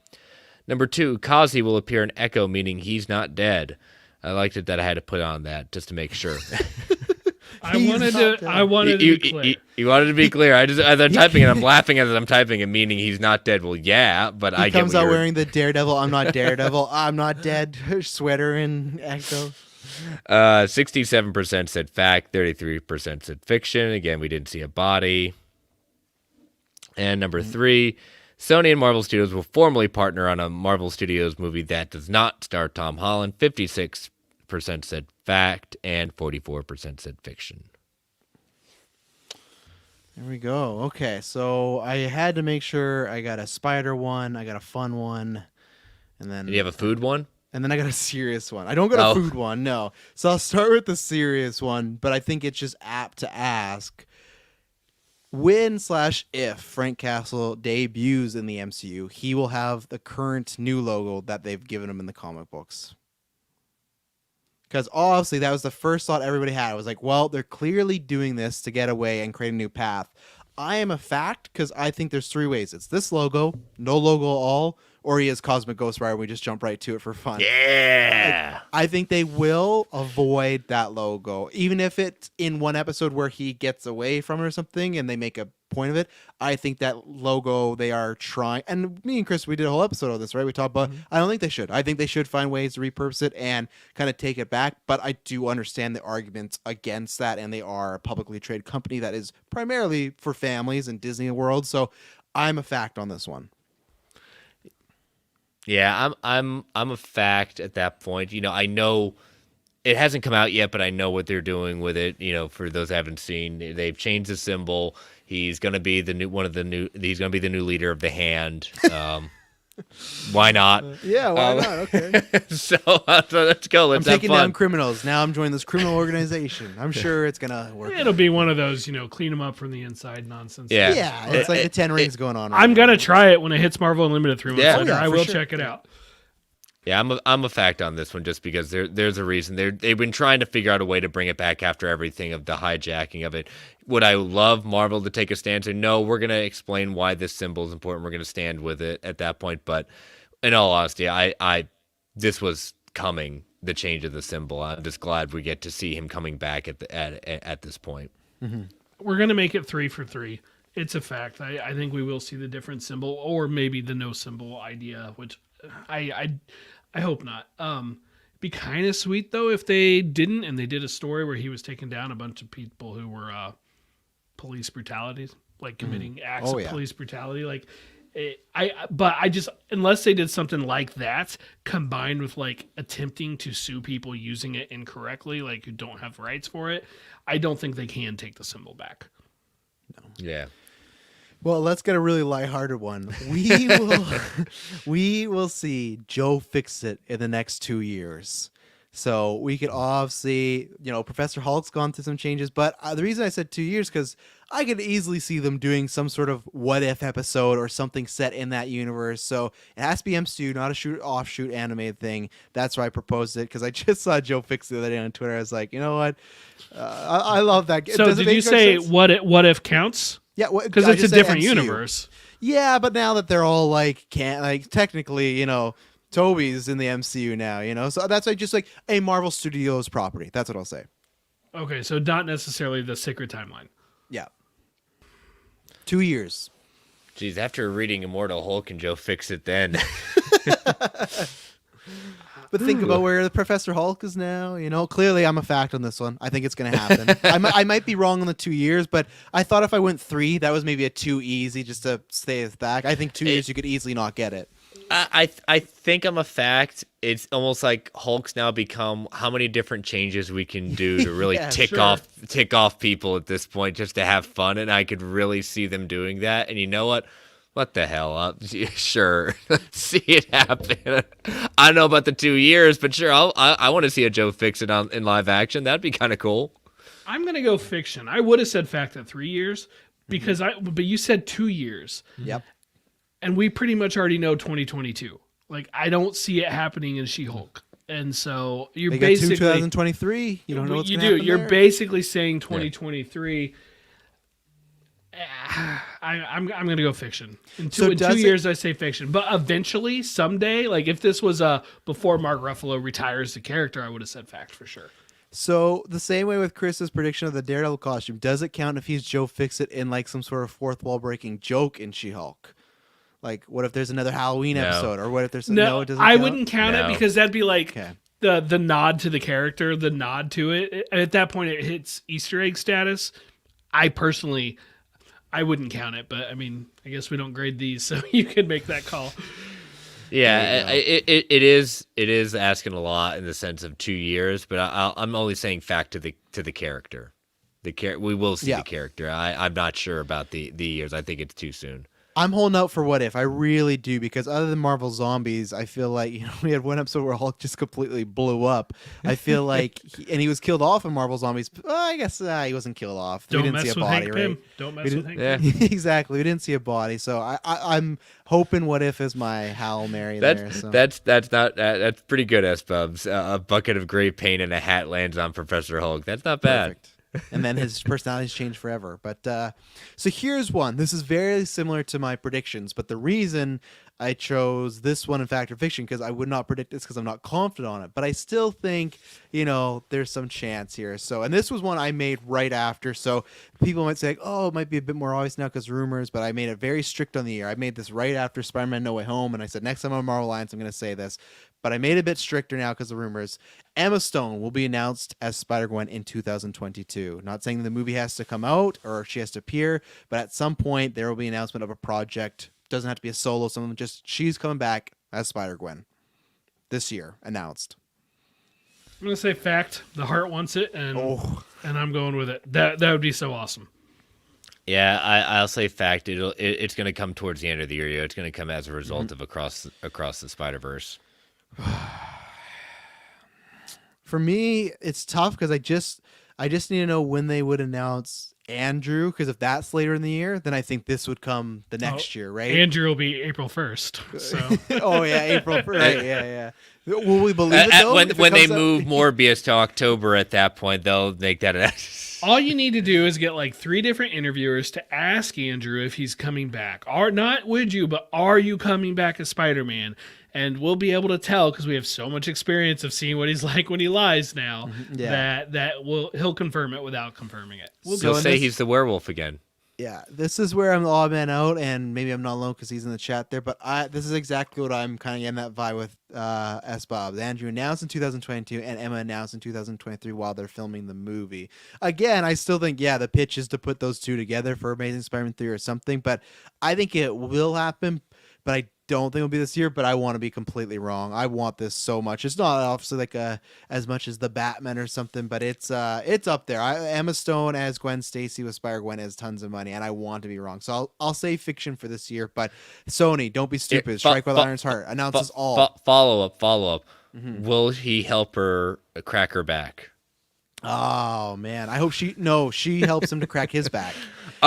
Number 2, Kazi will appear in Echo, meaning he's not dead. I liked it that I had to put on that just to make sure. I wanted to be clear. You wanted to be clear. As I'm typing it, I'm laughing as I'm typing it, meaning he's not dead. Well, yeah, but I get He comes out wearing the Daredevil, I'm not Daredevil, I'm not dead sweater and echo. 67% said fact, 33% said fiction. Again, we didn't see a body. And number 3, Sony and Marvel Studios will formally partner on a Marvel Studios movie that does not star Tom Holland. 56% said fact, and 44% said fiction. There we go. Okay, so I had to make sure I got a spider one, I got a fun one, and then... Do you have a food one? And then I got a serious one. I don't got a food one, no. So I'll start with the serious one, but I think it's just apt to ask, when/if Frank Castle debuts in the MCU, he will have the current new logo that they've given him in the comic books. Because obviously that was the first thought everybody had. It was like, well, they're clearly doing this to get away and create a new path. I am a fact because I think there's 3 ways. It's this logo, no logo at all, or he is Cosmic Ghost Rider. We just jump right to it for fun. Yeah. I think they will avoid that logo. Even if it's in one episode where he gets away from it or something and they make a point of it, I think that logo they are trying. And me and Chris, we did a whole episode of this, right? We talked about, I don't think they should. I think they should find ways to repurpose it and kind of take it back. But I do understand the arguments against that. And they are a publicly traded company that is primarily for families in Disney World. So I'm a fact on this one. Yeah, I'm a fact at that point. You know, I know it hasn't come out yet, but I know what they're doing with it. You know, for those who haven't seen, they've changed the symbol. He's going to be the new he's going to be the new leader of the Hand. Why not? Yeah, why not? Okay. So let's go. Let's I'm taking have fun. down criminals. Now I'm joining this criminal organization. I'm sure it's gonna work. It'll be one of those, clean them up from the inside nonsense. Yeah, it's like the 10 rings going on. Right I'm now. gonna try it when it hits Marvel Unlimited 3 months later. I will check it out. Yeah, I'm a fact on this one just because there's a reason. They've been trying to figure out a way to bring it back after everything of the hijacking of it. Would I love Marvel to take a stand and say, no, we're going to explain why this symbol is important. We're going to stand with it at that point. But in all honesty, this was coming, the change of the symbol. I'm just glad we get to see him coming back at this point. Mm-hmm. We're going to make it 3 for 3. It's a fact. I think we will see the different symbol or maybe the no symbol idea, which I hope not. Be kind of sweet though if they didn't, and they did a story where he was taking down a bunch of people who were police brutalities, like committing acts of police brutality. I just unless they did something like that combined with like attempting to sue people using it incorrectly, like who don't have rights for it, I don't think they can take the symbol back. No. Yeah. Well, let's get a really lighthearted one. We will see Joe Fixit in the next 2 years. So we could obviously, Professor Hulk's gone through some changes, but the reason I said 2 years because I could easily see them doing some sort of what if episode or something set in that universe. So it has to be MCU, not a offshoot animated thing. That's why I proposed it because I just saw Joe Fixit the other day on Twitter. I was like, you know what? I love that. So did you say what if counts? Yeah, because it's a different universe. Yeah, but now that they're all technically, Toby's in the MCU now, so that's just like a Marvel Studios property. That's what I'll say. Okay, so not necessarily the Secret Timeline. Yeah. 2 years. Jeez, after reading Immortal Hulk and Joe Fixit then. But think about where the Professor Hulk is now. Clearly I'm a fact on this one. I think it's going to happen. I might be wrong on the 2 years, but I thought if I went 3, that was maybe a too easy just to stay back. I think 2 years you could easily not get it. I think I'm a fact. It's almost like Hulk's now become how many different changes we can do to really tick off people at this point just to have fun, and I could really see them doing that. And you know what? What the hell? Sure, let's see it happen. I don't know about the 2 years, but sure, I want to see a Joe Fixit in live action. That'd be kind of cool. I'm gonna go fiction. I would have said fact at 3 years because but you said 2 years. Yep. And we pretty much already know 2022. Like I don't see it happening in She-Hulk, and so you're basically 2023. You don't know what's going to happen. You're there. basically saying 2023. I'm gonna go fiction. In 2 years, I say fiction. But eventually, someday, like if this was before Mark Ruffalo retires the character, I would have said fact for sure. So the same way with Chris's prediction of the Daredevil costume, does it count if he's Joe Fixit in like some sort of fourth wall breaking joke in She-Hulk? Like, what if there's another Halloween episode, or what if there's no? It doesn't. I count? wouldn't count it because that'd be like the nod to the character, the nod to it. At that point, it hits Easter egg status. I personally, I wouldn't count it, but I mean, I guess we don't grade these, so you could make that call. Yeah, it is asking a lot in the sense of 2 years, but I'm only saying fact to the character. We will see the character. I'm not sure about the years. I think it's too soon. I'm holding out for what if. I really do, because other than Marvel Zombies, I feel like, we had one episode where Hulk just completely blew up. I feel like, he was killed off in Marvel Zombies. I guess he wasn't killed off. Don't we didn't mess see a with body, Hank right? Pym. Don't mess with Hank Yeah. Pym. Exactly. We didn't see a body, so I'm hoping what if is my Hail Mary there. So. That's pretty good, S-Bubs. A bucket of gray paint and a hat lands on Professor Hulk. That's not bad. Perfect. And then his personality's changed forever. But so here's one. This is very similar to my predictions, but the reason I chose this one in Fact or Fiction, because I would not predict this because I'm not confident on it. But I still think, there's some chance here. So, and this was one I made right after. So people might say, oh, it might be a bit more obvious now because rumors, but I made it very strict on the year. I made this right after Spider-Man No Way Home, and I said, next time on Marvel Alliance, I'm going to say this. But I made it a bit stricter now because of rumors. Emma Stone will be announced as Spider-Gwen in 2022. Not saying the movie has to come out or she has to appear, but at some point there will be an announcement of a project. Doesn't have to be a solo, someone just she's coming back as Spider-Gwen this year, announced. I'm gonna say fact. The heart wants it, and I'm going with it. That would be so awesome. Yeah, I'll say fact. It's going to come towards the end of the year. It's going to come as a result of across the Spider-Verse. For me, it's tough because I just need to know when they would announce Andrew, because if that's later in the year, then I think this would come the next year, right? Andrew will be April 1st. So. Oh yeah, April 1st. Right, yeah. Will we believe it though? When they move Morbius to October, at that point they'll make that. All you need to do is get like 3 different interviewers to ask Andrew if he's coming back. Or not would you, but are you coming back as Spider-Man? And we'll be able to tell, because we have so much experience of seeing what he's like when he lies now, he'll confirm it without confirming it. He'll say he's the werewolf again. Yeah, this is where I'm the odd man out, and maybe I'm not alone because he's in the chat there, but this is exactly what I'm kind of getting that vibe with S-Bob. Andrew announced in 2022, and Emma announced in 2023 while they're filming the movie. Again, I still think, the pitch is to put those two together for Amazing Spider-Man 3 or something, but I think it will happen, but I don't think it'll be this year, but I want to be completely wrong. I want this so much. It's not obviously like as much as the Batman or something, but it's up there. Emma Stone as Gwen Stacy with Spider-Gwen has tons of money, and I want to be wrong. So I'll say fiction for this year, but Sony, don't be stupid. Strike while the iron's hot. Announces all. Follow up. Mm-hmm. Will he help her crack her back? Oh man, I hope she helps him to crack his back.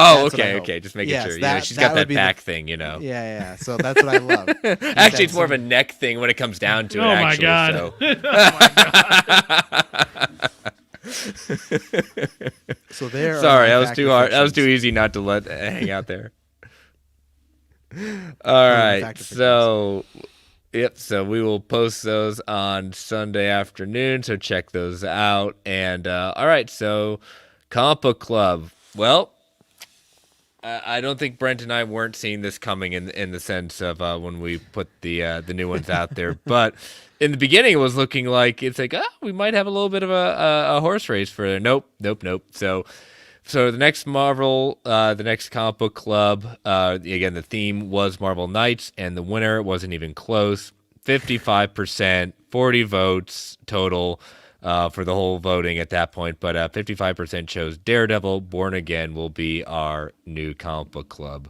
Oh, okay. Just making sure. She's got that back thing, Yeah. So that's what I love. Actually, it's more of a neck thing when it comes down to it. Oh my god. So there. Sorry, that was too hard. That was too easy not to let hang out there. All right. So we will post those on Sunday afternoon. So check those out. And all right. So Comic Book Club. Well, I don't think Brent and I weren't seeing this coming in the sense of when we put the new ones out there. But in the beginning, it was looking like it's like, we might have a little bit of a horse race for there. Nope. So the next the next Comic Book Club, again, the theme was Marvel Knights, and the winner wasn't even close. 55%, 40 votes total. For the whole voting at that point, but 55% chose Daredevil. Born Again will be our new Comic Book Club.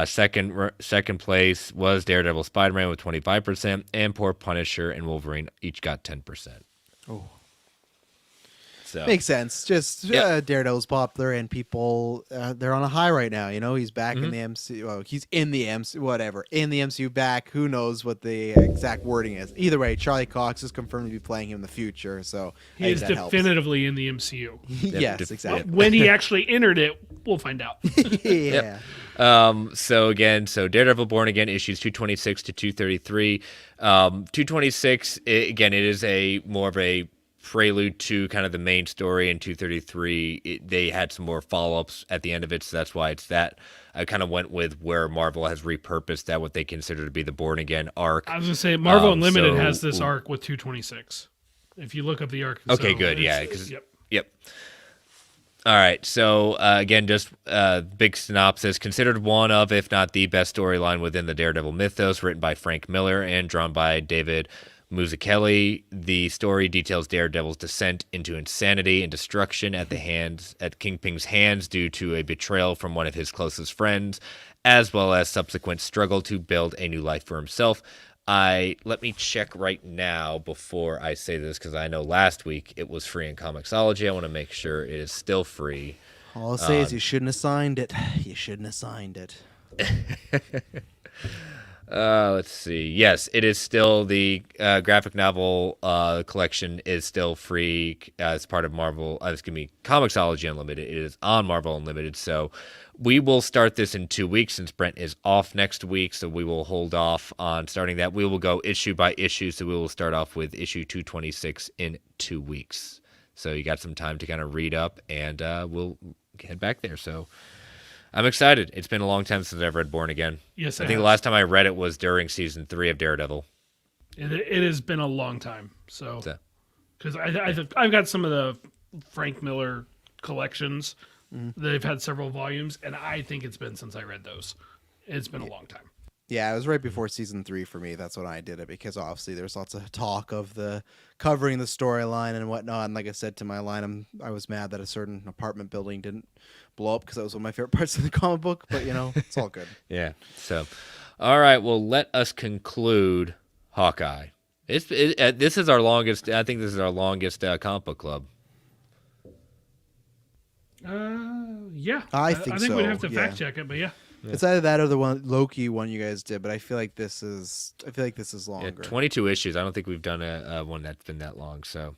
Second place was Daredevil, Spider-Man with 25%, and poor Punisher and Wolverine each got 10%. Oh. So makes sense. Just Daredevil's popular, and people they're on a high right now. He's back in the MCU. Well, he's in the MCU. Whatever, in the MCU. Back. Who knows what the exact wording is? Either way, Charlie Cox is confirmed to be playing him in the future. So he is definitively in the MCU. Yes, exactly. When he actually entered it, we'll find out. Yeah. So Daredevil Born Again issues 226 to 233. 226 again, it is a more of a prelude to kind of the main story in 233. They had some more follow-ups at the end of it, so that's why it's that. I kind of went with where Marvel has repurposed that, what they consider to be the Born Again arc. I was going to say, Marvel Unlimited has this arc with 226. If you look up the arc. Okay, good, yeah. Yep. All right, so again, just big synopsis. Considered one of, if not the best storyline within the Daredevil mythos, written by Frank Miller and drawn by David Mazzucchelli. The story details Daredevil's descent into insanity and destruction at Kingpin's hands due to a betrayal from one of his closest friends, as well as subsequent struggle to build a new life for himself. Let me check right now before I say this, because I know last week it was free in Comixology. I want to make sure it is still free. All I'll say is you shouldn't have signed it. You shouldn't have signed it. Let's see. Yes, it is still the graphic novel collection is still free as part of Marvel. Comixology Unlimited. It is on Marvel Unlimited. So we will start this in 2 weeks since Brent is off next week. So we will hold off on starting that. We will go issue by issue. So we will start off with issue 226 in 2 weeks. So you got some time to kind of read up, and we'll head back there. So I'm excited. It's been a long time since I've read Born Again. Yes, I think the last time I read it was during season 3 of Daredevil. It has been a long time. So, because I've got some of the Frank Miller collections. They've had several volumes, and I think it's been since I read those. It's been a long time. Yeah, it was right before season 3 for me. That's when I did it, because obviously there's lots of talk of the covering the storyline and whatnot. And like I said to my line, I was mad that a certain apartment building didn't blow up, because that was one of my favorite parts of the comic book. But it's all good. Yeah. So, all right. Well, let us conclude Hawkeye. This is our longest. I think this is our longest comic book club. Yeah. I think so. we'd have to fact check it, but yeah. It's either that or the Loki one you guys did, but I feel like this is longer. Yeah, 22 issues. I don't think we've done a one that's been that long. So,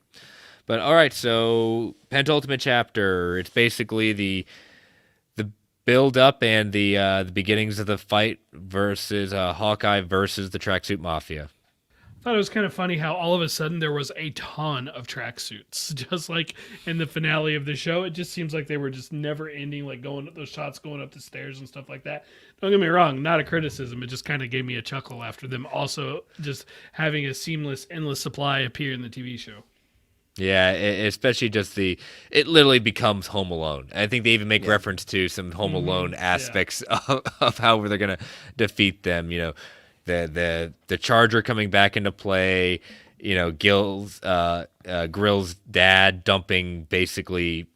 but all right. So, Penultimate Chapter. It's basically the build up and the beginnings of the fight versus Hawkeye versus the Tracksuit Mafia. I thought it was kind of funny how all of a sudden there was a ton of tracksuits, just like in the finale of the show. It just seems like they were just never ending, like those shots going up the stairs and stuff like that. Don't get me wrong, not a criticism. It just kind of gave me a chuckle after them also just having a seamless, endless supply appear in the TV show. Yeah, especially just it literally becomes Home Alone. I think they even make reference to some Home Alone aspects of how they're going to defeat them, The Charger coming back into play, Grill's dad dumping basically,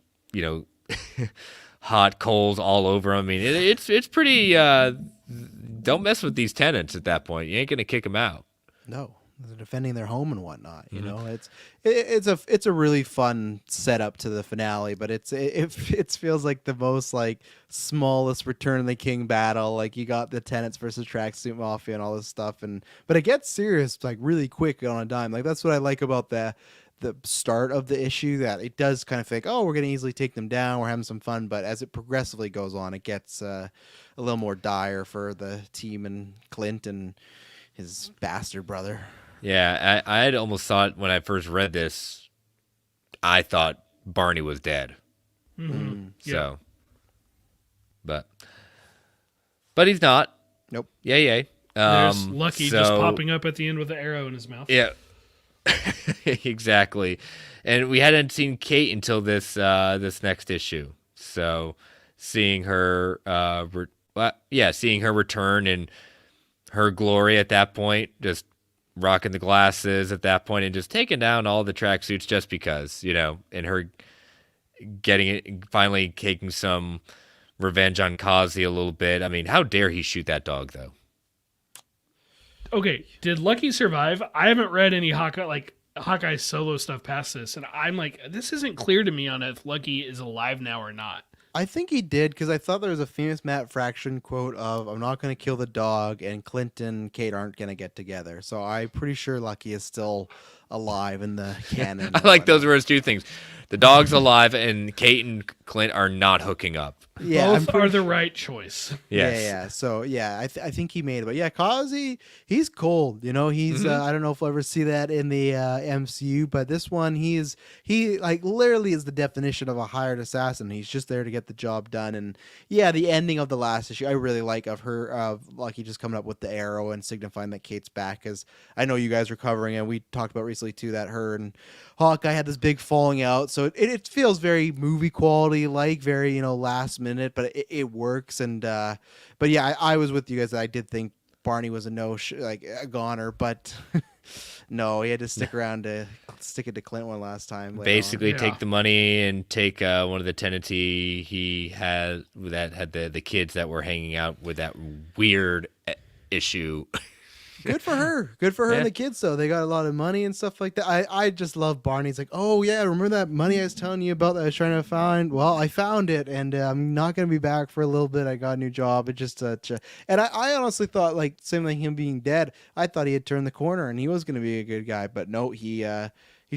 hot coals all over him. I mean, it's pretty. Don't mess with these tenants at that point. You ain't gonna kick them out. No, they're defending their home and whatnot. It's a really fun setup to the finale, but it feels like the most smallest Return of the King battle. Like, you got the tenants versus Tracksuit Mafia and all this stuff, but it gets serious really quick on a dime. Like, that's what I like about the start of the issue, that it does kind of think, oh, we're gonna easily take them down, we're having some fun, but as it progressively goes on, it gets a little more dire for the team and Clint and his bastard brother. Yeah, I had almost thought when I first read this, I thought Barney was dead. Mm-hmm. So, but he's not. Nope. Yay. There's Lucky just popping up at the end with the arrow in his mouth. Yeah, exactly. And we hadn't seen Kate until this next issue. So seeing her, seeing her return in her glory at that point, just rocking the glasses at that point and just taking down all the tracksuits just because, and her getting it, finally taking some revenge on Kazi a little bit. I mean, how dare he shoot that dog, though? Okay, did Lucky survive? I haven't read any Hawkeye solo stuff past this, and I'm like, this isn't clear to me on if Lucky is alive now or not. I think he did, because I thought there was a famous Matt Fraction quote of, "I'm not going to kill the dog," and Clint and Kate aren't going to get together. So I'm pretty sure Lucky is still alive in the canon. I like those were his two things. The dog's alive, and Kate and Clint are not hooking up. Yeah, both are the right choice. Yes. Yeah. So yeah, I think he made it. But yeah, Kazi, he's cold. You know, he's I don't know if we'll ever see that in the MCU, but this one he like literally is the definition of a hired assassin. He's just there to get the job done. And yeah, the ending of the last issue I really like of her Lucky just coming up with the arrow and signifying that Kate's back, because I know you guys were covering and we talked about recently too that her and Hawkeye had this big falling out. So it feels very movie quality, like very last minute, but it works. And but yeah, I was with you guys that I did think Barney was a goner, but no, he had to stick around to stick it to Clint one last time. Basically, take the money and take one of the tenants he had that had the kids that were hanging out with that weird issue. Good for her. Good for her and the kids, though. They got a lot of money and stuff like that. I just love Barney's like, oh, yeah, remember that money I was telling you about that I was trying to find? Well, I found it, and I'm not going to be back for a little bit. I got a new job. It just and I honestly thought, like, same like him being dead, I thought he had turned the corner, and he was going to be a good guy. But no, he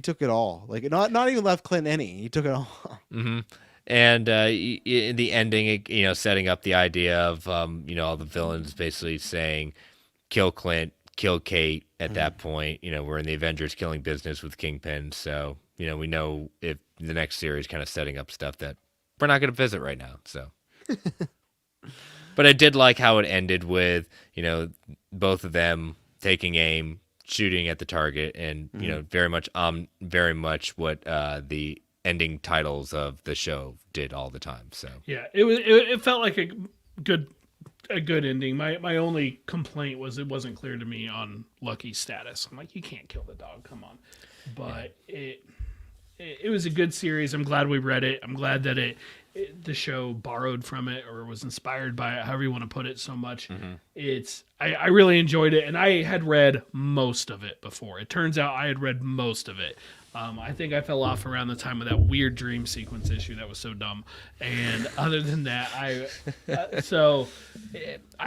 took it all. Like, not even left Clint any. He took it all. Mm-hmm. And in the ending, setting up the idea of, all the villains basically saying, kill Clint, kill Kate at that point. We're in the Avengers killing business with Kingpin. So, we know if the next series kind of setting up stuff that we're not going to visit right now. So, but I did like how it ended with, both of them taking aim, shooting at the target, and, very much what the ending titles of the show did all the time. So, yeah, it felt like a good ending. My only complaint was it wasn't clear to me on Lucky's status. I'm like, you can't kill the dog, come on. But it was a good series. I'm glad we read it. I'm glad that the show borrowed from it or was inspired by it, however you want to put it so much. I really enjoyed it, and I had read most of it before. It turns out I had read most of it. I think I fell off around the time of that weird dream sequence issue that was so dumb. And other than that, I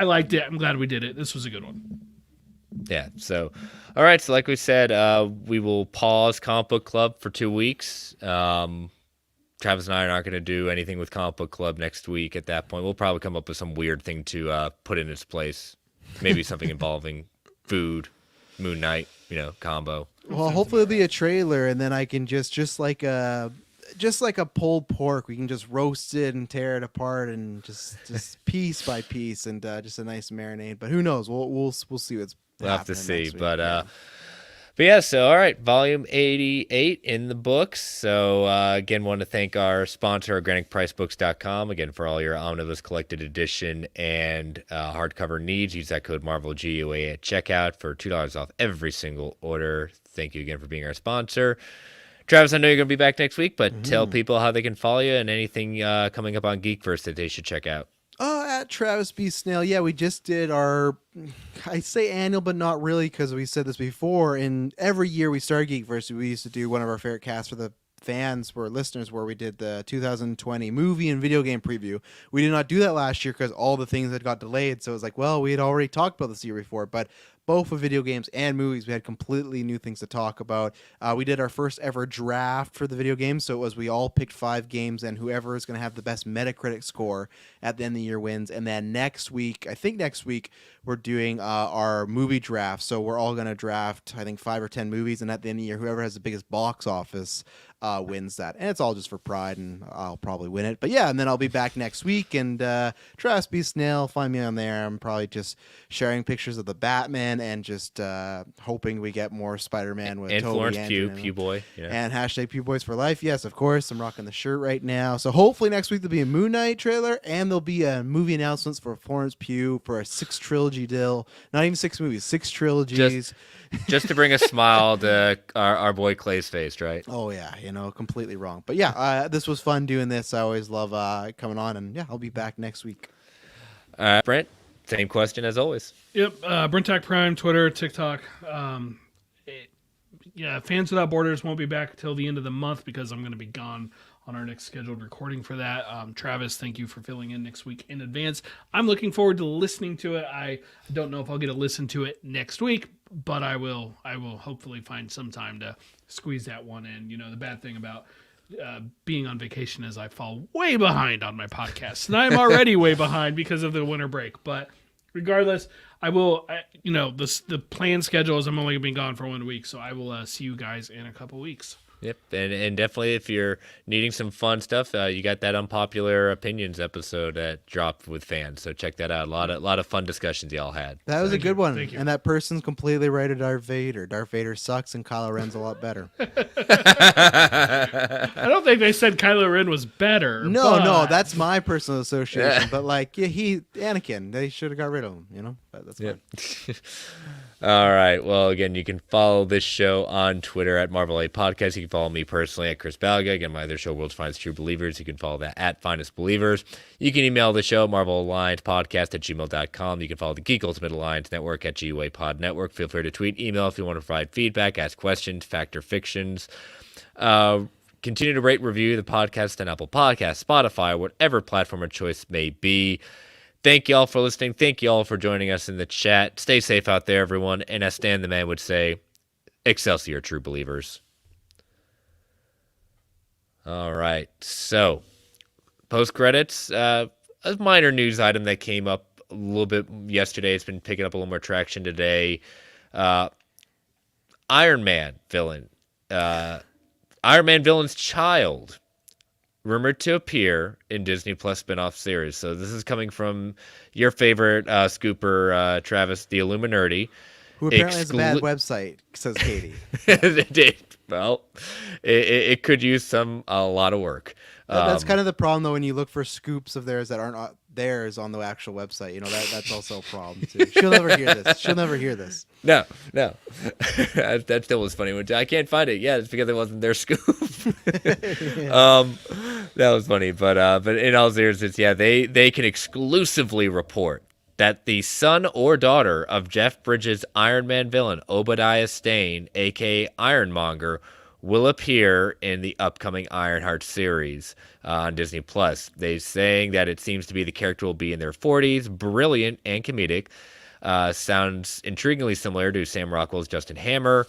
liked it. I'm glad we did it. This was a good one. Yeah. So, all right. So like we said, we will pause Comic Book Club for 2 weeks. Travis and I are not going to do anything with Comic Book Club next week. At that point, we'll probably come up with some weird thing to put in its place. Maybe something involving food, Moon Knight, combo. Well, hopefully it'll be a trailer, and then I can just like a pulled pork, we can just roast it and tear it apart, and just piece by piece, and just a nice marinade. But who knows? We'll see what's. We'll have to see. But yeah. So all right, volume 88 in the books. So again, want to thank our sponsor, OrganicPriceBooks.com, again for all your omnibus collected edition and hardcover needs. Use that code MarvelGUA at checkout for $2 off every single order. Thank you again for being our sponsor. Travis, I know you're going to be back next week, but tell people how they can follow you and anything coming up on Geekverse that they should check out. At Travis B. Snail. Yeah, we just did our, I say annual, but not really, because we said this before. And every year we started Geekverse, we used to do one of our favorite casts for the fans, for listeners, where we did the 2020 movie and video game preview. We did not do that last year because all the things had got delayed. So it was like, well, we had already talked about this year before, but both for video games and movies, we had completely new things to talk about. We did our first ever draft for the video games, so it was we all picked 5 games, and whoever is going to have the best Metacritic score at the end of the year wins. And then next week, we're doing our movie draft. So we're all going to draft, I think, 5 or 10 movies, and at the end of the year, whoever has the biggest box office wins that. And it's all just for pride, and I'll probably win it. But yeah, and then I'll be back next week, and Travis B. Snail, find me on there. I'm probably just sharing pictures of the Batman and just hoping we get more Spider-Man with and Toby Florence Andrew Pugh Boy. Yeah. And hashtag Pew Boys for life. Yes, of course. I'm rocking the shirt right now. So hopefully next week there'll be a Moon Knight trailer, and there'll be a movie announcements for Florence Pugh for a 6 trilogy deal. Not even 6 movies, 6 trilogies. Just to bring a smile to our boy Clay's face, right? Oh yeah, completely wrong. But yeah, this was fun doing this. I always love coming on, and yeah, I'll be back next week. Brent, same question as always. Yep, Brentak Prime, Twitter, TikTok. yeah, Fans Without Borders won't be back till the end of the month because I'm going to be gone on our next scheduled recording for that. Travis, thank you for filling in next week in advance. I'm looking forward to listening to it. I don't know if I'll get to listen to it next week, but I will hopefully find some time to squeeze that one in. You know, the bad thing about being on vacation is I fall way behind on my podcasts, and I'm already way behind because of the winter break. But regardless, the planned schedule is I'm only being gone for 1 week, so I will see you guys in a couple weeks. Yep, and definitely if you're needing some fun stuff, you got that Unpopular Opinions episode that dropped with fans, so check that out. A lot of fun discussions y'all had. That was a good one, Thank you. And that person's completely right at Darth Vader. Darth Vader sucks, and Kylo Ren's a lot better. I don't think they said Kylo Ren was better. No, that's my personal association. But Anakin, they should have got rid of him, you know? But that's fine. All right. Well, again, you can follow this show on Twitter at Marvel A Podcast. You can follow me personally at Chris Balga. Again, my other show, World's Finest True Believers. You can follow that at Finest Believers. You can email the show, marvelalignedpodcast@gmail.com. You can follow the Geek Ultimate Alliance Network at GUA Pod Network. Feel free to tweet, email if you want to provide feedback, ask questions, fact or fictions. Continue to rate, review the podcast on Apple Podcasts, Spotify, whatever platform of choice may be. Thank you all for listening. Thank you all for joining us in the chat. Stay safe out there, everyone. And as Stan the Man would say, Excelsior, true believers. All right. So, post-credits, a minor news item that came up a little bit yesterday. It's been picking up a little more traction today. Iron Man villain. Iron Man villain's child rumored to appear in Disney Plus spinoff series. So this is coming from your favorite scooper, Travis, the Illuminati. Who apparently has a bad website, says Katie. Well, it could use a lot of work. That's kind of the problem, though, when you look for scoops of theirs that aren't theirs on the actual website. You know, that's also a problem, too. She'll never hear this. No. That still was funny. I can't find it. Yeah, it's because it wasn't their scoop. That was funny. But in all seriousness, they can exclusively report that the son or daughter of Jeff Bridges' Iron Man villain, Obadiah Stane, a.k.a. Ironmonger, will appear in the upcoming Ironheart series on Disney+. They're saying that it seems to be the character will be in their 40s, brilliant and comedic. Sounds intriguingly similar to Sam Rockwell's Justin Hammer,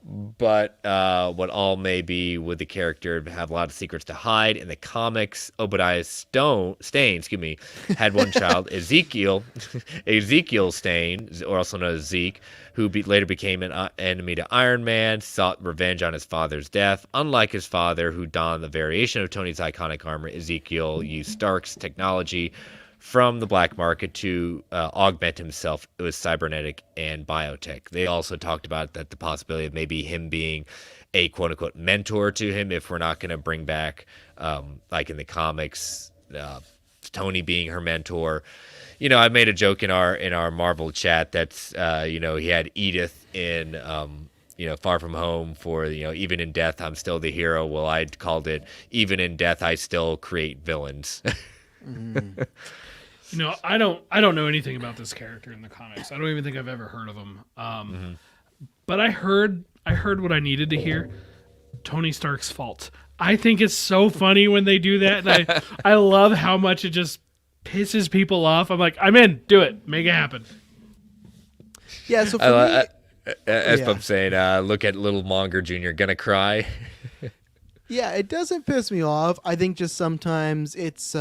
but what all may be with the character have a lot of secrets to hide. In the comics, Obadiah Stane, had one child, Ezekiel Stane, or also known as Zeke, who later became an enemy to Iron Man, sought revenge on his father's death. Unlike his father, who donned the variation of Tony's iconic armor, Ezekiel used Stark's technology from the black market to augment himself with cybernetic and biotech. They also talked about that the possibility of maybe him being a quote-unquote mentor to him if we're not going to bring back, like in the comics, Tony being her mentor. You know, I made a joke in our Marvel chat that's, he had Edith in, Far From Home for, even in death, I'm still the hero. Well, I called it, even in death, I still create villains. I don't know anything about this character in the comics. I don't even think I've ever heard of him. But I heard what I needed to hear. Tony Stark's fault. I think it's so funny when they do that, and I love how much it just pisses people off. I'm like, I'm in. Do it. Make it happen. Yeah. So for me, as I'm saying, look at Little Monger Jr. Gonna cry. Yeah, it doesn't piss me off. I think just sometimes it's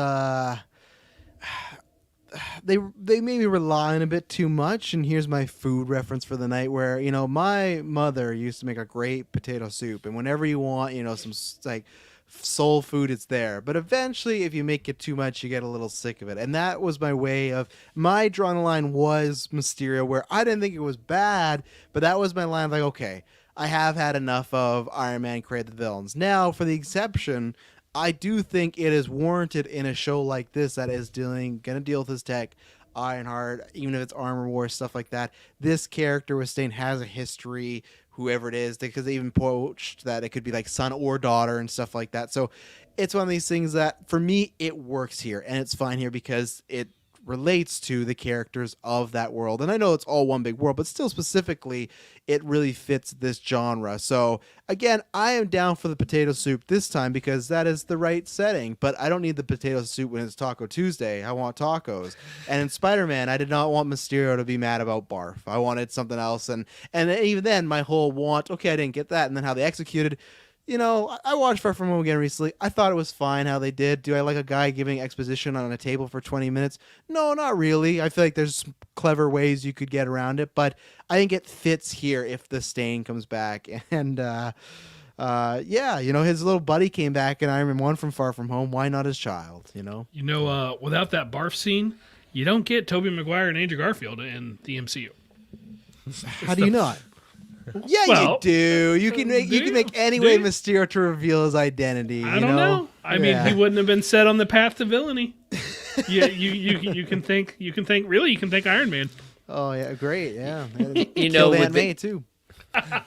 they maybe rely on a bit too much. And here's my food reference for the night, where my mother used to make a great potato soup, and whenever you want some like soul food, it's there. But eventually, if you make it too much, you get a little sick of it. And that was my way of my drawing the line was Mysterio, where I didn't think it was bad, but that was my line of like, okay, I have had enough of Iron Man create the villains. Now, for the exception, I do think it is warranted in a show like this that is gonna deal with his tech, Ironheart, even if it's Armor Wars, stuff like that. This character with Stane has a history, whoever it is, because they even poached that it could be like son or daughter and stuff like that. So it's one of these things that for me, it works here and it's fine here because it relates to the characters of that world. And I know it's all one big world, but still specifically, it really fits this genre. So again, I am down for the potato soup this time because that is the right setting, but I don't need the potato soup when it's Taco Tuesday. I want tacos. And in Spider-Man, I did not want Mysterio to be mad about barf. I wanted something else. And even then, my whole want, okay, I didn't get that. And then how they executed, I watched Far From Home again recently. I thought it was fine how they did. Do I like a guy giving exposition on a table for 20 minutes? No, not really. I feel like there's clever ways you could get around it, but I think it fits here if the Stain comes back. And his little buddy came back in Iron Man 1 from Far From Home. Why not his child, Without that barf scene, you don't get Tobey Maguire and Andrew Garfield in the MCU. How do you not? Yeah, you do. You can make any way Mysterio to reveal his identity. I don't know. I mean, he wouldn't have been set on the path to villainy. You can think Iron Man. Oh yeah, great. Yeah, with May too.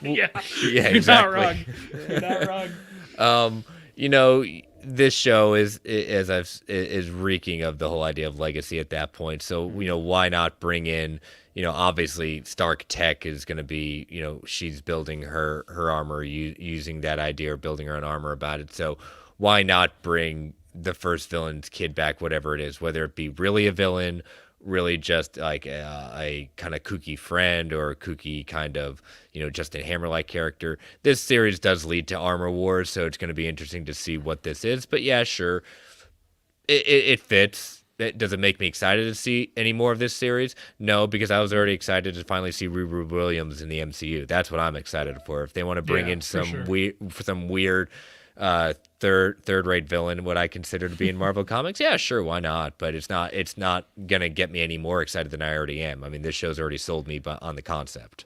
Yeah, exactly. You're not wrong. You're not wrong. This show is reeking of the whole idea of legacy at that point. So why not bring in? Obviously Stark Tech is going to be, she's building her armor using that idea or building her own armor about it. So why not bring the first villain's kid back, whatever it is, whether it be really a villain, really just like a kind of kooky friend or a kooky kind of, Justin Hammer-like character. This series does lead to Armor Wars, so it's going to be interesting to see what this is. But yeah, sure, it fits. Does it make me excited to see any more of this series? No, because I was already excited to finally see Riri Williams in the MCU. That's what I'm excited for. If they want to bring in some weird third-rate villain, what I consider to be in Marvel Comics, yeah, sure, why not? But it's not gonna get me any more excited than I already am. I mean, this show's already sold me on the concept.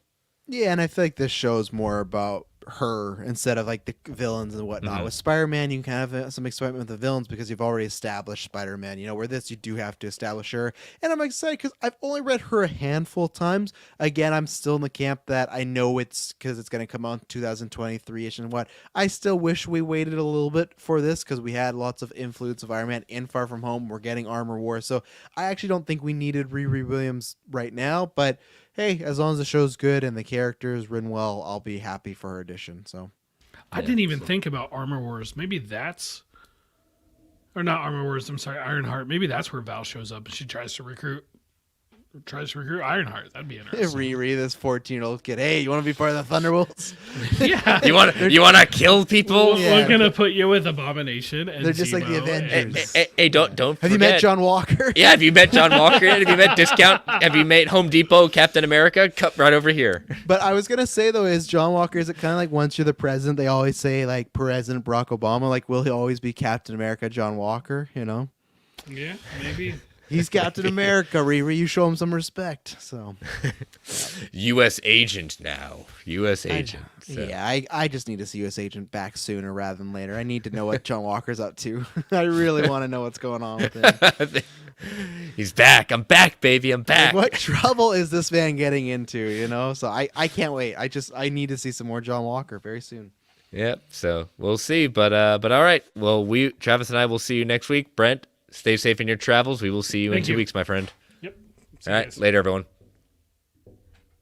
Yeah, and I feel like this show's more about her instead of like the villains and whatnot. With Spider-Man, you can kind of have some excitement with the villains because you've already established Spider-Man. Where this you do have to establish her, and I'm excited because I've only read her a handful of times. Again, I'm still in the camp that I know it's because it's going to come out 2023ish and what. I still wish we waited a little bit for this because we had lots of influence of Iron Man in Far From Home. We're getting Armor War, so I actually don't think we needed Riri Williams right now, but hey, as long as the show's good and the character's written well, I'll be happy for her addition. So, I didn't even think about Armor Wars. Maybe or not Armor Wars. I'm sorry, Ironheart. Maybe that's where Val shows up and she tries to recruit Ironheart. That'd be interesting. Riri, this 14-year-old kid. Hey, you want to be part of the Thunderbolts? Yeah. You want to kill people? We're gonna put you with Abomination. And they're just like the Avengers. Hey, don't forget. Have you met John Walker? Yeah, have you met John Walker? Have you met Discount? Have you met Home Depot, Captain America? Cut right over here. But I was gonna say though, is John Walker? Is it kind of like once you're the president, they always say like President Barack Obama? Like, will he always be Captain America, John Walker? Yeah, maybe. He's Captain America, Riri. You show him some respect. So, U.S. agent now. U.S. agent. Yeah, I just need to see U.S. agent back sooner rather than later. I need to know what John Walker's up to. I really want to know what's going on with him. He's back. I'm back, baby. I'm back. Like, what trouble is this man getting into? So I can't wait. I need to see some more John Walker very soon. Yep. So we'll see. But all right. Well, Travis and I will see you next week. Brent, stay safe in your travels. We will see you in 2 weeks, my friend. Yep. All right. Later, everyone.